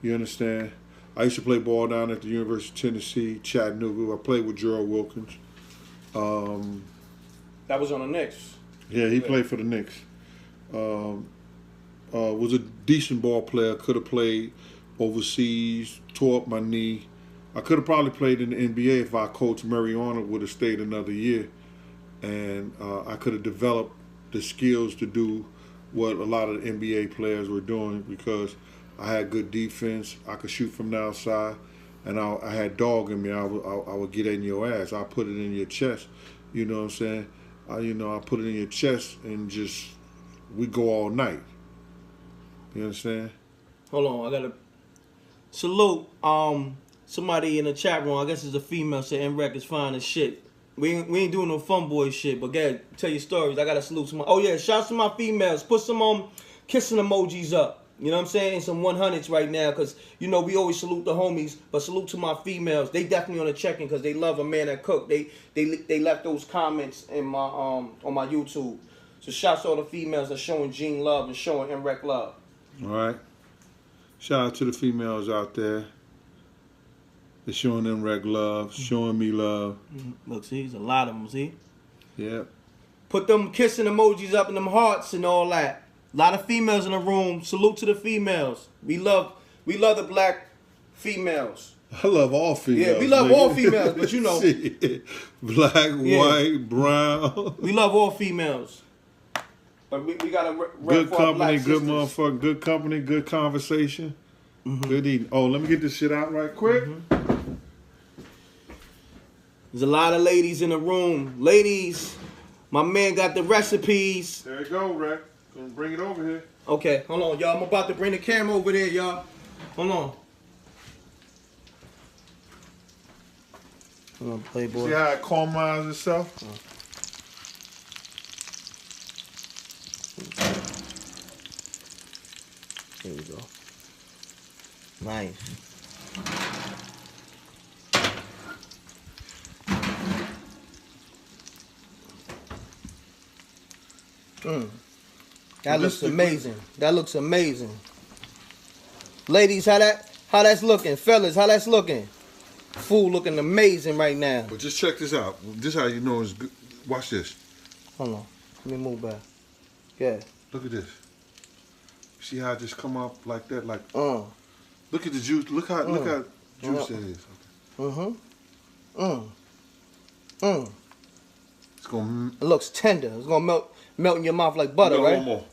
Speaker 2: You understand? I used to play ball down at the University of Tennessee, Chattanooga. I played with Gerald Wilkins.
Speaker 1: That was on the Knicks.
Speaker 2: Yeah, he played for the Knicks. Was a decent ball player. Could have played overseas. Tore up my knee. I could have probably played in the NBA if our coach Murray Arnold would have stayed another year, and I could have developed the skills to do what a lot of the NBA players were doing because I had good defense. I could shoot from the outside, and I had dog in me. I would get in your ass. I put it in your chest. You know what I'm saying? I put it in your chest and just we go all night. You understand?
Speaker 1: Hold on, I gotta salute. Somebody in the chat room, I guess it's a female, said NREC is fine as shit. We ain't doing no fun boy shit, but God, tell your stories. I gotta salute some. Oh yeah, shouts to my females. Put some kissing emojis up. You know what I'm saying? Some 100s right now, because, you know, we always salute the homies, but salute to my females. They definitely on the check-in because they love a man that cook. They left those comments in my on my YouTube. So shouts to all the females that's showing Gene love and showing NREC love.
Speaker 2: All right. Shout out to the females out there. They're showing NREC love, showing me love.
Speaker 1: Look, see, there's a lot of them, see?
Speaker 2: Yeah.
Speaker 1: Put them kissing emojis up in them hearts and all that. A lot of females in the room. Salute to the females. We love the black females.
Speaker 2: I love all females.
Speaker 1: Yeah, we love all females, but you know.
Speaker 2: Black, white, brown.
Speaker 1: We love all females. But we got to
Speaker 2: good company, good motherfucker, good company, good conversation, good eating. Oh, let me get this shit out right quick.
Speaker 1: There's a lot of ladies in the room. Ladies, my man got the recipes.
Speaker 2: There you go, Rex. Gonna bring it over here.
Speaker 1: Okay, hold on, y'all. I'm about to bring the camera over there, y'all. Hold on. Hold on, Playboy.
Speaker 2: See how it caramels itself?
Speaker 1: There we go. Nice. That looks amazing. That looks amazing. Ladies, how that's looking? Fellas, how that's looking? Food looking amazing right now.
Speaker 2: But just check this out. This is how you know it's good. Watch this.
Speaker 1: Hold on. Let me move back. Yeah.
Speaker 2: Look at this. See how it just come up like that? Like, look at the juice. Look how juice it is. It's gonna.
Speaker 1: It looks tender. It's gonna melt in your mouth like butter,
Speaker 2: no
Speaker 1: right?
Speaker 2: Homo.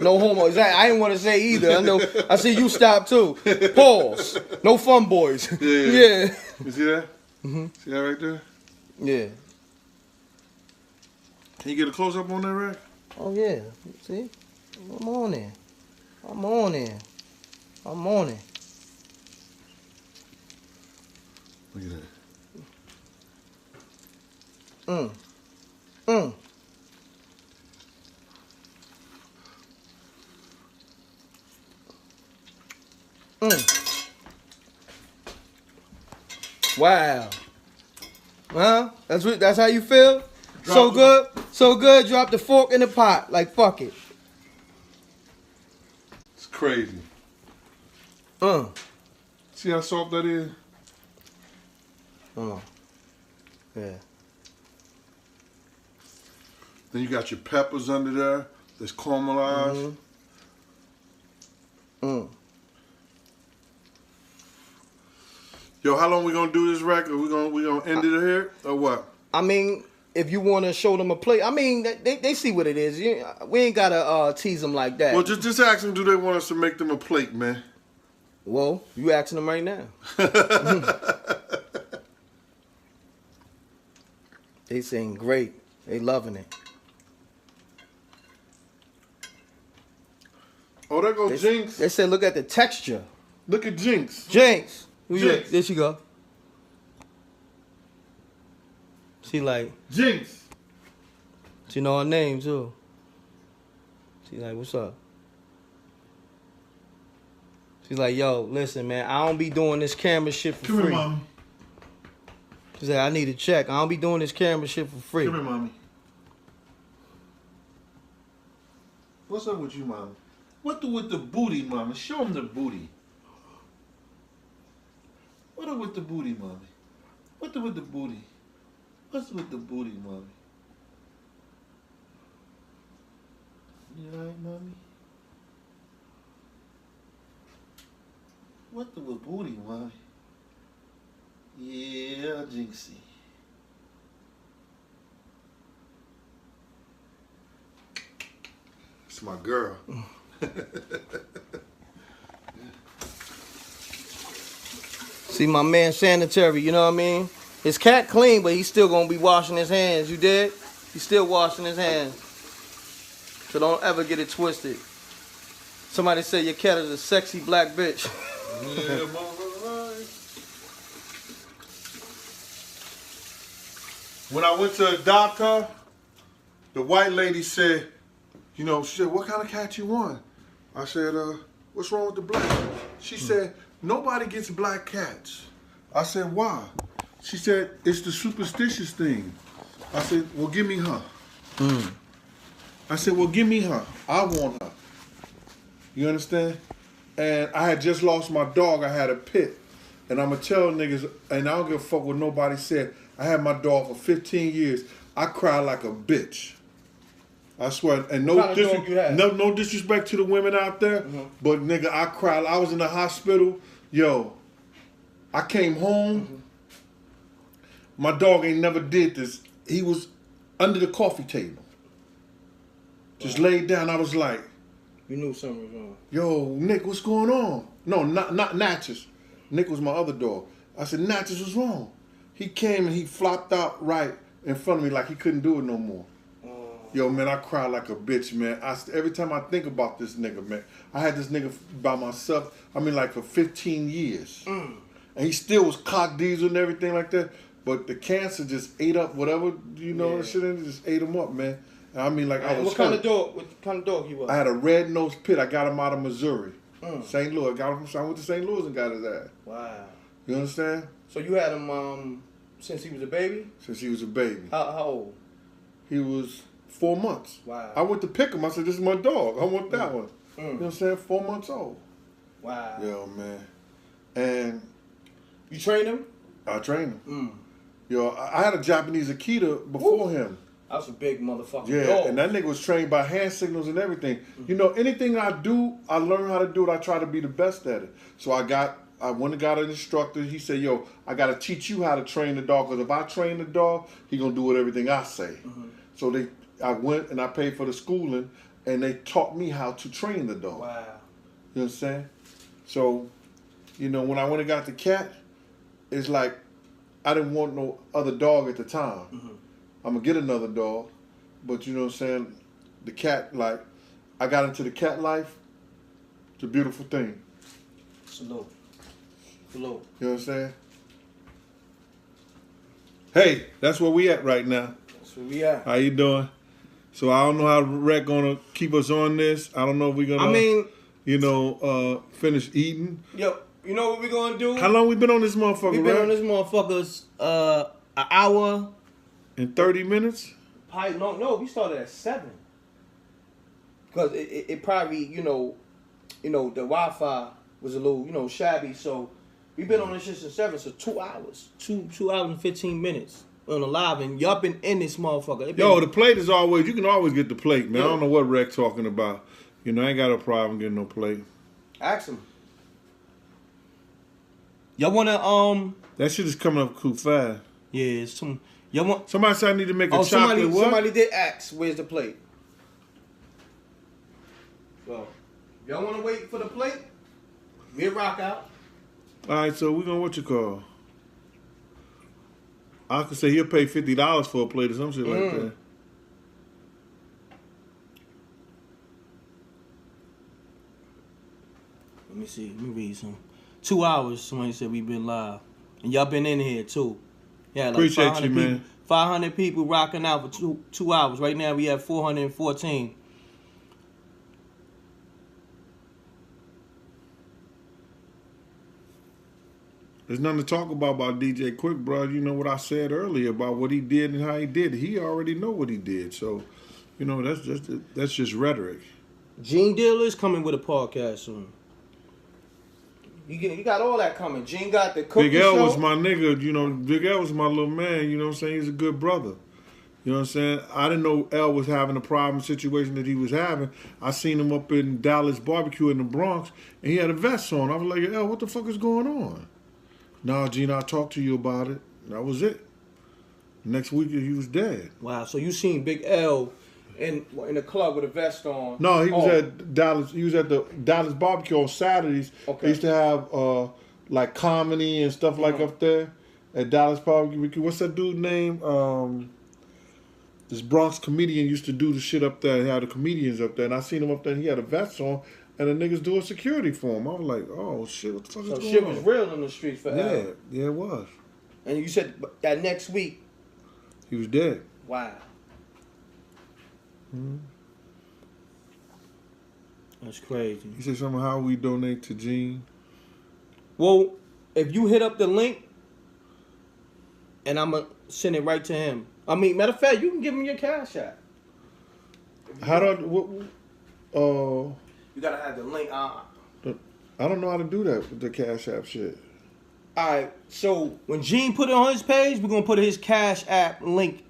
Speaker 1: No homo. Exactly. I didn't want to say either. I know. I see you stop too. Pause. No fun boys. Yeah.
Speaker 2: You see that? See that right there?
Speaker 1: Yeah.
Speaker 2: Can you get a close up on that, Rick?
Speaker 1: Oh yeah. See? I'm on there. I'm on there. I'm on it.
Speaker 2: Look at that.
Speaker 1: Wow. Huh? That's how you feel? So good. Drop the fork in the pot. Like fuck it.
Speaker 2: It's crazy. See how soft that is?
Speaker 1: Yeah.
Speaker 2: Then you got your peppers under there. That's caramelized. Yo, how long we gonna do this record? We gonna end it here or what?
Speaker 1: I mean, if you want to show them a plate, I mean, they see what it is. We ain't gotta tease them like that.
Speaker 2: Well, just ask them, do they want us to make them a plate, man?
Speaker 1: Well, you asking them right now. They saying great. They loving it.
Speaker 2: Oh, there goes Jinx.
Speaker 1: They said, look at the texture.
Speaker 2: Look at Jinx.
Speaker 1: Jinx.
Speaker 2: Jinx.
Speaker 1: There she go. She like.
Speaker 2: Jinx.
Speaker 1: She know her name too. She like, what's up? She's like, yo, listen, man, I don't be doing this camera shit for free.
Speaker 2: Come here, mommy.
Speaker 1: She said, I need a check. I don't be doing this camera shit for free.
Speaker 2: Come here, mommy. What's up with you, mommy? What with the booty, mommy? Show him the booty. What up with the booty, mommy? What with the booty? What's with the booty, mommy? You alright, mommy? What with booty, mommy? Yeah, Jinxie. It's my girl.
Speaker 1: See, my man sanitary, you know what I mean? His cat clean, but he's still gonna be washing his hands. You did? He's still washing his hands. So don't ever get it twisted. Somebody said your cat is a sexy black bitch.
Speaker 2: Yeah, when I went to adopt her, the white lady said, you know, she said, what kind of cat you want? I said, what's wrong with the black? She said, nobody gets black cats. I said, why? She said, it's the superstitious thing. I said, well, give me her. I said, well, give me her. I want her. You understand? And I had just lost my dog. I had a pit. And I'm going to tell niggas, and I don't give a fuck what nobody said. I had my dog for 15 years. I cried like a bitch. I swear. And no disrespect to the women out there, but nigga, I cried. I was in the hospital. Yo, I came home. My dog ain't never did this. He was under the coffee table. Just laid down. I was like,
Speaker 1: you knew something was wrong.
Speaker 2: Yo, Nick, what's going on? No, not Natchez. Nick was my other dog. I said, Natchez, what's wrong? He came and he flopped out right in front of me like he couldn't do it no more. Yo, man, I cried like a bitch, man. Every time I think about this nigga, man, I had this nigga by myself, like for 15 years. And he still was cock diesel and everything like that. But the cancer just ate up whatever, shit in it, just ate him up, man. And I was
Speaker 1: what kind of dog he was?
Speaker 2: I had a red-nosed pit. I got him out of Missouri. St. Louis. I went to St. Louis and got his ass.
Speaker 1: Wow.
Speaker 2: You understand?
Speaker 1: So you had him since he was a baby?
Speaker 2: Since he was a baby.
Speaker 1: How old?
Speaker 2: He was 4 months.
Speaker 1: Wow.
Speaker 2: I went to pick him. I said, this is my dog. I want that one. You know what I'm saying? 4 months old.
Speaker 1: Wow.
Speaker 2: Yo, man. And
Speaker 1: you trained him?
Speaker 2: I trained him. Yo, I had a Japanese Akita before him.
Speaker 1: That was a big motherfucker.
Speaker 2: Yeah,
Speaker 1: dog.
Speaker 2: and that nigga was trained by hand signals and everything. You know, anything I do, I learn how to do it. I try to be the best at it. So I went and got an instructor. He said, yo, I got to teach you how to train the dog. Because if I train the dog, he going to do everything I say. So I went and I paid for the schooling, and they taught me how to train the dog.
Speaker 1: Wow.
Speaker 2: You know what I'm saying? So, when I went and got the cat, it's like I didn't want no other dog at the time. I'm going to get another dog. But you know what I'm saying? The cat, I got into the cat life. It's a beautiful thing.
Speaker 1: Salute.
Speaker 2: You know what I'm saying? Hey, that's where we at right now.
Speaker 1: That's where we at.
Speaker 2: How you doing? So I don't know how Rec gonna keep us on this. I don't know if we're gonna finish eating.
Speaker 1: Yep. You know what we're gonna do?
Speaker 2: How long we been on this motherfucker,
Speaker 1: We've been on this motherfucker's an hour.
Speaker 2: And 30 minutes?
Speaker 1: Probably, no, we started at 7. Because it probably, the Wi-Fi was a little, shabby. So we've been on this shit since 7, so 2 hours. 2 hours and 15 minutes. on the live, and y'all been in this motherfucker.
Speaker 2: Yo, the plate is always, you can always get the plate, man. I don't know what Rec talking about. You know, I ain't got a problem getting no plate.
Speaker 1: Ask him. Y'all wanna
Speaker 2: that shit is coming up too fast.
Speaker 1: Yeah, y'all want
Speaker 2: somebody said I need to make a chocolate what?
Speaker 1: Somebody did ask, where's the plate? So y'all wanna wait for the plate? We'll rock out.
Speaker 2: Alright, so we're gonna what you call? I could say he'll pay $50 for a plate or some shit like that.
Speaker 1: Let me see. Let me read some. 2 hours, somebody said we've been live. And y'all been in here, too. Yeah, like
Speaker 2: appreciate you, man.
Speaker 1: 500 people rocking out for two hours. Right now, we have 414.
Speaker 2: There's nothing to talk about DJ Quick, bro. You know what I said earlier about what he did and how he did it. He already know what he did. So, you know, that's just rhetoric.
Speaker 1: Gene Dealer is coming with a podcast soon. You got all that coming. Gene got the cooking
Speaker 2: Big L
Speaker 1: show.
Speaker 2: was my nigga, you know. Big L was my little man, you know what I'm saying? He's a good brother. You know what I'm saying? I didn't know L was having a problem situation that he was having. I seen him up in Dallas Barbecue in the Bronx, and he had a vest on. I was like, L, what the fuck is going on? Nah, Gene, I'll talk to you about it. That was it. Next week, he was dead.
Speaker 1: Wow, so you seen Big L in the club with a vest on?
Speaker 2: No, he was at Dallas. He was at the Dallas Barbecue on Saturdays. Okay. They used to have like comedy and stuff like up there at Dallas Barbecue. What's that dude name? This Bronx comedian used to do the shit up there. He had the comedians up there, and I seen him up there. And he had a vest on, and the niggas doing security for him. I was like, oh shit, what the fuck is going on? So
Speaker 1: shit was real in the streets for L.
Speaker 2: Yeah, it was.
Speaker 1: And you said that next week
Speaker 2: he was dead.
Speaker 1: Wow. That's crazy.
Speaker 2: He said something, how we donate to Gene?
Speaker 1: Well, if you hit up the link, and I'm going to send it right to him. I mean, matter of fact, you can give him your cash app.
Speaker 2: How do
Speaker 1: you got to have the link.
Speaker 2: I don't know how to do that with the cash app shit.
Speaker 1: All right, so when Gene put it on his page, we're going to put his cash app link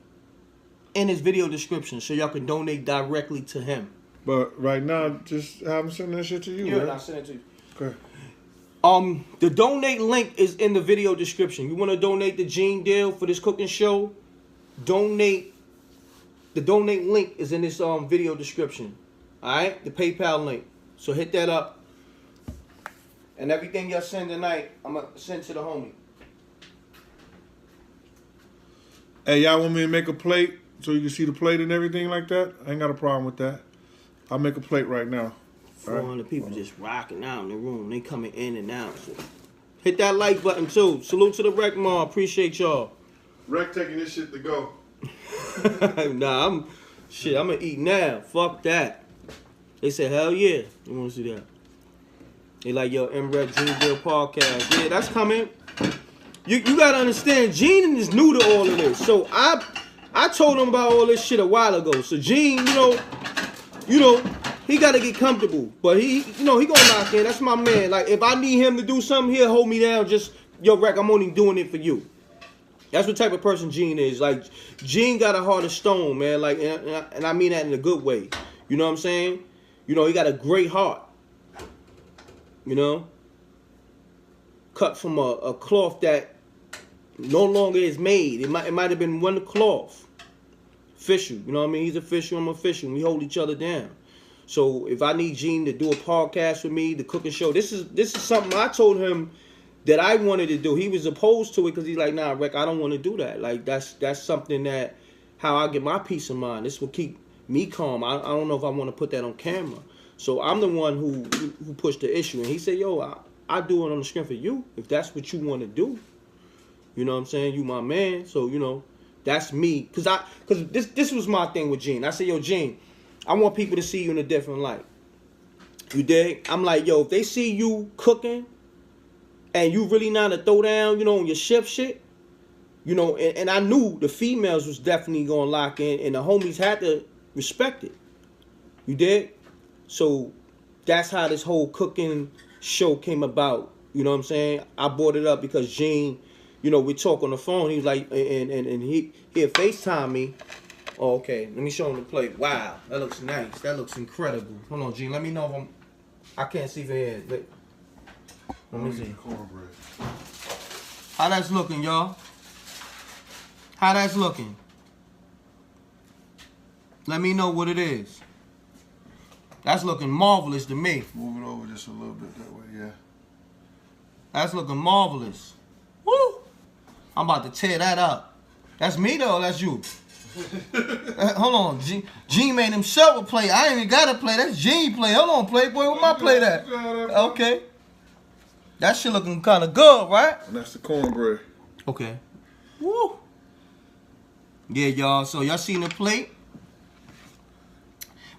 Speaker 1: in his video description so y'all can donate directly to him.
Speaker 2: But right now, just have him send that shit to you.
Speaker 1: Yeah, right? I'll send it to you.
Speaker 2: Okay.
Speaker 1: The donate link is in the video description. You want to donate the Gene deal for this cooking show? Donate. The donate link is in this video description. All right, the PayPal link. So hit that up. And everything y'all send tonight, I'm gonna send to the homie.
Speaker 2: Hey, y'all want me to make a plate so you can see the plate and everything like that? I ain't got a problem with that. I'll make a plate right now.
Speaker 1: 400 people just rocking out in the room. They coming in and out. So hit that like button too. Salute to the Rec Mall. Appreciate y'all.
Speaker 2: Rec taking this shit to go.
Speaker 1: Nah, I'm gonna eat now. Fuck that. They said, hell yeah. You wanna see that? They like, yo, M-Rec Gene Deal podcast. Yeah, that's coming. You gotta understand, Gene is new to all of this. So I told him about all this shit a while ago. So Gene, you know, he gotta get comfortable. But he gonna knock in. That's my man. Like, if I need him to do something, he'll hold me down. Just, yo, Rec, I'm only doing it for you. That's what type of person Gene is. Like, Gene got a heart of stone, man. Like, and I mean that in a good way. You know what I'm saying? You know, he got a great heart. You know? Cut from a cloth that no longer is made. It might have been one cloth. Official. You know what I mean? He's official, I'm official. We hold each other down. So if I need Gene to do a podcast with me, the cooking show, this is something I told him that I wanted to do. He was opposed to it because he's like, nah, Rec, I don't want to do that. Like, that's something that, how I get my peace of mind. This will keep me calm. I don't know if I want to put that on camera. So I'm the one who pushed the issue. And he said, yo, I do it on the strength of you. If that's what you want to do. You know what I'm saying? You my man. So, you know, that's me. Because this was my thing with Gene. I said, yo, Gene, I want people to see you in a different light. You dig? I'm like, yo, if they see you cooking and you really not a throw down, you know, on your chef shit, you know, and I knew the females was definitely going to lock in and the homies had to respect it. You dig? So that's how this whole cooking show came about. You know what I'm saying? I brought it up because Gene you know, we talk on the phone. He was like, and he'll FaceTime me. Oh, okay. Let me show him the plate. Wow, that looks nice. That looks incredible. Hold on, Gene. Let me know if I can't see from here. Let me see.
Speaker 2: Cornbread.
Speaker 1: How that's looking, y'all? How that's looking? Let me know what it is. That's looking marvelous to me.
Speaker 2: Move it over just a little bit that way, yeah.
Speaker 1: That's looking marvelous. Woo! I'm about to tear that up. That's me though, that's you. Hold on, Gene made himself a plate. I ain't even got a plate. That's Gene plate. Hold on, Playboy, where my plate at? Okay. That shit looking kind of good, right?
Speaker 2: And that's the cornbread.
Speaker 1: Okay. Woo! Yeah, y'all. So y'all seen the plate?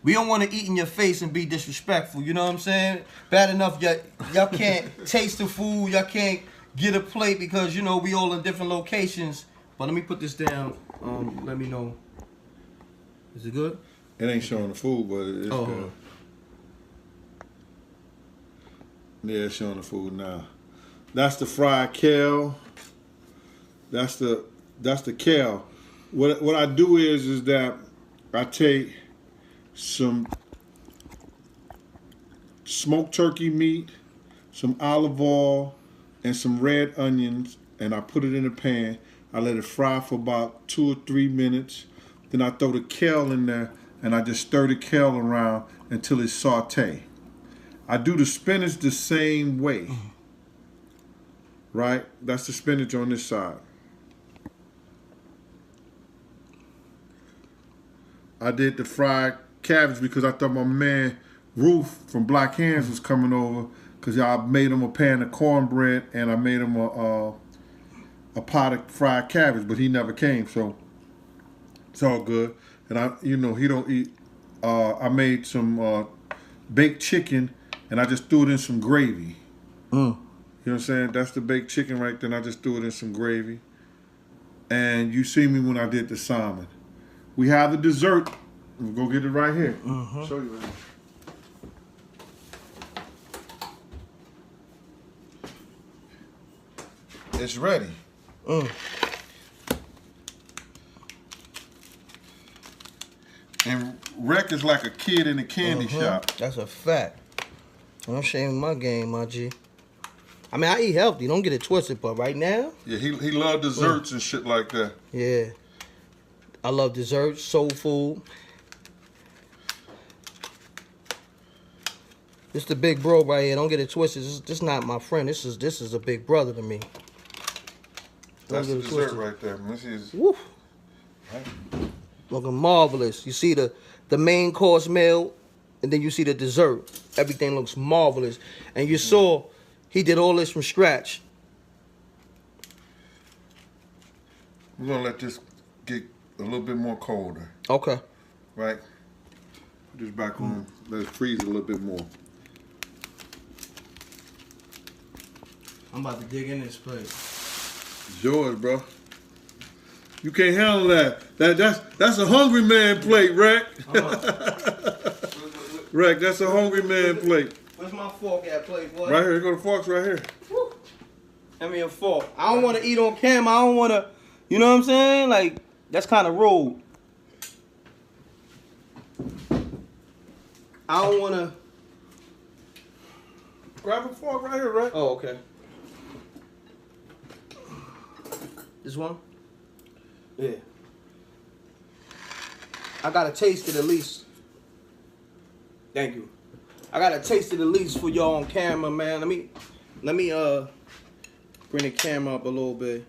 Speaker 1: We don't want to eat in your face and be disrespectful. You know what I'm saying? Bad enough y'all can't taste the food. Y'all can't get a plate because, you know, we all in different locations. But let me put this down. Let me know. Is it good?
Speaker 2: It ain't showing the food, but it's good. Yeah, it's showing the food now. That's the fried kale. That's the kale. What I do is that I take some smoked turkey meat, some olive oil, and some red onions, and I put it in a pan. I let it fry for about 2 or 3 minutes. Then I throw the kale in there, and I just stir the kale around until it's sauté. I do the spinach the same way, right? That's the spinach on this side. I did the fried cabbage because I thought my man Roof from Black Hands was coming over because I made him a pan of cornbread and I made him a pot of fried cabbage, but he never came, so it's all good. And he don't eat. I made some baked chicken and I just threw it in some gravy. You know what I'm saying? That's the baked chicken right there. And I just threw it in some gravy. And you see me when I did the salmon. We have the dessert. We'll go get it right here. Show you right here. It's ready. And Rec is like a kid in a candy shop.
Speaker 1: That's a fact. I'm shaming my game, my G. I mean, I eat healthy. Don't get it twisted, but right now...
Speaker 2: Yeah, he loves desserts and shit like that.
Speaker 1: Yeah. I love desserts, soul food. This the big bro right here. Don't get it twisted. This is not my friend. This is a big brother to me.
Speaker 2: That's the dessert right there. This is...
Speaker 1: Woo. Right. Looking marvelous. You see the main course meal, and then you see the dessert. Everything looks marvelous. And you saw he did all this from scratch.
Speaker 2: We're going to let this get a little bit more colder.
Speaker 1: Okay.
Speaker 2: Right? Put this back on. Let it freeze a little bit more.
Speaker 1: I'm about to dig in this plate.
Speaker 2: It's yours, bro. You can't handle that. That's a hungry man plate, Rec. Rec, that's a hungry man plate.
Speaker 1: Where's my fork at, Playboy?
Speaker 2: Right here. Here go the forks right here.
Speaker 1: Woo. Hand me a fork. I don't want to eat on camera. I don't want to, you know what I'm saying? Like, that's kind of rude. I don't want to.
Speaker 2: Grab a fork right here, Rec.
Speaker 1: Oh, okay. This one? Yeah. I gotta taste it at least. Thank you. I gotta taste it at least for y'all on camera, man. Let me bring the camera up a little bit.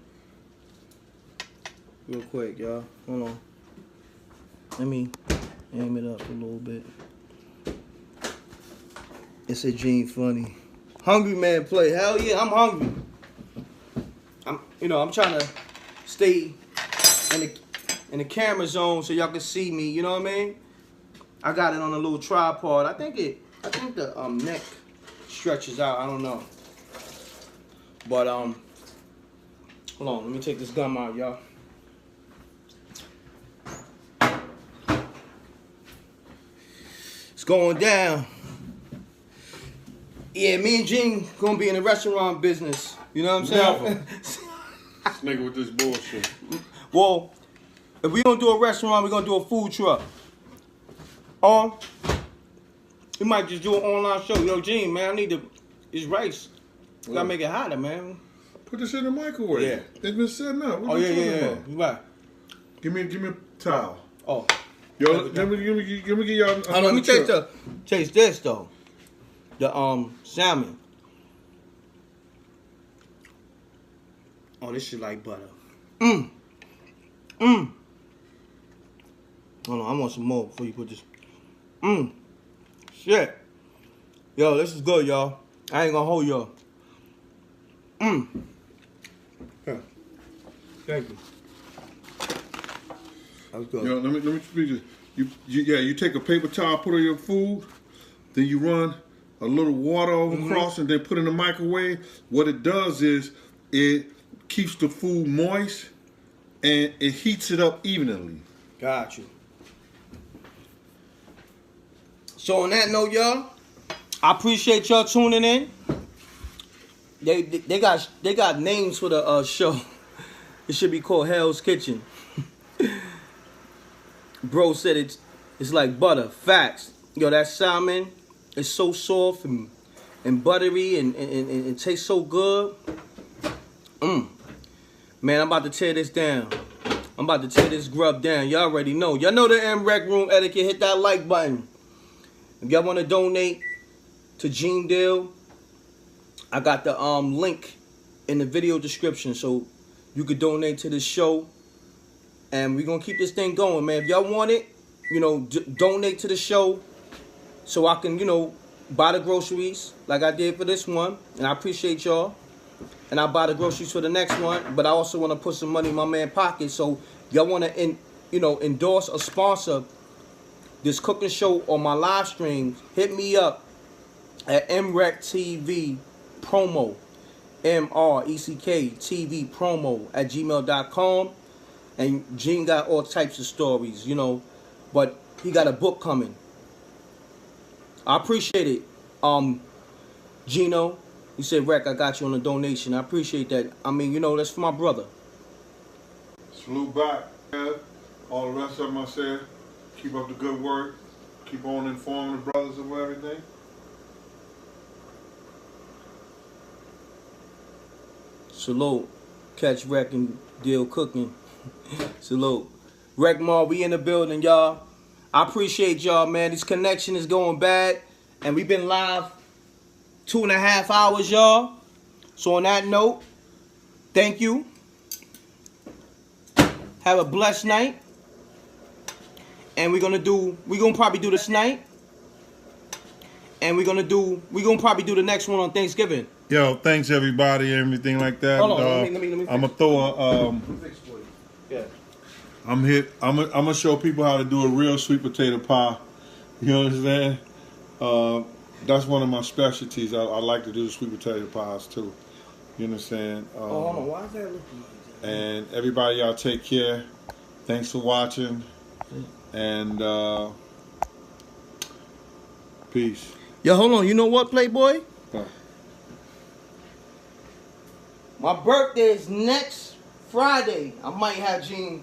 Speaker 1: Real quick, y'all. Hold on. Let me aim it up a little bit. It's a Gene funny. Hungry man play. Hell yeah, I'm hungry. I'm trying to stay in the camera zone so y'all can see me, you know what I mean? I got it on a little tripod. I think the neck stretches out. I don't know. But hold on, let me take this gum out, y'all. It's going down. Yeah, me and Gene gonna be in the restaurant business. You know what I'm saying?
Speaker 2: Nigga with this bullshit.
Speaker 1: Well, if we don't do a restaurant, we're gonna do a food truck. Or we might just do an online show. Yo, Gene, man, I need this rice. We gotta make it hotter, man.
Speaker 2: Put this in the microwave.
Speaker 1: Yeah.
Speaker 2: It's been setting up. What
Speaker 1: Oh,
Speaker 2: you
Speaker 1: yeah.
Speaker 2: talking about?
Speaker 1: You right.
Speaker 2: Give me a towel.
Speaker 1: Oh.
Speaker 2: Yo, let me give y'all.
Speaker 1: Let me taste this though. The salmon. Oh, this shit like butter. Hold on, I want some more before you put this. Shit. Yo, this is good, y'all. I ain't gonna hold y'all. Yeah. Thank you. That was good.
Speaker 2: Yo, let me speak to you take a paper towel, put on your food, then you run a little water over across and then put it in the microwave. What it does is it keeps the food moist and it heats it up evenly.
Speaker 1: Got you. So on that note, y'all, I appreciate y'all tuning in. They got names for the show. It should be called Hell's Kitchen. Bro said it's like butter. Facts. Yo, that salmon is so soft and buttery and it tastes so good. Man, I'm about to tear this down. I'm about to tear this grub down. Y'all already know. Y'all know the MREC Room etiquette. Hit that like button. If y'all want to donate to Gene Deal, I got the link in the video description, so you could donate to this show. And we're going to keep this thing going, man. If y'all want it, donate to the show so I can, buy the groceries like I did for this one. And I appreciate y'all. And I'll buy the groceries for the next one. But I also want to put some money in my man's pocket. So y'all want to, endorse or sponsor this cooking show on my live streams, hit me up at MREC TV promo, MRECK TV promo at gmail.com. And Gene got all types of stories, but he got a book coming. I appreciate it. Gino, he said, Rec, I got you on a donation. I appreciate that. I mean, that's for my brother.
Speaker 2: Salute back. All the rest of them I said, keep up the good work. Keep on informing the brothers of everything.
Speaker 1: Salute. Catch Rec and Deal cooking. Salute. Rec Mall, we in the building, y'all. I appreciate y'all, man. This connection is going bad. And we've been live 2.5 hours, y'all. So on that note, thank you. Have a blessed night. And we're gonna probably do this night. And we're gonna probably do the next one on Thanksgiving.
Speaker 2: Yo, thanks everybody, everything like that.
Speaker 1: Hold on, let me
Speaker 2: I'm gonna throw a
Speaker 1: yeah.
Speaker 2: I'm gonna show people how to do a real sweet potato pie. You understand? That's one of my specialties. I like to do the sweet potato pies too. You understand?
Speaker 1: Hold on, why is that looking like that?
Speaker 2: And everybody, y'all take care. Thanks for watching. And peace.
Speaker 1: Yo, hold on. You know what, Playboy?
Speaker 2: Huh.
Speaker 1: My birthday is next Friday. I might have Gene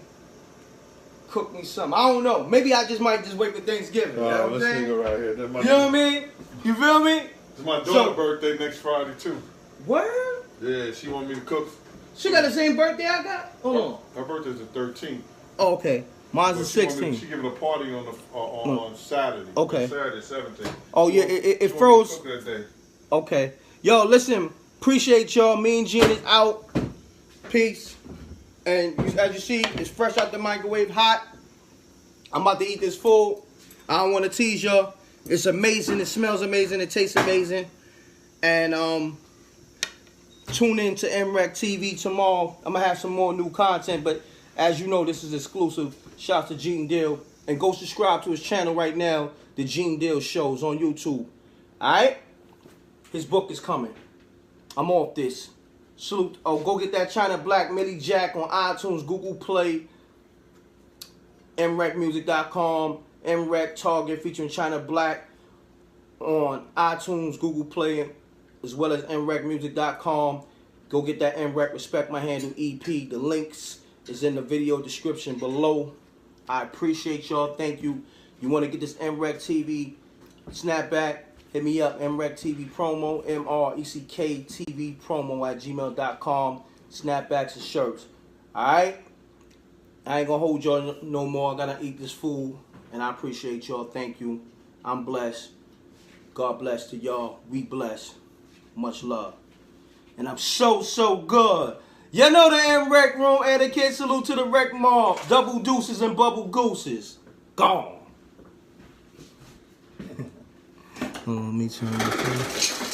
Speaker 1: cook me something. I don't know. Maybe I might just wait for Thanksgiving. You know what I'm saying?
Speaker 2: Nigga right here. That's my
Speaker 1: You know what I mean? You feel me?
Speaker 2: It's my daughter's birthday next Friday too.
Speaker 1: Word?
Speaker 2: Yeah, she want me to cook.
Speaker 1: She got the same birthday I got? Hold on.
Speaker 2: Her birthday's the 13th.
Speaker 1: Oh, okay. Mine's the 16th.
Speaker 2: She giving a party on Saturday.
Speaker 1: Okay.
Speaker 2: Saturday, 17th.
Speaker 1: Oh, yeah, it froze.
Speaker 2: That day.
Speaker 1: Okay. Yo, listen. Appreciate y'all. Me and Gene is out. Peace. And as you see, it's fresh out the microwave, hot. I'm about to eat this food. I don't want to tease y'all. It's amazing. It smells amazing. It tastes amazing. And tune in to MREC TV tomorrow. I'm going to have some more new content. But as you know, this is exclusive. Shouts to Gene Deal. And go subscribe to his channel right now. The Gene Deal Shows on YouTube. Alright? His book is coming. I'm off this. Salute. Oh, go get that China Black Millie Jack on iTunes, Google Play, MRECmusic.com, MREC Target featuring China Black on iTunes, Google Play, as well as MRECmusic.com. Go get that MREC Respect My Handle EP. The links is in the video description below. I appreciate y'all. Thank you. You want to get this MREC TV snapback? Hit me up. MREC TV promo. MRECK TV promo at gmail.com. Snapbacks and shirts. Alright? I ain't gonna hold y'all no more. I gotta eat this food. And I appreciate y'all. Thank you. I'm blessed. God bless to y'all. We bless. Much love. And I'm so good. You know the MREC room etiquette. Salute to the rec mob. Double deuces and bubble gooses. Gone. Oh, let me turn this on.